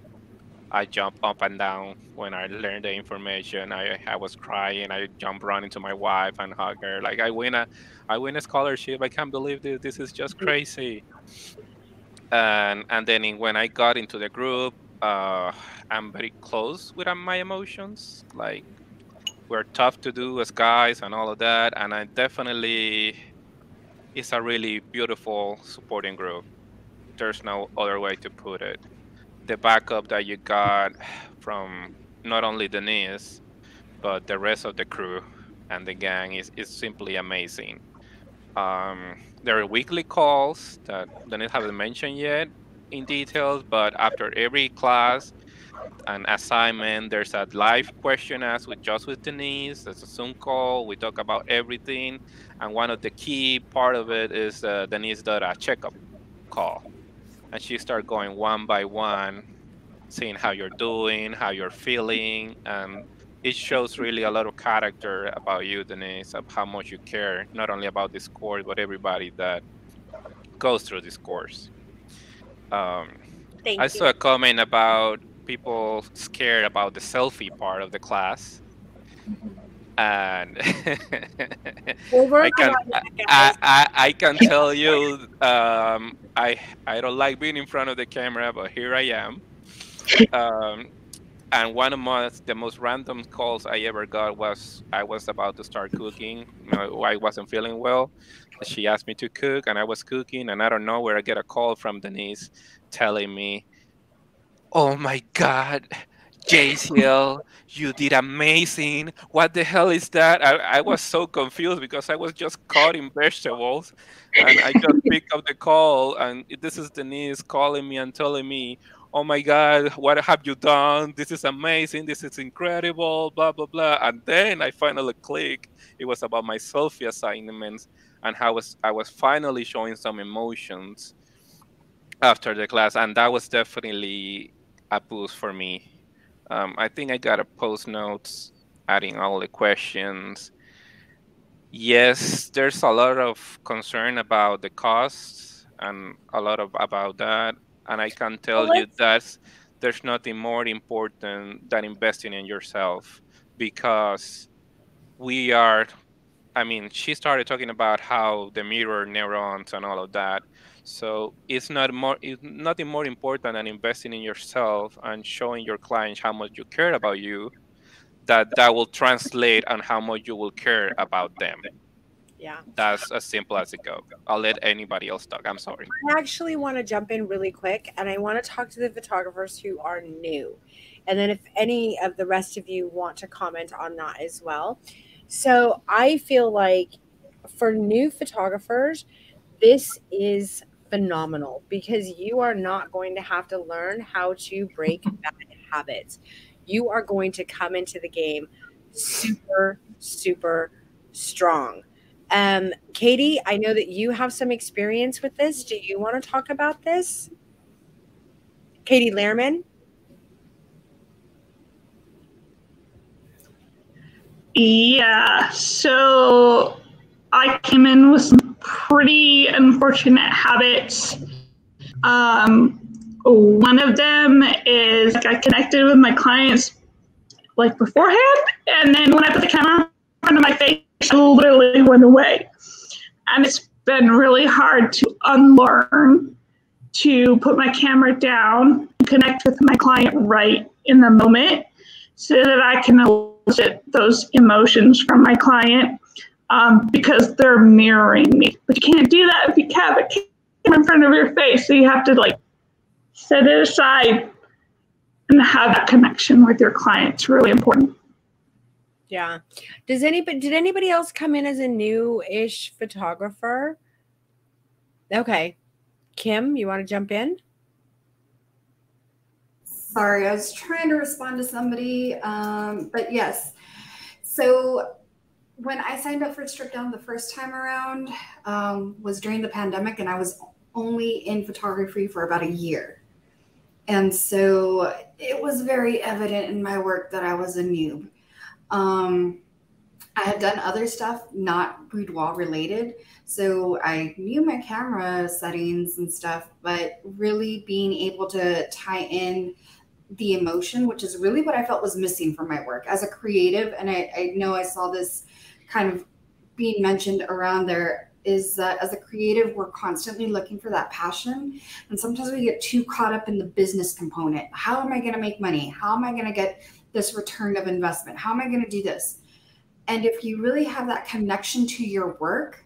I jumped up and down when I learned the information. I was crying. I jumped running to my wife and hugged her. Like, I win a scholarship. I can't believe this. This is just crazy. And then when I got into the group, I'm very close with my emotions. Like, we're tough to do as guys and all of that. And I definitely, it's a really beautiful supporting group. There's no other way to put it. The backup that you got from not only Denise, but the rest of the crew and the gang is simply amazing. There are weekly calls that Denise haven't mentioned yet in details, but after every class and assignment, there's a live question asked with Denise. There's a Zoom call. We talk about everything, and one of the key part of it is Denise did a checkup call, and she started going one by one, seeing how you're doing, how you're feeling, and it shows really a lot of character about you, Denise, of how much you care, not only about this course, but everybody that goes through this course. Um, Thank I you. saw a comment about people scared about the selfie part of the class, and Over I can on that, guys. I can tell you, I don't like being in front of the camera, but here I am. Um, and one of the most random calls I ever got was I was about to start cooking. I wasn't feeling well. She asked me to cook, and I was cooking, and I don't know where I get a call from Denise telling me, "Oh my God, JCL, you did amazing. What the hell is that?" I was so confused because I was just cutting vegetables, and I just picked up the call, and this is Denise calling me and telling me, "Oh my God, what have you done? This is amazing. This is incredible, blah, blah, blah." And then I finally clicked. It was about my selfie assignments and how I was finally showing some emotions after the class, and that was definitely a boost for me. I think I got a post notes adding all the questions. Yes, there's a lot of concern about the costs and a lot of about that, and I can Well, tell you that there's nothing more important than investing in yourself, because we are, I mean, she started talking about how the mirror neurons and all of that. So it's nothing more important than investing in yourself and showing your clients how much you care about you, that will translate on how much you will care about them. yeah. That's as simple as it goes. I'll let anybody else talk. I'm sorry. I actually want to jump in really quick and I want to talk to the photographers who are new. And then if any of the rest of you want to comment on that as well. So I feel like for new photographers, this is phenomenal because you are not going to have to learn how to break bad habits. You are going to come into the game super, super strong. Katie, I know that you have some experience with this. Do you want to talk about this? Katie Lehrman? Yeah, so I came in with some pretty unfortunate habits One of them is I connected with my clients like beforehand, and then when I put the camera in front of my face, it literally went away. And it's been really hard to unlearn to put my camera down, connect with my client right in the moment so that I can elicit those emotions from my client because they're mirroring me. But you can't do that if you have a camera in front of your face. So you have to like set it aside and have that connection with your client. It's really important. Yeah. Did anybody else come in as a new-ish photographer? Okay. Kim, you want to jump in? Sorry, I was trying to respond to somebody, but yes. So when I signed up for Strip Down the first time around was during the pandemic, and I was only in photography for about a year. And so it was very evident in my work that I was a noob. I had done other stuff, not boudoir related. So I knew my camera settings and stuff, but really being able to tie in the emotion, which is really what I felt was missing from my work as a creative. And I know I saw this kind of being mentioned around there, is that as a creative, we're constantly looking for that passion. And sometimes we get too caught up in the business component. How am I going to make money? How am I going to get this return of investment? How am I going to do this? And if you really have that connection to your work,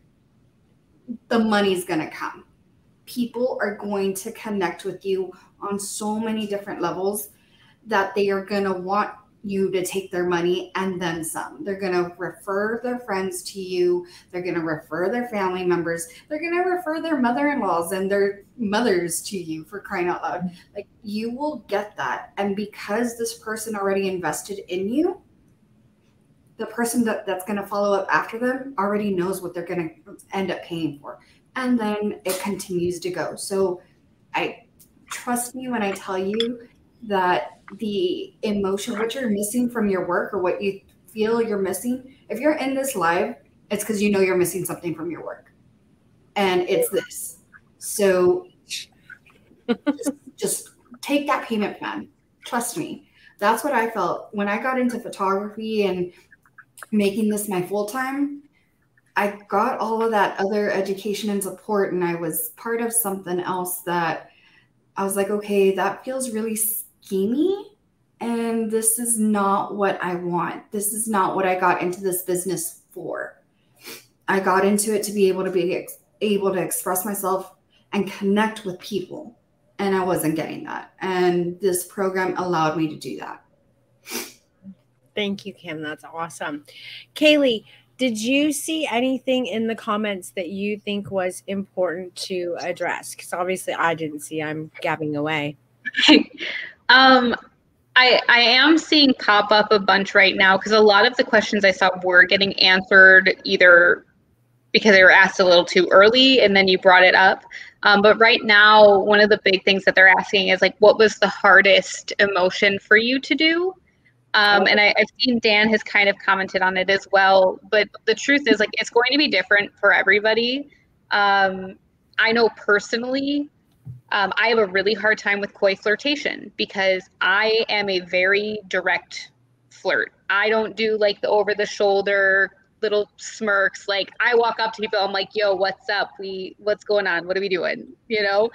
the money's going to come. People are going to connect with you on so many different levels that they are going to want you to take their money and then some. They're going to refer their friends to you. They're going to refer their family members. They're going to refer their mother-in-laws and their mothers to you, for crying out loud. Like, you will get that. And because this person already invested in you, the person that's going to follow up after them already knows what they're going to end up paying for. And then it continues to go. So I trust me when I tell you that the emotion, what you're missing from your work or what you feel you're missing, if you're in this live, it's because you know you're missing something from your work. And it's this. So just take that payment plan. Trust me. That's what I felt when I got into photography and making this my full-time. I got all of that other education and support, and I was part of something else that I was like, okay, that feels really schemy, and this is not what I want. This is not what I got into this business for. I got into it to be able to express myself and connect with people, and I wasn't getting that. And this program allowed me to do that. Thank you, Kim. That's awesome. Kaylee, did you see anything in the comments that you think was important to address? Because obviously I didn't see. I'm gabbing away. I am seeing pop up a bunch right now because a lot of the questions I saw were getting answered either because they were asked a little too early and then you brought it up. But right now, one of the big things that they're asking is like, what was the hardest emotion for you to do? And I've seen Dan has kind of commented on it as well, but the truth is like, it's going to be different for everybody. I know personally, I have a really hard time with coy flirtation because I am a very direct flirt. I don't do like the over the shoulder little smirks. Like I walk up to people, I'm like, yo, what's up? What's going on? What are we doing? You know?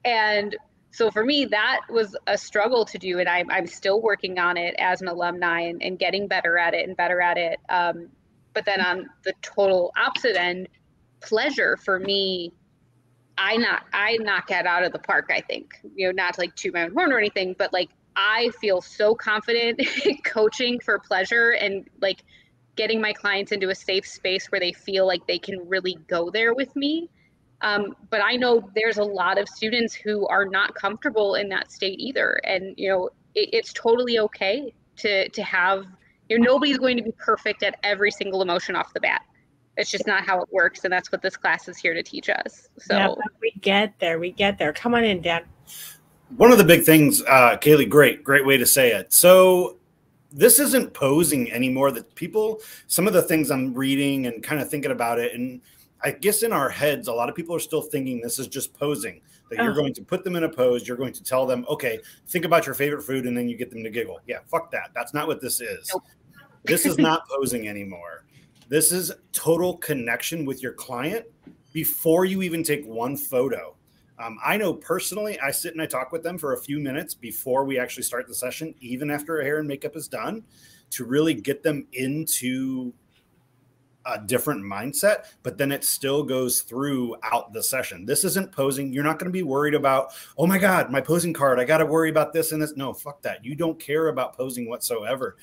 And so for me, that was a struggle to do, and I'm still working on it as an alumni and getting better at it and better at it. But then on the total opposite end, pleasure for me, I knock it out of the park, I think. You know, not to like toot my own horn or anything, but like I feel so confident coaching for pleasure and like getting my clients into a safe space where they feel like they can really go there with me. But I know there's a lot of students who are not comfortable in that state either. And, you know, it's totally okay to have, you know, nobody's going to be perfect at every single emotion off the bat. It's just not how it works. And that's what this class is here to teach us. So yeah, we get there. Come on in, Dan. One of the big things, Kaylee, great way to say it. So this isn't posing anymore that people, some of the things I'm reading and kind of thinking about it, and I guess in our heads, a lot of people are still thinking this is just posing, that you're going to put them in a pose. You're going to tell them, okay, think about your favorite food, and then you get them to giggle. Yeah, fuck that. That's not what this is. Nope. This is not posing anymore. This is total connection with your client before you even take one photo. I know personally, I sit and I talk with them for a few minutes before we actually start the session, even after hair and makeup is done, to really get them into a different mindset, but then it still goes throughout the session. This isn't posing. You're not going to be worried about, oh my God, my posing card, I got to worry about this and this. No, fuck that. You don't care about posing whatsoever.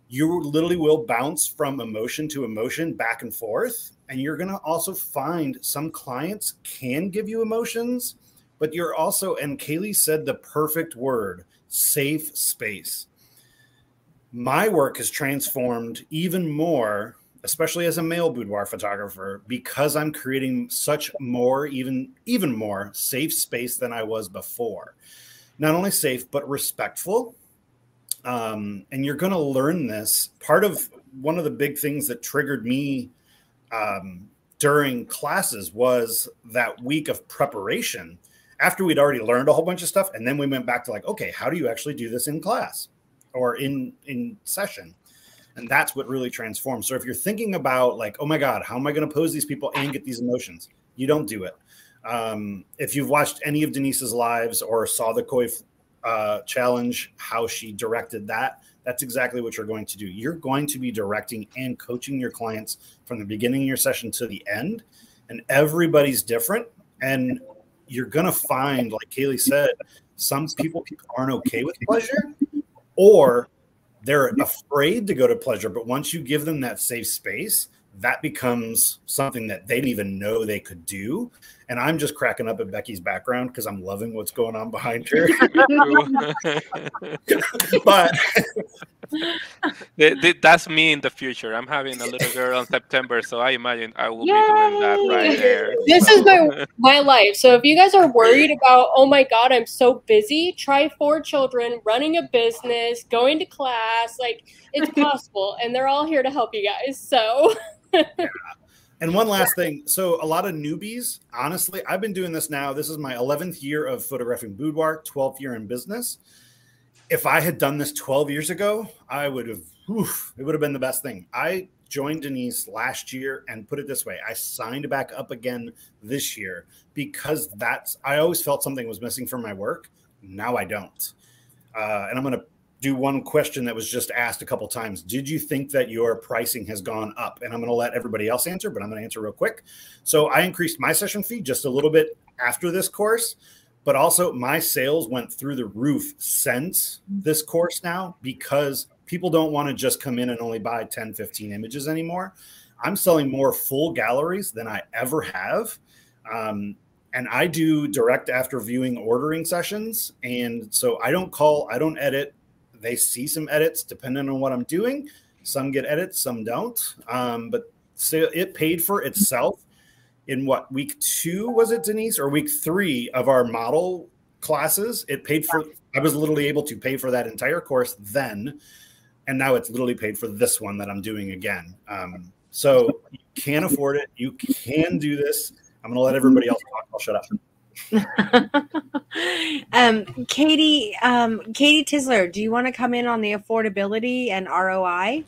You literally will bounce from emotion to emotion back and forth. And you're going to also find some clients can give you emotions, but you're also, and Kaylee said the perfect word, safe space. My work has transformed even more, especially as a male boudoir photographer, because I'm creating such more, even more safe space than I was before. Not only safe, but respectful. And you're going to learn this. One of the big things that triggered me during classes was that week of preparation after we'd already learned a whole bunch of stuff. And then we went back to like, okay, how do you actually do this in class or in session? And that's what really transforms. So if you're thinking about like, oh my God, how am I going to pose these people and get these emotions? You don't do it. If you've watched any of Denise's lives or saw the Koi challenge, how she directed that, that's exactly what you're going to do. You're going to be directing and coaching your clients from the beginning of your session to the end. And everybody's different. And you're going to find, like Kaylee said, some people aren't okay with pleasure, or they're afraid to go to pleasure. But once you give them that safe space, that becomes something that they didn't even know they could do. And I'm just cracking up at Becky's background because I'm loving what's going on behind her. But that's me in the future. I'm having a little girl in September, so I imagine I will be doing that right there. This is my life. So if you guys are worried about, oh my God, I'm so busy, try 4 children, running a business, going to class. Like, it's possible, and they're all here to help you guys. So yeah. And one last thing. So a lot of newbies, honestly, I've been doing this now. This is my 11th year of photographing boudoir, 12th year in business. If I had done this 12 years ago, I would have, it would have been the best thing. I joined Denise last year, and put it this way, I signed back up again this year because I always felt something was missing from my work. Now I don't. And I'm going to do one question that was just asked a couple times. Did you think that your pricing has gone up? And I'm going to let everybody else answer, but I'm going to answer real quick. So I increased my session fee just a little bit after this course, but also my sales went through the roof since this course now, because people don't want to just come in and only buy 10, 15 images anymore. I'm selling more full galleries than I ever have. And I do direct after viewing ordering sessions. And so I don't edit. They see some edits depending on what I'm doing. Some get edits, some don't. But so it paid for itself in what, week 2 was it, Denise, or week 3 of our model classes? It paid for, I was literally able to pay for that entire course then. And now it's literally paid for this one that I'm doing again. So you can afford it. You can do this. I'm going to let everybody else talk. I'll shut up. Katie Tisler, do you want to come in on the affordability and ROI?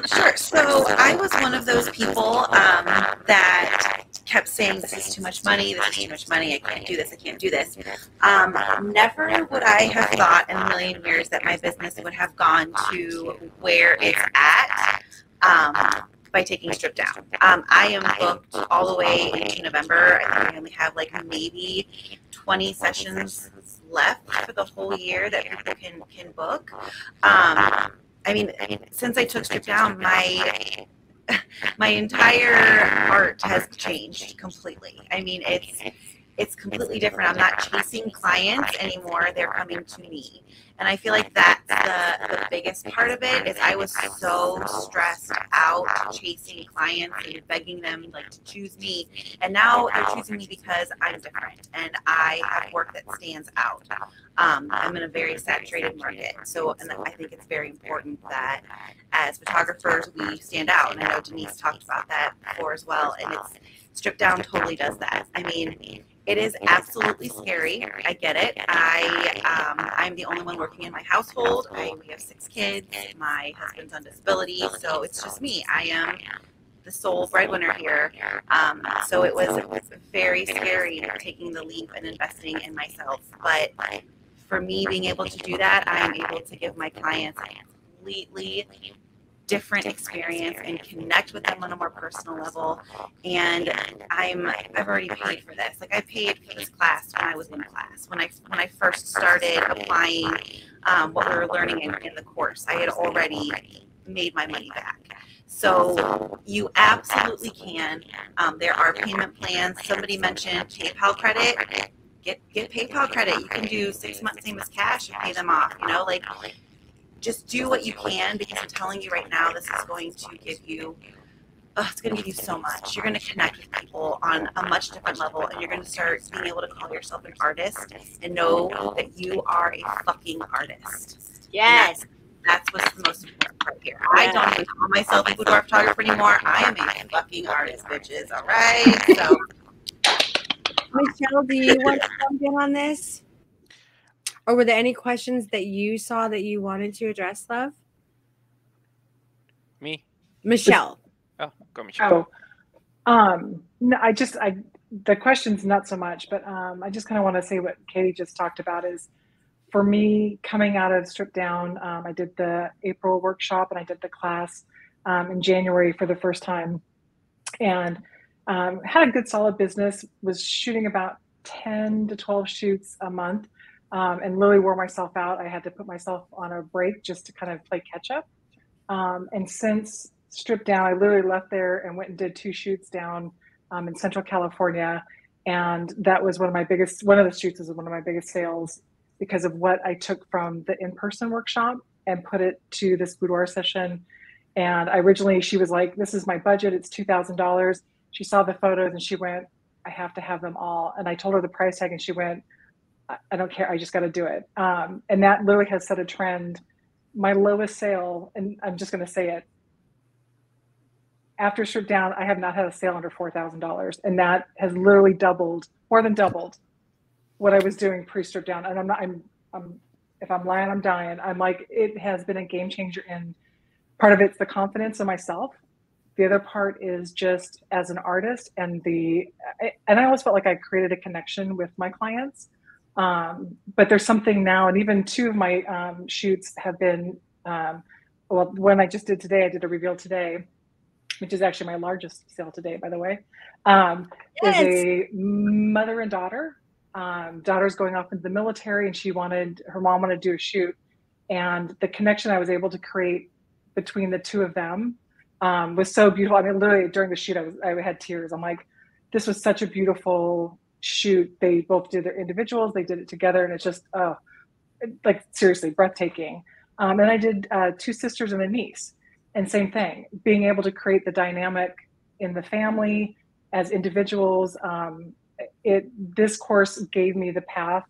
Sure. So I was one of those people that kept saying, this is too much money, this is too much money, I can't do this, I can't do this. Never would I have thought in a million years that my business would have gone to where it's at by taking Strip Down. I am booked all the way into November. I think I only have like maybe 20 sessions left for the whole year that people can book. I mean, since I took Strip Down, my entire art has changed completely. I mean, it's completely different. I'm not chasing clients anymore. They're coming to me. And I feel like that's the biggest part of it is I was so stressed out chasing clients and begging them like to choose me. And now they're choosing me because I'm different and I have work that stands out. I'm in a very saturated market. So, and I think it's very important that as photographers, we stand out. And I know Denise talked about that before as well. And Strip Down totally does that. I mean, it is absolutely scary. I get it. I'm the only one working in my household. We have 6 kids. My husband's on disability. So it's just me. I am the sole breadwinner here. So it was very scary taking the leap and investing in myself. But for me being able to do that, I am able to give my clients a completely different experience and connect with them on a more personal level. And I've already paid for this. Like I paid for this class when I was in class. When I first started applying what we were learning in the course, I had already made my money back. So you absolutely can. There are payment plans. Somebody mentioned PayPal credit. Get PayPal credit. You can do 6 months same as cash and pay them off. You know, like just do what you can, because I'm telling you right now, this is going to give you, it's going to give you so much. You're going to connect with people on a much different level, and you're going to start being able to call yourself an artist and know that you are a fucking artist. Yes. That's what's the most important part here. I don't even call myself a boudoir photographer anymore. I am a fucking artist, bitches. All right. So, Michelle, do you want to jump in on this? Or were there any questions that you saw that you wanted to address, love? Me? Michelle. Oh, go Michelle. No, the question's not so much, but I just kind of want to say what Katie just talked about is, for me, coming out of Strip Down, I did the April workshop and I did the class in January for the first time, and had a good solid business, was shooting about 10 to 12 shoots a month, and really wore myself out. I had to put myself on a break just to kind of play catch up. And since Strip Down, I literally left there and went and did 2 shoots down in Central California. And that was one of the shoots was one of my biggest sales, because of what I took from the in-person workshop and put it to this boudoir session. And she was like, this is my budget. It's $2,000. She saw the photos and she went, I have to have them all. And I told her the price tag and she went, I don't care. I just got to do it. And that literally has set a trend. My lowest sale, and I'm just going to say it, after Strip Down, I have not had a sale under $4,000. And that has literally more than doubled what I was doing pre-Strip Down. And if I'm lying, I'm dying. I'm like, it has been a game changer. And part of it's the confidence in myself. The other part is just as an artist, and I always felt like I created a connection with my clients. But there's something now, and even 2 of my shoots have been, one I just did today, I did a reveal today, which is actually my largest sale today, by the way, is a mother and daughter. Daughter's going off into the military, and her mom wanted to do a shoot. And the connection I was able to create between the 2 of them was so beautiful. I mean, literally during the shoot, I had tears. I'm like, this was such a beautiful shoot. They both did their individuals, they did it together, and it's just, like seriously breathtaking. And I did 2 sisters and a niece, and same thing, being able to create the dynamic in the family as individuals. This course gave me the path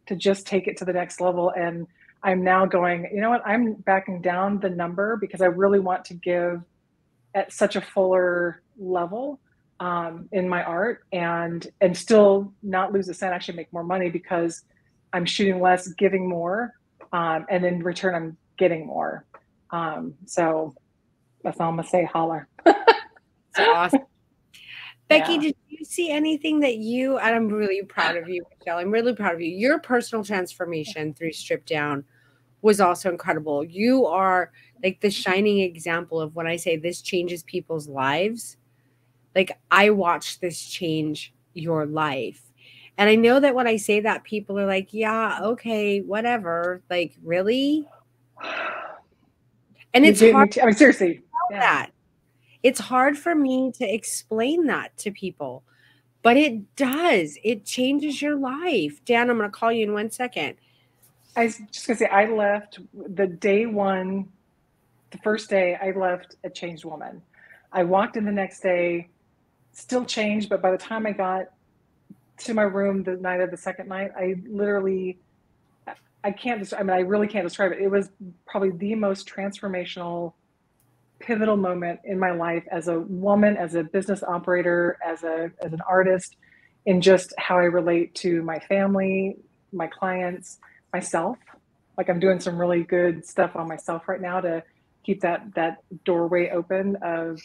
to just take it to the next level. And I'm now going, you know what, I'm backing down the number because I really want to give at such a fuller level in my art, and still not lose a cent, actually make more money, because I'm shooting less, giving more, and in return I'm getting more. So that's all I'm gonna say. Holler. So awesome. Becky, Yeah. did you see anything that and I'm really proud of you, Michelle. I'm really proud of you. Your personal transformation through Strip Down was also incredible. You are like the shining example of when I say this changes people's lives. Like, I watched this change your life. And I know that when I say that, people are like, yeah, okay, whatever. Like, really? And it's hard. I mean, seriously. That. It's hard for me to explain that to people, but it does. It changes your life. Dan, I'm going to call you in 1 second. I was just gonna say, I left the day one, the first day I left a changed woman. I walked in the next day, still changed, but by the time I got to my room the night of the second night, I literally, I can't, I mean, I really can't describe it. It was probably the most transformational, pivotal moment in my life as a woman, as a business operator, as an artist, in just how I relate to my family, my clients, myself. Like I'm doing some really good stuff on myself right now to keep that doorway open of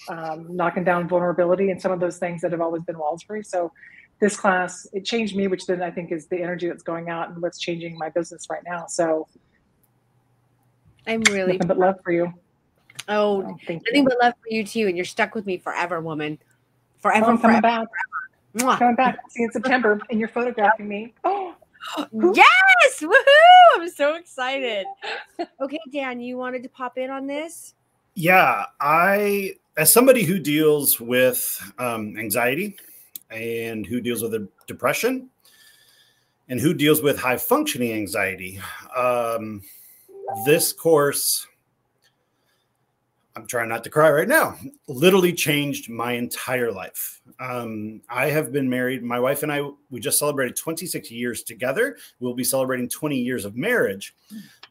knocking down vulnerability and some of those things that have always been walls for me. So this class, it changed me, which then I think is the energy that's going out and what's changing my business right now. So I'm really nothing but love for you. Oh, so, thank nothing you. but love for you too. And you're stuck with me forever, woman. Forever, I'm coming back. Mwah. Coming back. See you in September, and you're photographing me. Oh, yes! Woohoo! I'm so excited. Okay, Dan, you wanted to pop in on this? Yeah, as somebody who deals with anxiety and who deals with depression and who deals with high functioning anxiety, this course, I'm trying not to cry right now, literally changed my entire life. I have been married. My wife and I, we just celebrated 26 years together. We'll be celebrating 20 years of marriage,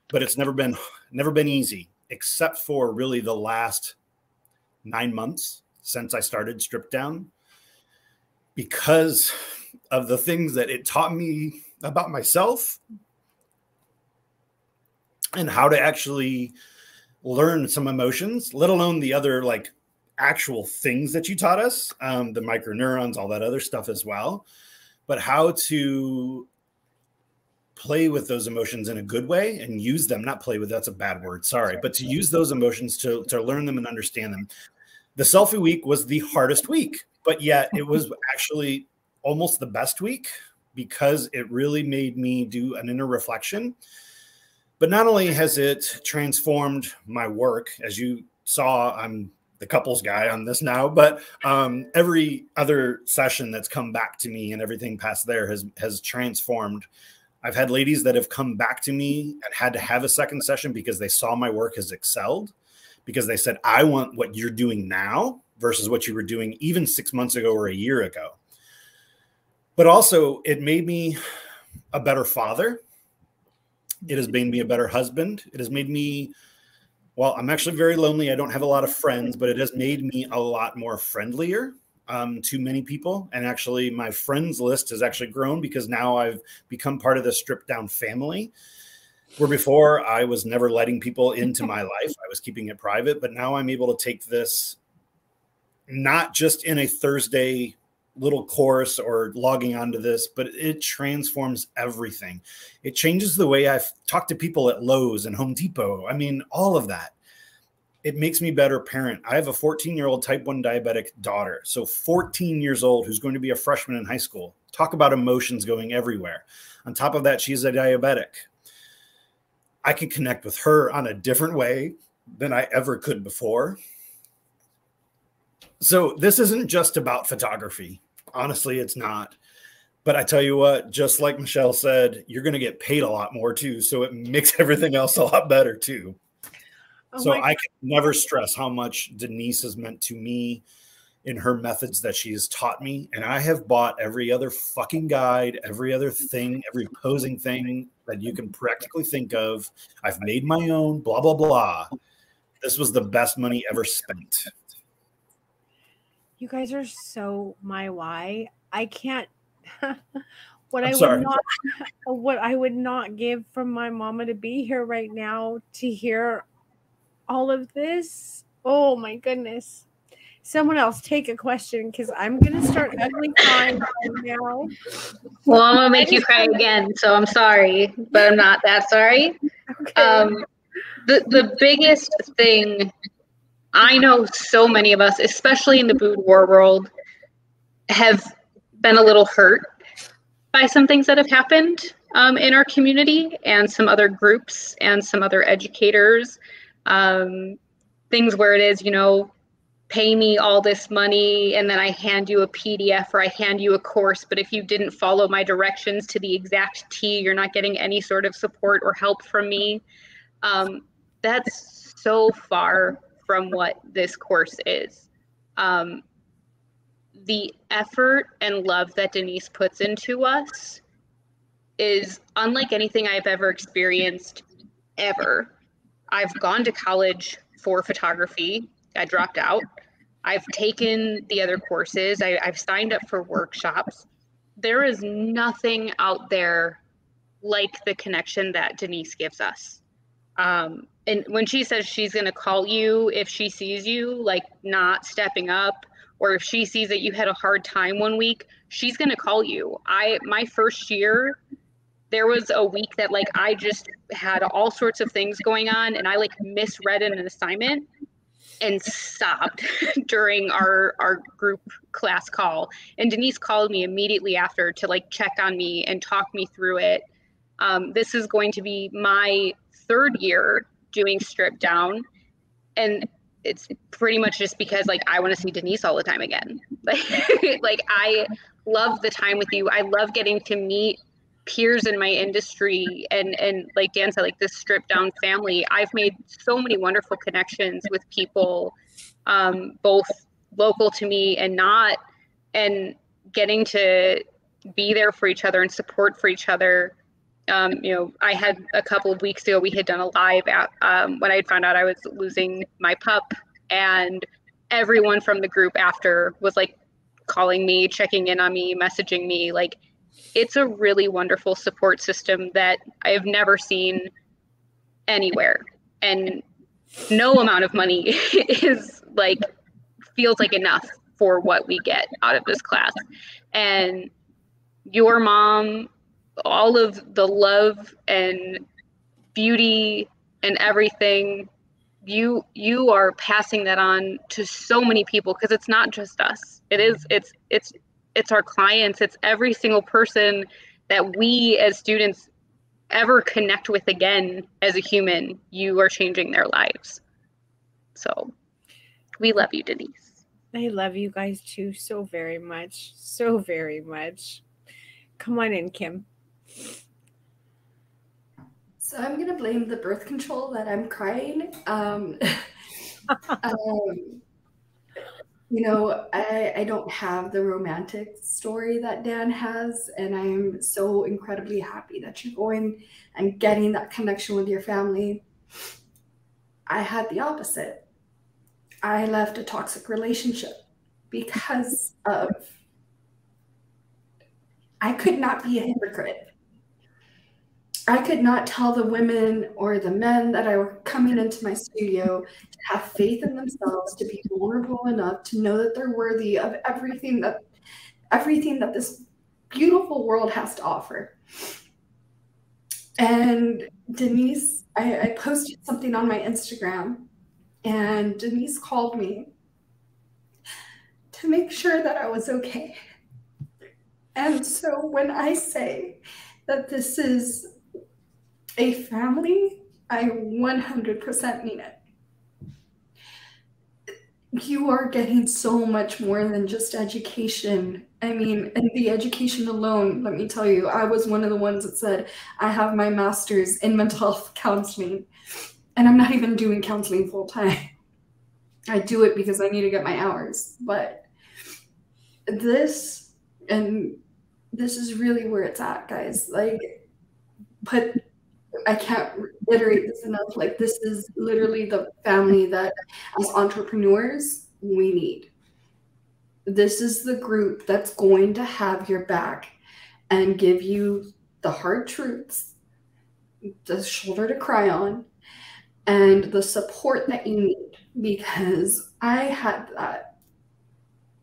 but it's never been easy, except for really the last 9 months since I started Stripped Down, because of the things that it taught me about myself and how to actually learn some emotions, let alone the other like actual things that you taught us, the microneurons, all that other stuff as well, but how to play with those emotions in a good way and use them, not play with, that's a bad word, sorry, but to use those emotions to learn them and understand them. The selfie week was the hardest week, but yet it was actually almost the best week because it really made me do an inner reflection. But not only has it transformed my work, as you saw, I'm the couples guy on this now, but every other session that's come back to me and everything past there has transformed. I've had ladies that have come back to me and had to have a second session because they saw my work has excelled, because they said, I want what you're doing now versus what you were doing even 6 months ago or a year ago. But also it made me a better father. It has made me a better husband. It has made me, well, I'm actually very lonely. I don't have a lot of friends, but it has made me a lot more friendlier to many people. And actually my friends list has actually grown because now I've become part of the Stripped Down family, where before I was never letting people into my life. I was keeping it private, but now I'm able to take this not just in a Thursday little course or logging onto this, but it transforms everything. It changes the way I talk to people at Lowe's and Home Depot. I mean, all of that. It makes me a better parent. I have a 14-year-old type 1 diabetic daughter. So 14 years old, who's going to be a freshman in high school. Talk about emotions going everywhere. On top of that, she's a diabetic. I can connect with her on a different way than I ever could before. So this isn't just about photography. Honestly, it's not. But I tell you what, just like Michelle said, you're going to get paid a lot more too. So it makes everything else a lot better too. So I can never stress how much Denise has meant to me in her methods that she has taught me. And I have bought every other fucking guide, every other thing, every posing thing that you can practically think of. I've made my own, blah, blah, blah. This was the best money ever spent. You guys are so my why. I can't. What I would not give from my mama to be here right now to hear all of this. Oh my goodness. Someone else take a question because I'm gonna start ugly crying right now. Well, I'm gonna make you cry again, so I'm sorry, but I'm not that sorry. Okay. The biggest thing, I know so many of us, especially in the boudoir world, have been a little hurt by some things that have happened in our community and some other groups and some other educators. Things where it is, pay me all this money and then I hand you a PDF or I hand you a course, but if you didn't follow my directions to the exact T, you're not getting any sort of support or help from me. That's so far from what this course is. The effort and love that Denise puts into us is unlike anything I've ever experienced ever. I've gone to college for photography. I dropped out. I've taken the other courses. I've signed up for workshops. There is nothing out there like the connection that Denise gives us. And when she says she's going to call you if she sees you like not stepping up, or if she sees that you had a hard time one week, she's going to call you. My first year, there was a week that like I just had all sorts of things going on and I like misread an assignment and sobbed during our group class call. And Denise called me immediately after to like check on me and talk me through it. This is going to be my third year doing Strip Down. And it's pretty much just because like I want to see Denise all the time again. Like I love the time with you. I love getting to meet peers in my industry and like Dan said, like this Strip Down family. I've made so many wonderful connections with people, both local to me and not, and getting to be there for each other and support for each other. You know, I had a couple of weeks ago, we had done a live at, when I had found out I was losing my pup, and everyone from the group after was like calling me, checking in on me, messaging me. Like, it's a really wonderful support system that I have never seen anywhere. And no amount of money is like, feels like enough for what we get out of this class. And your mom, all of the love and beauty and everything, you are passing that on to so many people, because it's not just us. It's our clients. It's every single person that we as students ever connect with again as a human. You are changing their lives. So we love you, Denise. I love you guys too so very much. So very much. Come on in, Kim. So I'm going to blame the birth control that I'm crying. You know, I don't have the romantic story that Dan has, and I'm so incredibly happy that you're going and getting that connection with your family. I had the opposite. I left a toxic relationship because of, I could not be a hypocrite. I could not tell the women or the men that I were coming into my studio to have faith in themselves, to be vulnerable enough to know that they're worthy of everything that this beautiful world has to offer. And Denise, I posted something on my Instagram, and Denise called me to make sure that I was okay. And so when I say that this is a family, I 100% mean it. You are getting so much more than just education. I mean, and the education alone, let me tell you, I was one of the ones that said, I have my master's in mental health counseling, and I'm not even doing counseling full time. I do it because I need to get my hours. But this is really where it's at, guys. Like, but I can't reiterate this enough. Like, this is literally the family that as entrepreneurs we need. This is the group that's going to have your back and give you the hard truths, the shoulder to cry on, and the support that you need. Because I had that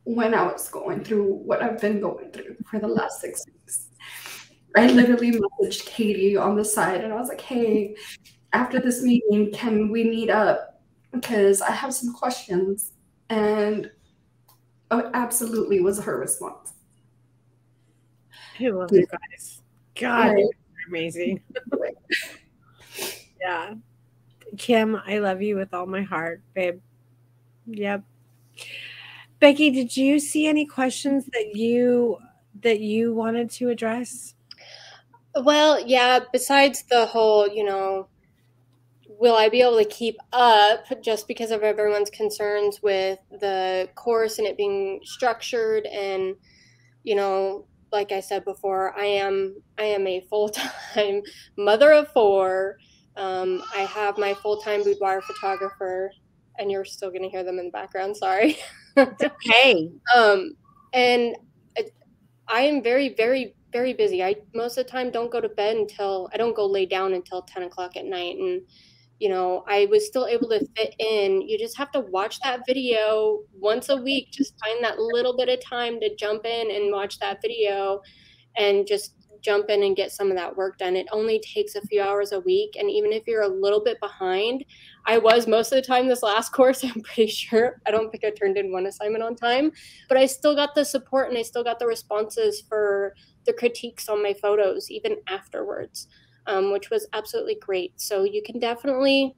when I was going through what I've been going through for the last 6 weeks. I literally messaged Katie on the side and I was like, hey, after this meeting, can we meet up? Because I have some questions. And oh, absolutely was her response. I love you guys. God, you're amazing. Yeah. Kim, I love you with all my heart, babe. Yep. Becky, did you see any questions that you wanted to address? Well, yeah, besides the whole, will I be able to keep up just because of everyone's concerns with the course and it being structured and, like I said before, I am a full-time mother of four. I have my full-time boudoir photographer, and you're still going to hear them in the background, sorry. Okay. And I am very, very, very busy. I most of the time don't go to bed I don't go lay down until 10 o'clock at night. And, I was still able to fit in. You just have to watch that video once a week. Just find that little bit of time to jump in and watch that video and just jump in and get some of that work done. It only takes a few hours a week. And even if you're a little bit behind, I was most of the time this last course, I'm pretty sure. I don't think I turned in one assignment on time, but I still got the support and I still got the responses for the critiques on my photos, even afterwards, which was absolutely great. So you can definitely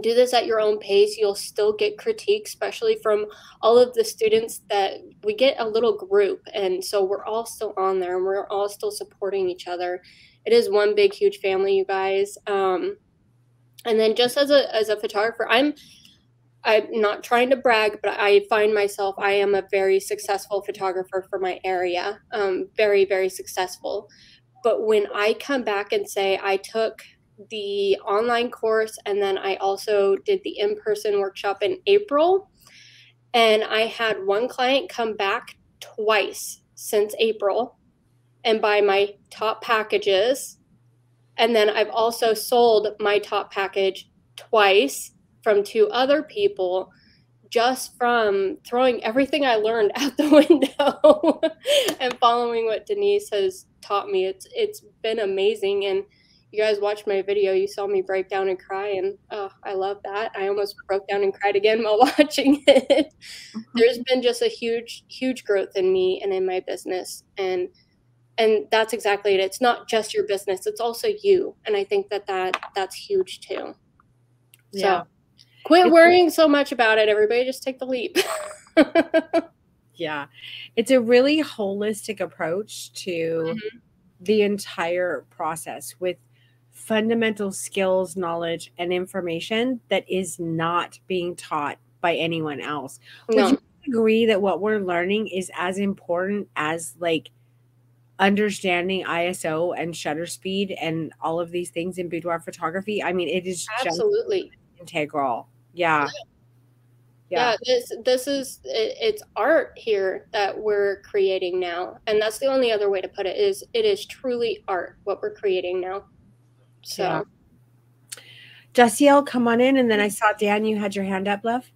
do this at your own pace. You'll still get critique, especially from all of the students that we get a little group. And so we're all still on there and we're all still supporting each other. It is one big, huge family, you guys. And then just as a photographer, I'm not trying to brag, but I find myself, I am a very successful photographer for my area. Very, very successful. But when I come back and say I took the online course and then I also did the in-person workshop in April, and I had one client come back twice since April and buy my top packages. And then I've also sold my top package twice from two other people just from throwing everything I learned out the window and following what Denise has taught me. It's been amazing. And you guys watched my video, you saw me break down and cry, and oh, I love that. I almost broke down and cried again while watching it. There's been just a huge, huge growth in me and in my business. And that's exactly it. It's not just your business, it's also you. And I think that's huge too. Yeah. So quit worrying so much about it. Everybody just take the leap. Yeah. It's a really holistic approach to the entire process with fundamental skills, knowledge, and information that is not being taught by anyone else. No. Would you agree that what we're learning is as important as like understanding ISO and shutter speed and all of these things in boudoir photography? I mean, it is Absolutely just integral. Yeah. Yeah, this is it's art here that we're creating now, and that's the only other way to put it. Is it is truly art what we're creating now. So yeah. Jessiel, come on in, and then I saw Dan, you had your hand up, love.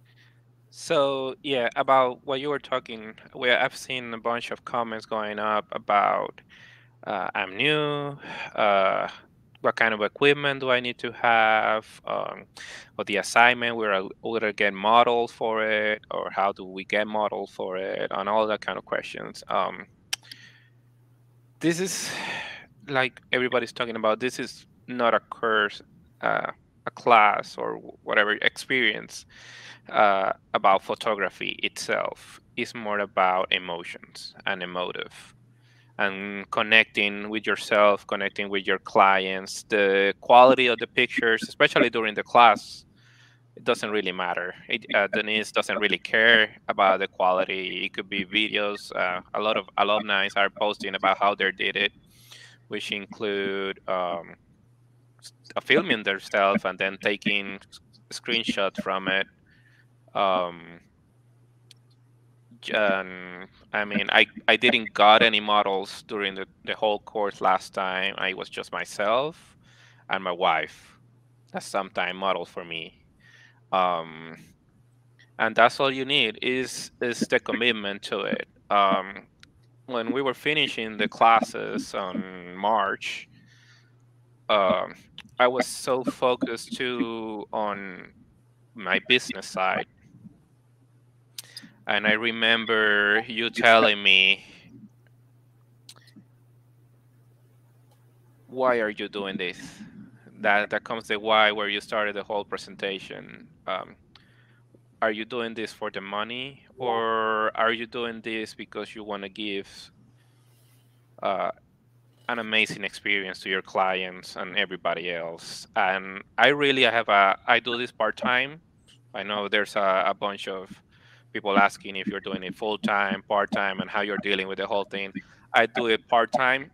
So yeah, about what you were talking, I've seen a bunch of comments going up about I'm new. What kind of equipment do I need to have? Or the assignment, we're to get models for it, or how do we get models for it, and all that kind of questions. This is like everybody's talking about. This is not a course, a class, or whatever experience about photography itself. It's more about emotions and emotive, and connecting with yourself, connecting with your clients. The quality of the pictures, especially during the class, it doesn't really matter. Denise doesn't really care about the quality. It could be videos. A lot of alumni are posting about how they did it, which include filming themselves and then taking screenshots from it. I mean, I didn't got any models during the whole course last time. I was just myself and my wife. That's sometime model for me. And that's all you need is the commitment to it. When we were finishing the classes on March, I was so focused too on my business side. And I remember you telling me, why are you doing this? That comes the why where you started the whole presentation. are you doing this for the money, or are you doing this because you want to give uh, an amazing experience to your clients and everybody else? And I do this part time. I know there's a bunch of people asking if you're doing it full time, part time, and how you're dealing with the whole thing. I do it part time.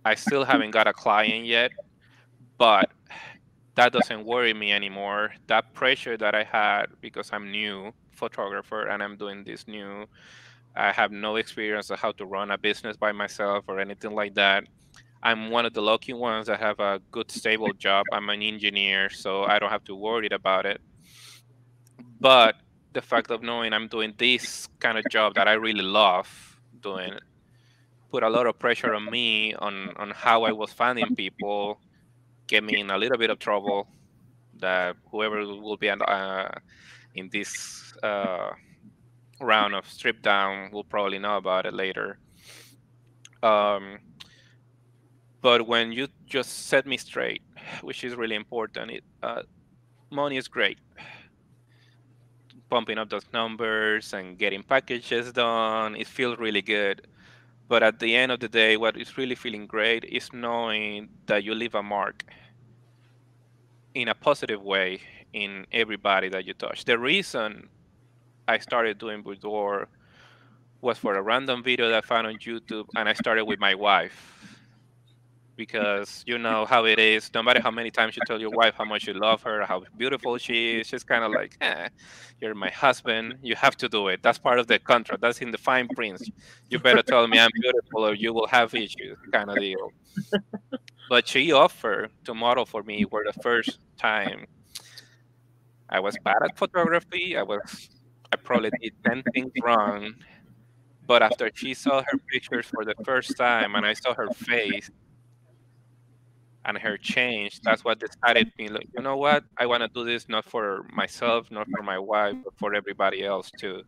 I still haven't got a client yet, but that doesn't worry me anymore. That pressure that I had because I'm new photographer and I'm doing this new, I have no experience of how to run a business by myself or anything like that. I'm one of the lucky ones that have a good stable job. I'm an engineer, so I don't have to worry about it. But the fact of knowing I'm doing this kind of job that I really love doing put a lot of pressure on me on how I was finding people, get me in a little bit of trouble that whoever will be in this round of strip down will probably know about it later. Um, but when you just set me straight, which is really important, money is great. Pumping up those numbers and getting packages done, it feels really good. But at the end of the day, what is really feeling great is knowing that you leave a mark in a positive way in everybody that you touch. The reason I started doing boudoir was for a random video that I found on YouTube, and I started with my wife because you know how it is. No matter how many times you tell your wife how much you love her, how beautiful she is, she's kind of like, you're my husband. You have to do it. That's part of the contract. That's in the fine print. You better tell me I'm beautiful or you will have issues, kind of deal. But she offered to model for me for the first time. I was bad at photography. I probably did 10 things wrong. But after she saw her pictures for the first time and I saw her face and her change, that's what decided me, like, you know what? I want to do this not for myself, not for my wife, but for everybody else too.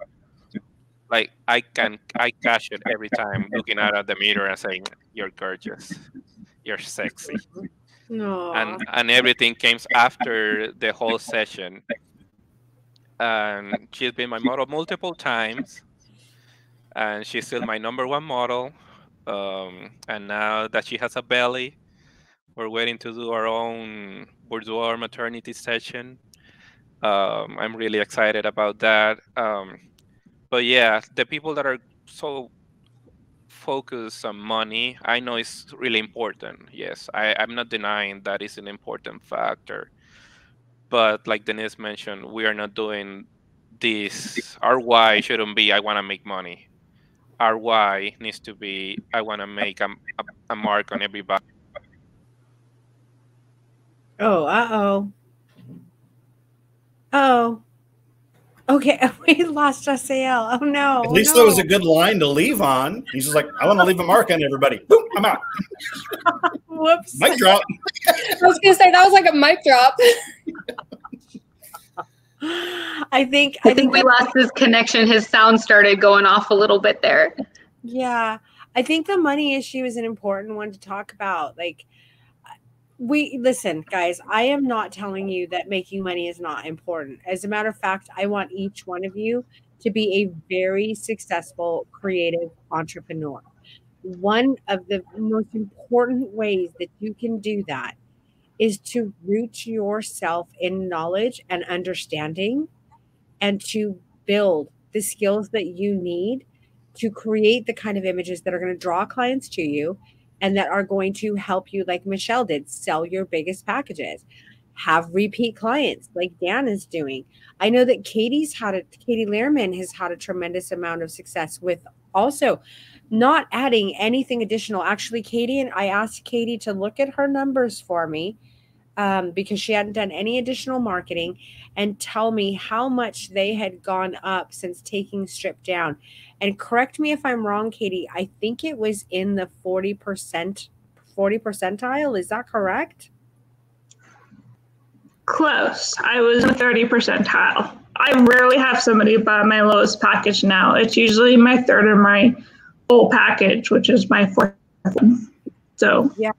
Like I catch it every time looking at the mirror and saying, "You're gorgeous, you're sexy," and everything came after the whole session. And she's been my model multiple times, and she's still my #1 model. And now that she has a belly, we're waiting to do our own boudoir maternity session. I'm really excited about that. But yeah, the people that are so focused on money, I know it's really important. Yes, I'm not denying that is an important factor. But like Denise mentioned, we are not doing this. Our why shouldn't be, I want to make money. Our why needs to be, I want to make a mark on everybody. Oh, uh-oh. Oh. Okay, we lost Jasael. Oh no. At least that was a good line to leave on. He's just like, I want to leave a mark on everybody. Boom, I'm out. Whoops. Mic drop. I was gonna say that was like a mic drop. I think we lost his connection. His sound started going off a little bit there. Yeah. I think the money issue is an important one to talk about. Like, listen, guys, I am not telling you that making money is not important. As a matter of fact, I want each one of you to be a very successful creative entrepreneur. One of the most important ways that you can do that is to root yourself in knowledge and understanding and to build the skills that you need to create the kind of images that are going to draw clients to you and that are going to help you, like Michelle did, sell your biggest packages, have repeat clients like Dan is doing. I know that Katie Lehrman has had a tremendous amount of success with also not adding anything additional. Actually, I asked Katie to look at her numbers for me because she hadn't done any additional marketing and tell me how much they had gone up since taking Strip down. And correct me if I'm wrong, Katie, I think it was in the 40 percentile. Is that correct? Close. I was in the 30 percentile. I rarely have somebody buy my lowest package now. It's usually my third or my full package, which is my fourth one. So yeah.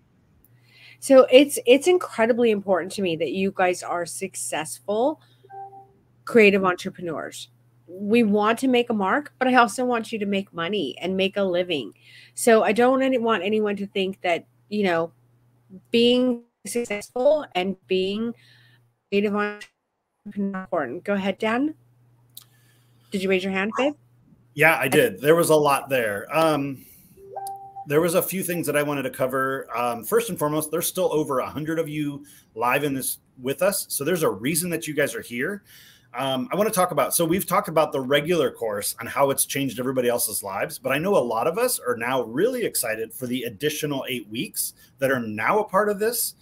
So it's incredibly important to me that you guys are successful creative entrepreneurs. We want to make a mark, but I also want you to make money and make a living. So I don't want anyone to think that, you know, being successful and being creative entrepreneur is important. Go ahead, Dan. Did you raise your hand, babe? Yeah, I did. There was a lot there. There was a few things that I wanted to cover. First and foremost, there's still over 100 of you live in this with us. So there's a reason that you guys are here. I want to talk about, so we've talked about the regular course and how it's changed everybody else's lives, but I know a lot of us are now really excited for the additional 8 weeks that are now a part of this.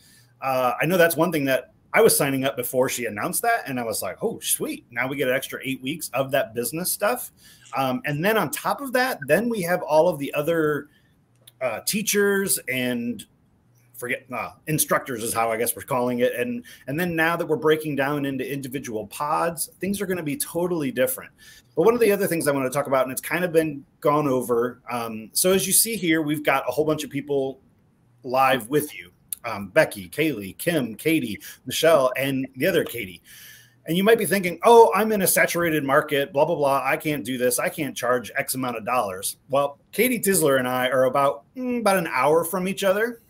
I know that's one thing that I was signing up before she announced that. And I was like, oh, sweet. Now we get an extra 8 weeks of that business stuff. And then on top of that, then we have all of the other teachers and instructors is how I guess we're calling it. And then now that we're breaking down into individual pods, things are going to be totally different. But one of the other things I want to talk about, and it's kind of been gone over. So as you see here, we've got a whole bunch of people live with you. Becky, Kaylee, Kim, Katie, Michelle, and the other Katie. And you might be thinking, oh, I'm in a saturated market, blah, blah, blah. I can't do this. I can't charge X amount of dollars. Well, Katie Tisler and I are about an hour from each other.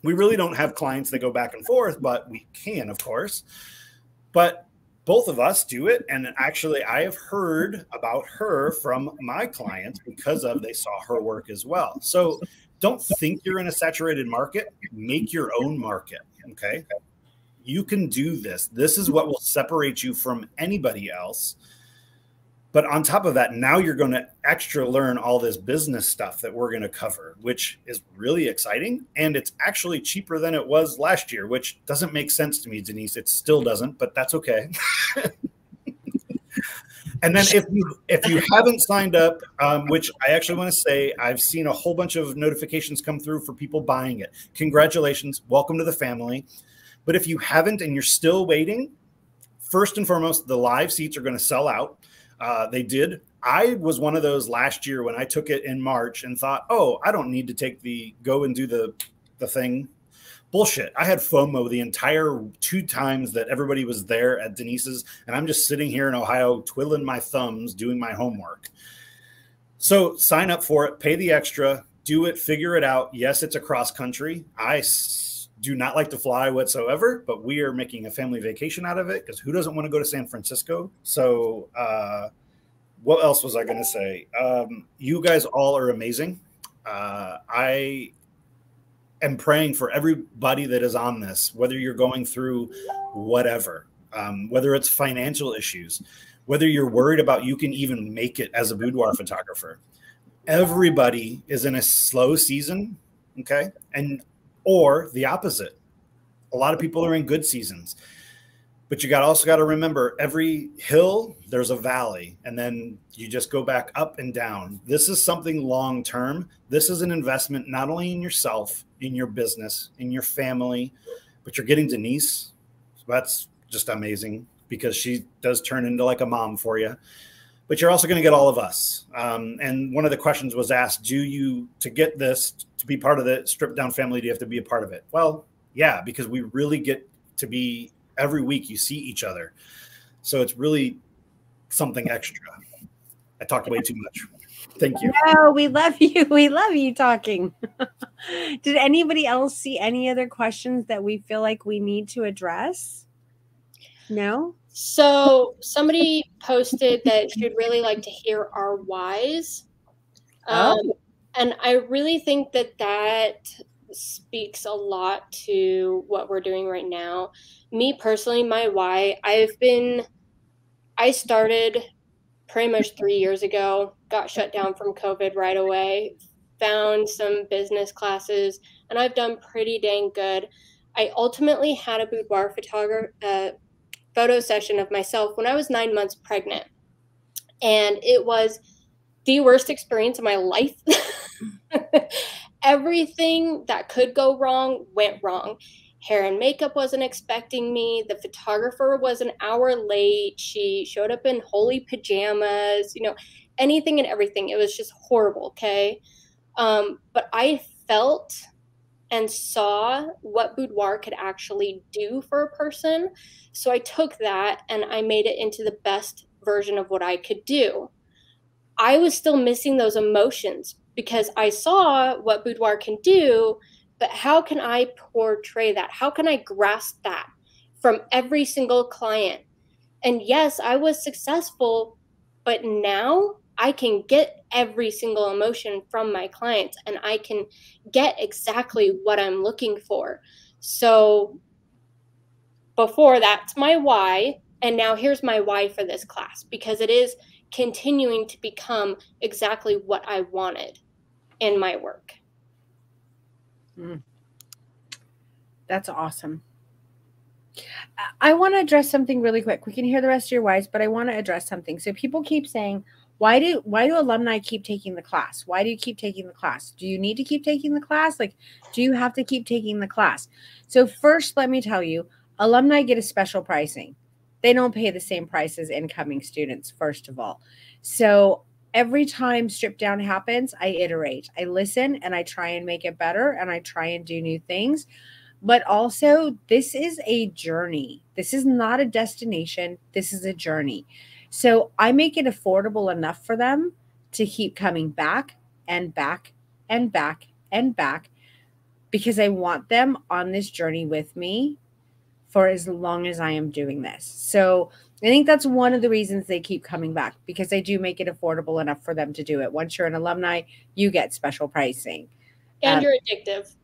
We really don't have clients that go back and forth, but we can, of course. But both of us do it. And actually, I have heard about her from my clients because they saw her work as well. So don't think you're in a saturated market. Make your own market, okay? You can do this. This is what will separate you from anybody else. But on top of that, now you're going to extra learn all this business stuff that we're going to cover, which is really exciting. And it's actually cheaper than it was last year, which doesn't make sense to me, Denise. It still doesn't, but that's okay. And then if you haven't signed up, which I actually want to say, I've seen a whole bunch of notifications come through for people buying it. Congratulations. Welcome to the family. But if you haven't and you're still waiting, first and foremost, the live seats are going to sell out. They did. I was one of those last year when I took it in March and thought, oh, I don't need to go and do the thing. Bullshit. I had FOMO the entire 2 times that everybody was there at Denise's, and I'm just sitting here in Ohio twiddling my thumbs doing my homework. So sign up for it, pay the extra, do it, figure it out. Yes, it's a cross country. I do not like to fly whatsoever, but we are making a family vacation out of it because who doesn't want to go to San Francisco? So what else was I going to say? You guys all are amazing. I am praying for everybody that is on this, whether you're going through whatever, whether it's financial issues, whether you're worried about you can even make it as a boudoir photographer. Everybody is in a slow season, okay? Or the opposite. A lot of people are in good seasons. But you also got to remember, every hill, there's a valley, and then you just go back up and down. This is something long-term. This is an investment not only in yourself, in your business, in your family, but you're getting Denise. So that's just amazing because she does turn into like a mom for you. But you're also going to get all of us. And one of the questions was asked, to get this, to be part of the Stripped Down family, do you have to be a part of it? Well, yeah, because we really get to be, every week you see each other. So it's really something extra. I talked way too much. Thank you. No, we love you. We love you talking. Did anybody else see any other questions that we feel like we need to address? No? So somebody posted that she'd really like to hear our whys. And I really think that speaks a lot to what we're doing right now. Me personally, my why, I started pretty much 3 years ago, got shut down from COVID right away, found some business classes, and I've done pretty dang good. I ultimately had a boudoir photo session of myself when I was 9 months pregnant. And it was the worst experience of my life. Everything that could go wrong went wrong. Hair and makeup wasn't expecting me. The photographer was an hour late. She showed up in holy pajamas, anything and everything. It was just horrible, okay? But I felt and saw what boudoir could actually do for a person. So I took that and I made it into the best version of what I could do. I was still missing those emotions because I saw what boudoir can do, but how can I portray that? How can I grasp that from every single client? And yes, I was successful, but now I can get every single emotion from my clients and I can get exactly what I'm looking for. So before, that's my why. And now here's my why for this class, because it is continuing to become exactly what I wanted in my work. That's awesome. I want to address something really quick. We can hear the rest of your whys, but I want to address something. So people keep saying, why do alumni keep taking the class? Why do you keep taking the class? Do you need to keep taking the class? Like, do you have to keep taking the class? So first, let me tell you, alumni get a special pricing. They don't pay the same price as incoming students, first of all. So every time strip down happens, I iterate. I listen and I try and make it better and I try and do new things. But also, this is a journey. This is not a destination. This is a journey. So I make it affordable enough for them to keep coming back and back and back and back because I want them on this journey with me for as long as I am doing this. So I think that's one of the reasons they keep coming back, because I do make it affordable enough for them to do it. Once you're an alumni, you get special pricing. And you're addictive.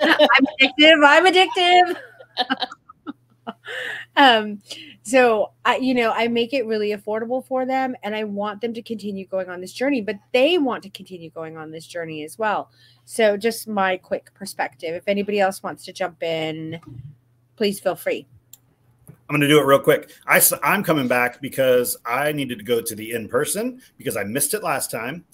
I'm addictive. So I make it really affordable for them and I want them to continue going on this journey, but they want to continue going on this journey as well. So just my quick perspective. If anybody else wants to jump in, please feel free. I'm going to do it real quick. I'm coming back because I needed to go to the in-person because I missed it last time.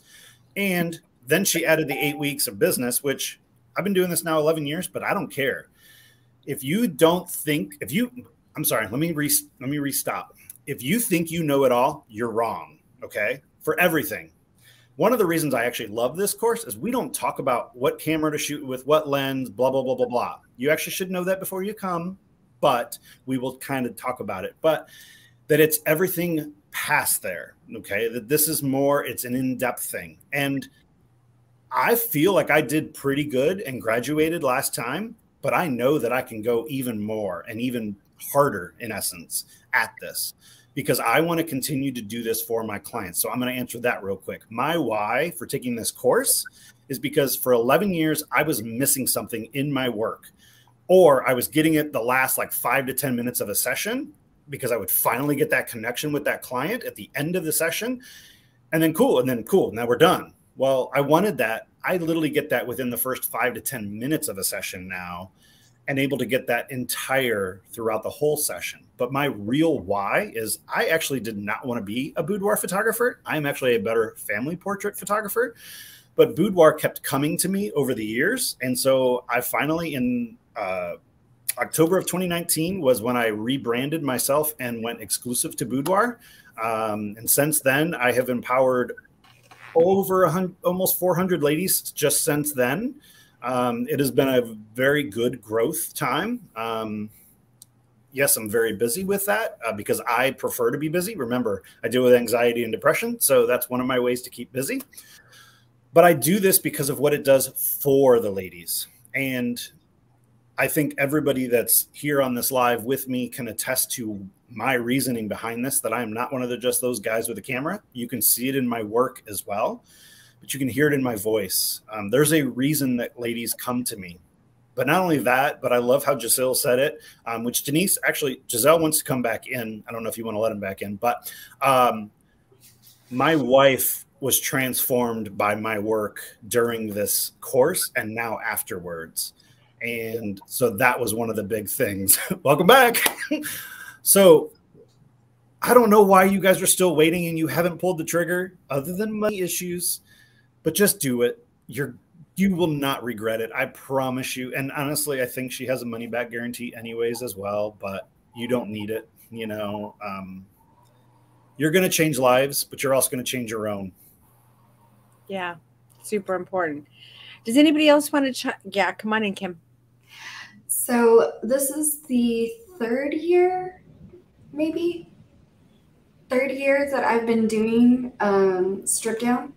And then she added the 8 weeks of business, which I've been doing this now 11 years, but I don't care. If you don't think, I'm sorry, let me restop. If you think you know it all, you're wrong, okay? For everything. One of the reasons I actually love this course is we don't talk about what camera to shoot with, what lens, blah, blah, blah, blah, blah. You actually should know that before you come, but we will kind of talk about it. But that it's everything past there, okay? That this is more, it's an in-depth thing. And I feel like I did pretty good and graduated last time, but I know that I can go even more and even harder, in essence, at this because I want to continue to do this for my clients. So I'm going to answer that real quick. My why for taking this course is because for 11 years, I was missing something in my work, or I was getting it the last like 5 to 10 minutes of a session because I would finally get that connection with that client at the end of the session. And then cool. Now we're done. Well, I wanted that. I literally get that within the first 5 to 10 minutes of a session now and able to get that entire throughout the whole session. But my real why is I actually did not want to be a boudoir photographer. I'm actually a better family portrait photographer, but boudoir kept coming to me over the years. And so I finally in October of 2019 was when I rebranded myself and went exclusive to boudoir. And since then I have empowered over almost 400 ladies just since then. It has been a very good growth time. Yes, I'm very busy with that because I prefer to be busy. Remember, I deal with anxiety and depression, so that's one of my ways to keep busy. But I do this because of what it does for the ladies. And I think everybody that's here on this live with me can attest to my reasoning behind this, that I am not one of just those guys with a camera. You can see it in my work as well, but you can hear it in my voice. There's a reason that ladies come to me. But not only that, but I love how Giselle said it, which Denise, actually, Giselle wants to come back in. I don't know if you want to let him back in, but my wife was transformed by my work during this course and now afterwards. And so that was one of the big things. Welcome back. So I don't know why you guys are still waiting and you haven't pulled the trigger other than money issues, but just do it. You will not regret it. I promise you. And honestly, I think she has a money back guarantee anyways as well, but you don't need it. You know, you're going to change lives, but you're also going to change your own. Yeah. Super important. Does anybody else want to yeah, come on in, Kim. So this is the third year, maybe third year that I've been doing strip down.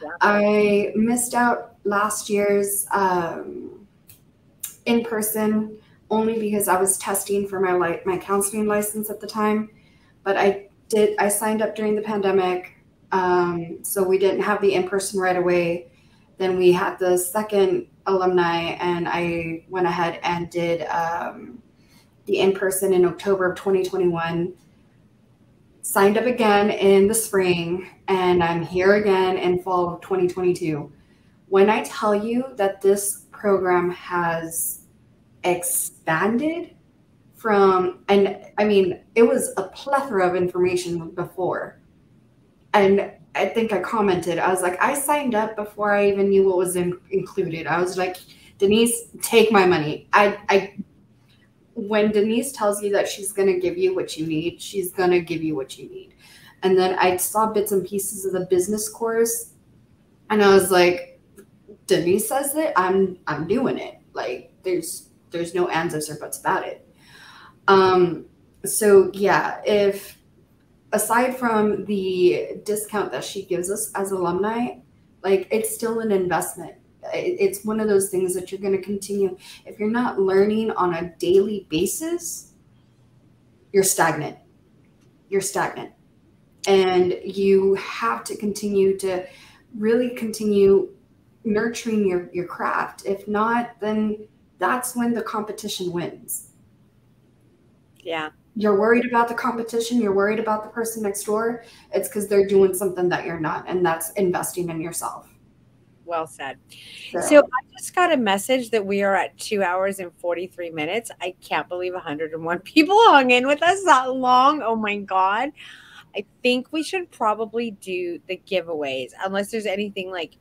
Yeah. I missed out last year's in person only because I was testing for my counseling license at the time. But I signed up during the pandemic, so we didn't have the in person right away. Then we had the second alumni, and I went ahead and did the in person in October of 2021. Signed up again in the spring, and I'm here again in fall of 2022. When I tell you that this program has expanded from, and I mean, it was a plethora of information before. And I think I commented, I was like, I signed up before I even knew what was included. I was like, Denise, take my money. When Denise tells you that she's going to give you what you need, she's going to give you what you need. And then I saw bits and pieces of the business course, and I was like, Denise says that, I'm doing it. Like, there's no ands, ifs, or buts about it. So yeah, if aside from the discount that she gives us as alumni, like, it's still an investment. It's one of those things that you're going to continue. If you're not learning on a daily basis, you're stagnant. You're stagnant. And you have to continue to really continue nurturing your craft. If not, then that's when the competition wins. Yeah. You're worried about the competition. You're worried about the person next door. It's because they're doing something that you're not, and that's investing in yourself. Well said. So I just got a message that we are at 2 hours and 43 minutes. I can't believe 101 people hung in with us that long. Oh my God. I think we should probably do the giveaways, unless there's anything like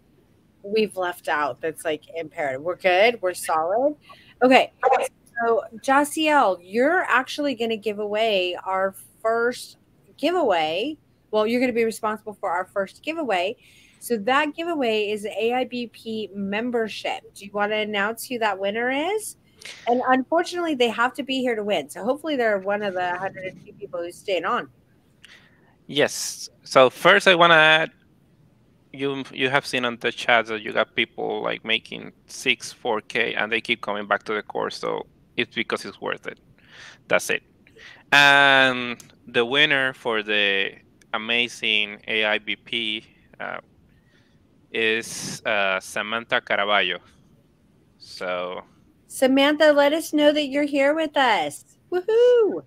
we've left out that's like imperative. We're good. We're solid. Okay. So Jaciel, you're actually going to give away our first giveaway. Well, you're going to be responsible for our first giveaway. So that giveaway is the AIBP membership. Do you want to announce who that winner is? And unfortunately, they have to be here to win. So hopefully they're one of the 102 people who stayed on. Yes. So first I want to add, you have seen on the chat that you got people like making 4K and they keep coming back to the course. So it's because it's worth it. That's it. And the winner for the amazing AIBP is Samantha Caraballo. So Samantha, let us know that you're here with us. Woohoo!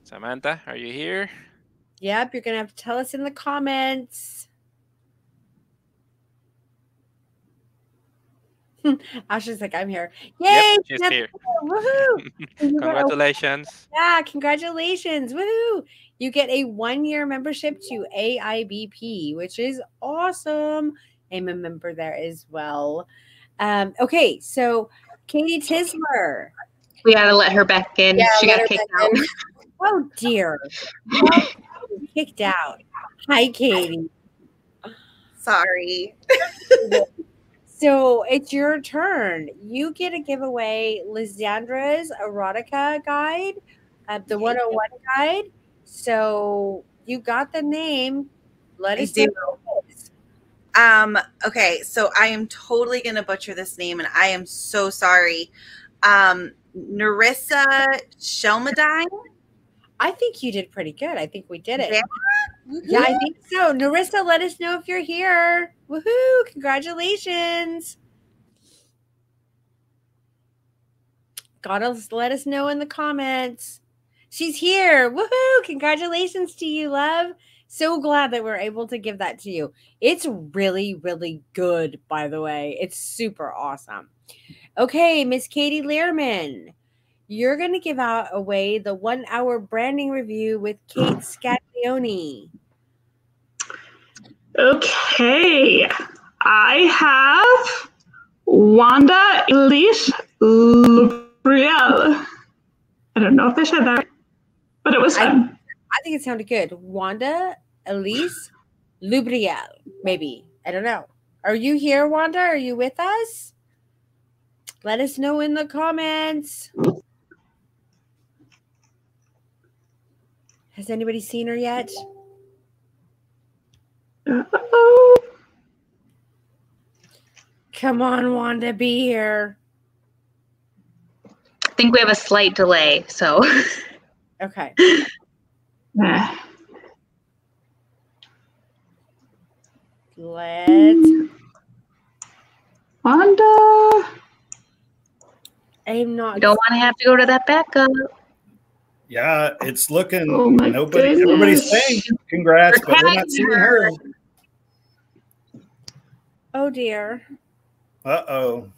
Samantha, are you here? Yep, you're going to have to tell us in the comments. Ashley's like, I'm here. Yay! Yep, she's here. Woohoo! Congratulations. Yeah, congratulations. Woohoo! You get a 1-year membership to AIBP, which is awesome. I'm a member there as well. Okay, so Katie Tisler. We got to let her back in. Yeah, she got kicked out. Oh, dear. Kicked out. Hi, Katie. Sorry. So it's your turn. You get to give away Lysandra's erotica guide, the 101 guide. So you got the name. Let us know what it is. Okay, so I am totally gonna butcher this name, and I am so sorry. Narissa Shelmadine. I think you did pretty good. I think we did it. Yeah, I think so. Narissa, let us know if you're here. Woohoo! Congratulations. Gotta let us know in the comments. She's here. Woohoo! Congratulations to you, love. So glad that we're able to give that to you. It's really, really good, by the way. It's super awesome. Okay, Miss Katie Learman, you're going to give away the 1-hour branding review with Kate Scaglione. Okay. I have Wanda Elise Lubriel. I don't know if I said that right, but it was fun. I think it sounded good. Wanda Elise Lubriel, maybe. I don't know. Are you here, Wanda? Are you with us? Let us know in the comments. Has anybody seen her yet? Uh-oh. Come on, Wanda, be here. I think we have a slight delay, so. Okay. Let's. Wanda. I'm not. You don't want to have to go to that backup. Yeah, it's looking. Oh my nobody. goodness. Everybody's saying congrats, but we're not seeing her. Oh dear. Uh-oh.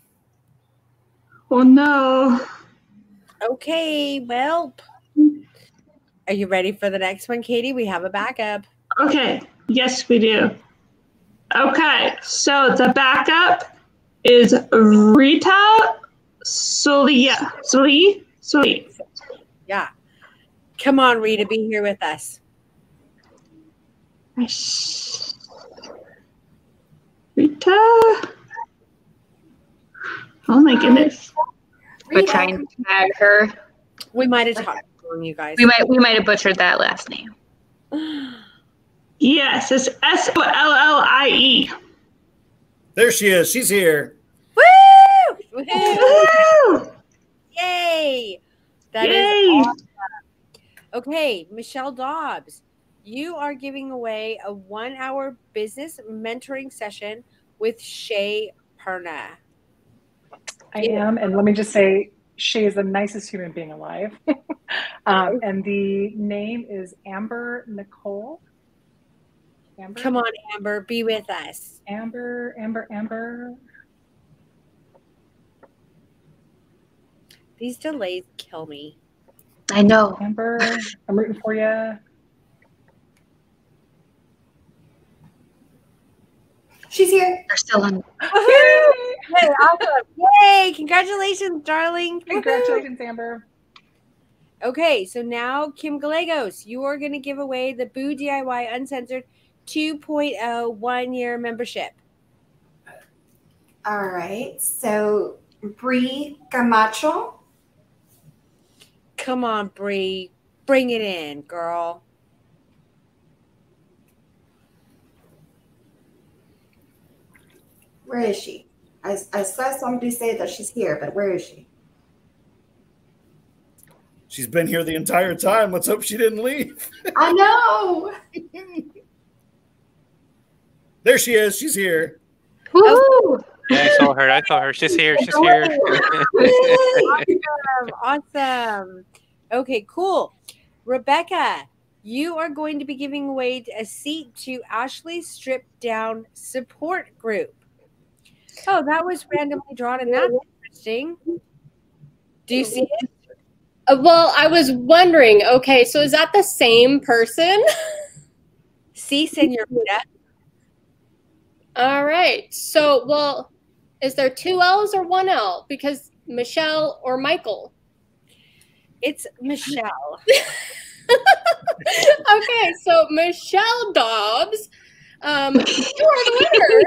Oh no. Okay, well. Are you ready for the next one, Katie? We have a backup. Okay. Yes, we do. Okay. So the backup is Rita Solia. Soli. Yeah. Come on, Rita, be here with us. Rita. Oh my goodness. We're trying to tag her. We might have talked to you guys. We might have butchered that last name. Yes, it's Sollie. There she is. She's here. Woo! Woo! Yay! That Yay! is awesome. Okay, Michelle Dobbs, you are giving away a 1-hour business mentoring session with Shay Perna. I am, and let me just say, Shay is the nicest human being alive. And the name is Amber Nicole. Amber? Come on, Amber, be with us. Amber. These delays kill me. I know. Amber, I'm rooting for you. She's here. They're still on. Hey, awesome. Yay! Congratulations, darling. Congratulations, Amber. Okay, so now Kim Gallegos, you are going to give away the Boo DIY Uncensored 2.0 1-year membership. All right. So Bree Camacho. Come on, Bree. Bring it in, girl. Where is she? I saw somebody say that she's here, but where is she? She's been here the entire time. Let's hope she didn't leave. I know. There she is. She's here. Woo! Yeah, I saw her. She's here. She's here. Awesome. Okay, cool. Rebecca, you are going to be giving away a seat to Ashley's Stripped Down support group. Oh, that was randomly drawn, and that's interesting. Do you see it? Well, I was wondering, okay, so is that the same person? See, senorita. All right. So, well, is there 2 L's or 1 L? Because Michelle or Michael? It's Michelle. Okay, so Michelle Dobbs, you are the winner.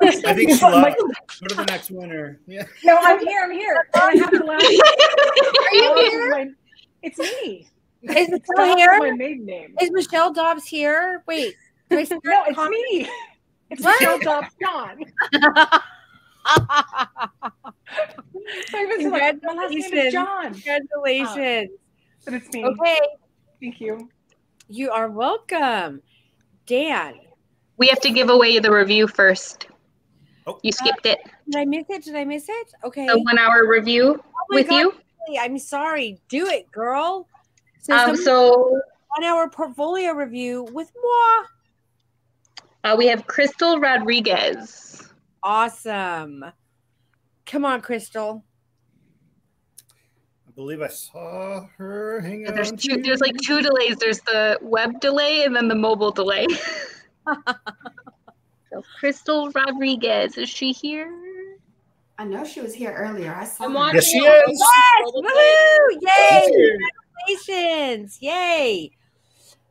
I think she left. Go to the next winner. Yeah. No, I'm here. I have to laugh. Are you here? It's me. Is Michelle Dobbs here? is my maiden name. Is Michelle Dobbs here? Wait. No, it's me. It's Michelle Dobbs John. Congratulations. John. Congratulations. But it's me. Okay. Thank you. You are welcome. Dan. We have to give away the review first. Oh. You skipped it. Did I miss it? Okay. The 1-hour review with God, you. Really, I'm sorry. Do it, girl. So 1-hour portfolio review with moi. we have Crystal Rodriguez. Awesome. Come on, Crystal. I believe I saw her. Hang on. There's like 2 delays. There's the web delay and then the mobile delay. So Crystal Rodriguez, is she here? I know she was here earlier. I saw I'm her. watching. Yes, she is. Yes! Woohoo! Yay! She's here. Congratulations! Yay!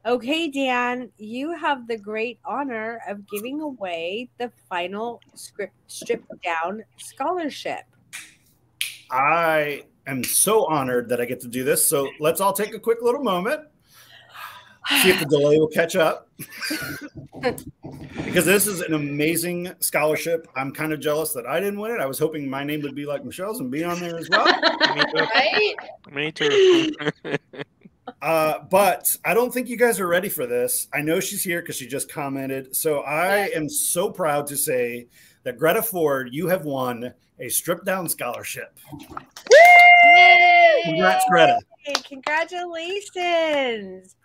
Okay, Dan, you have the great honor of giving away the final stripped down scholarship. I am so honored that I get to do this. So let's all take a quick little moment. See if the delay will catch up. Because this is an amazing scholarship. I'm kind of jealous that I didn't win it. I was hoping my name would be like Michelle's and be on there as well. Right? Me too. But I don't think you guys are ready for this. I know she's here because she just commented. So I am so proud to say that Greta Ford, you have won a stripped down scholarship. Yay! Congrats, Greta. Congratulations.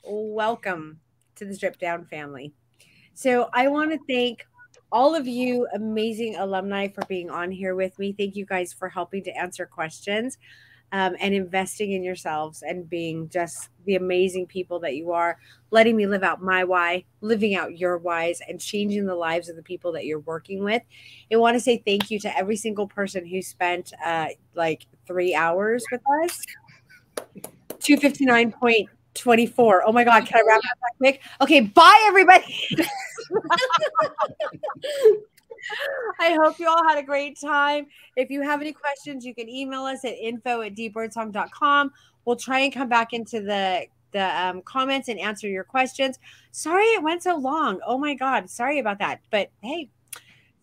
Welcome to the Stripped Down family. So I want to thank all of you amazing alumni for being on here with me. Thank you guys for helping to answer questions and investing in yourselves and being just the amazing people that you are, letting me live out my why, living out your whys, and changing the lives of the people that you're working with. I want to say thank you to every single person who spent like 3 hours with us. 259.24. Oh my God, can I wrap up that quick? Okay, bye everybody. I hope you all had a great time. If you have any questions, you can email us at info@deepwirdsong.com. We'll try and come back into the comments and answer your questions. Sorry it went so long. Oh my God, sorry about that. But hey,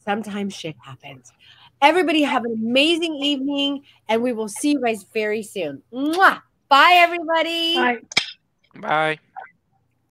sometimes shit happens. Everybody have an amazing evening, and we will see you guys very soon. Mwah! Bye, everybody. Bye. Bye.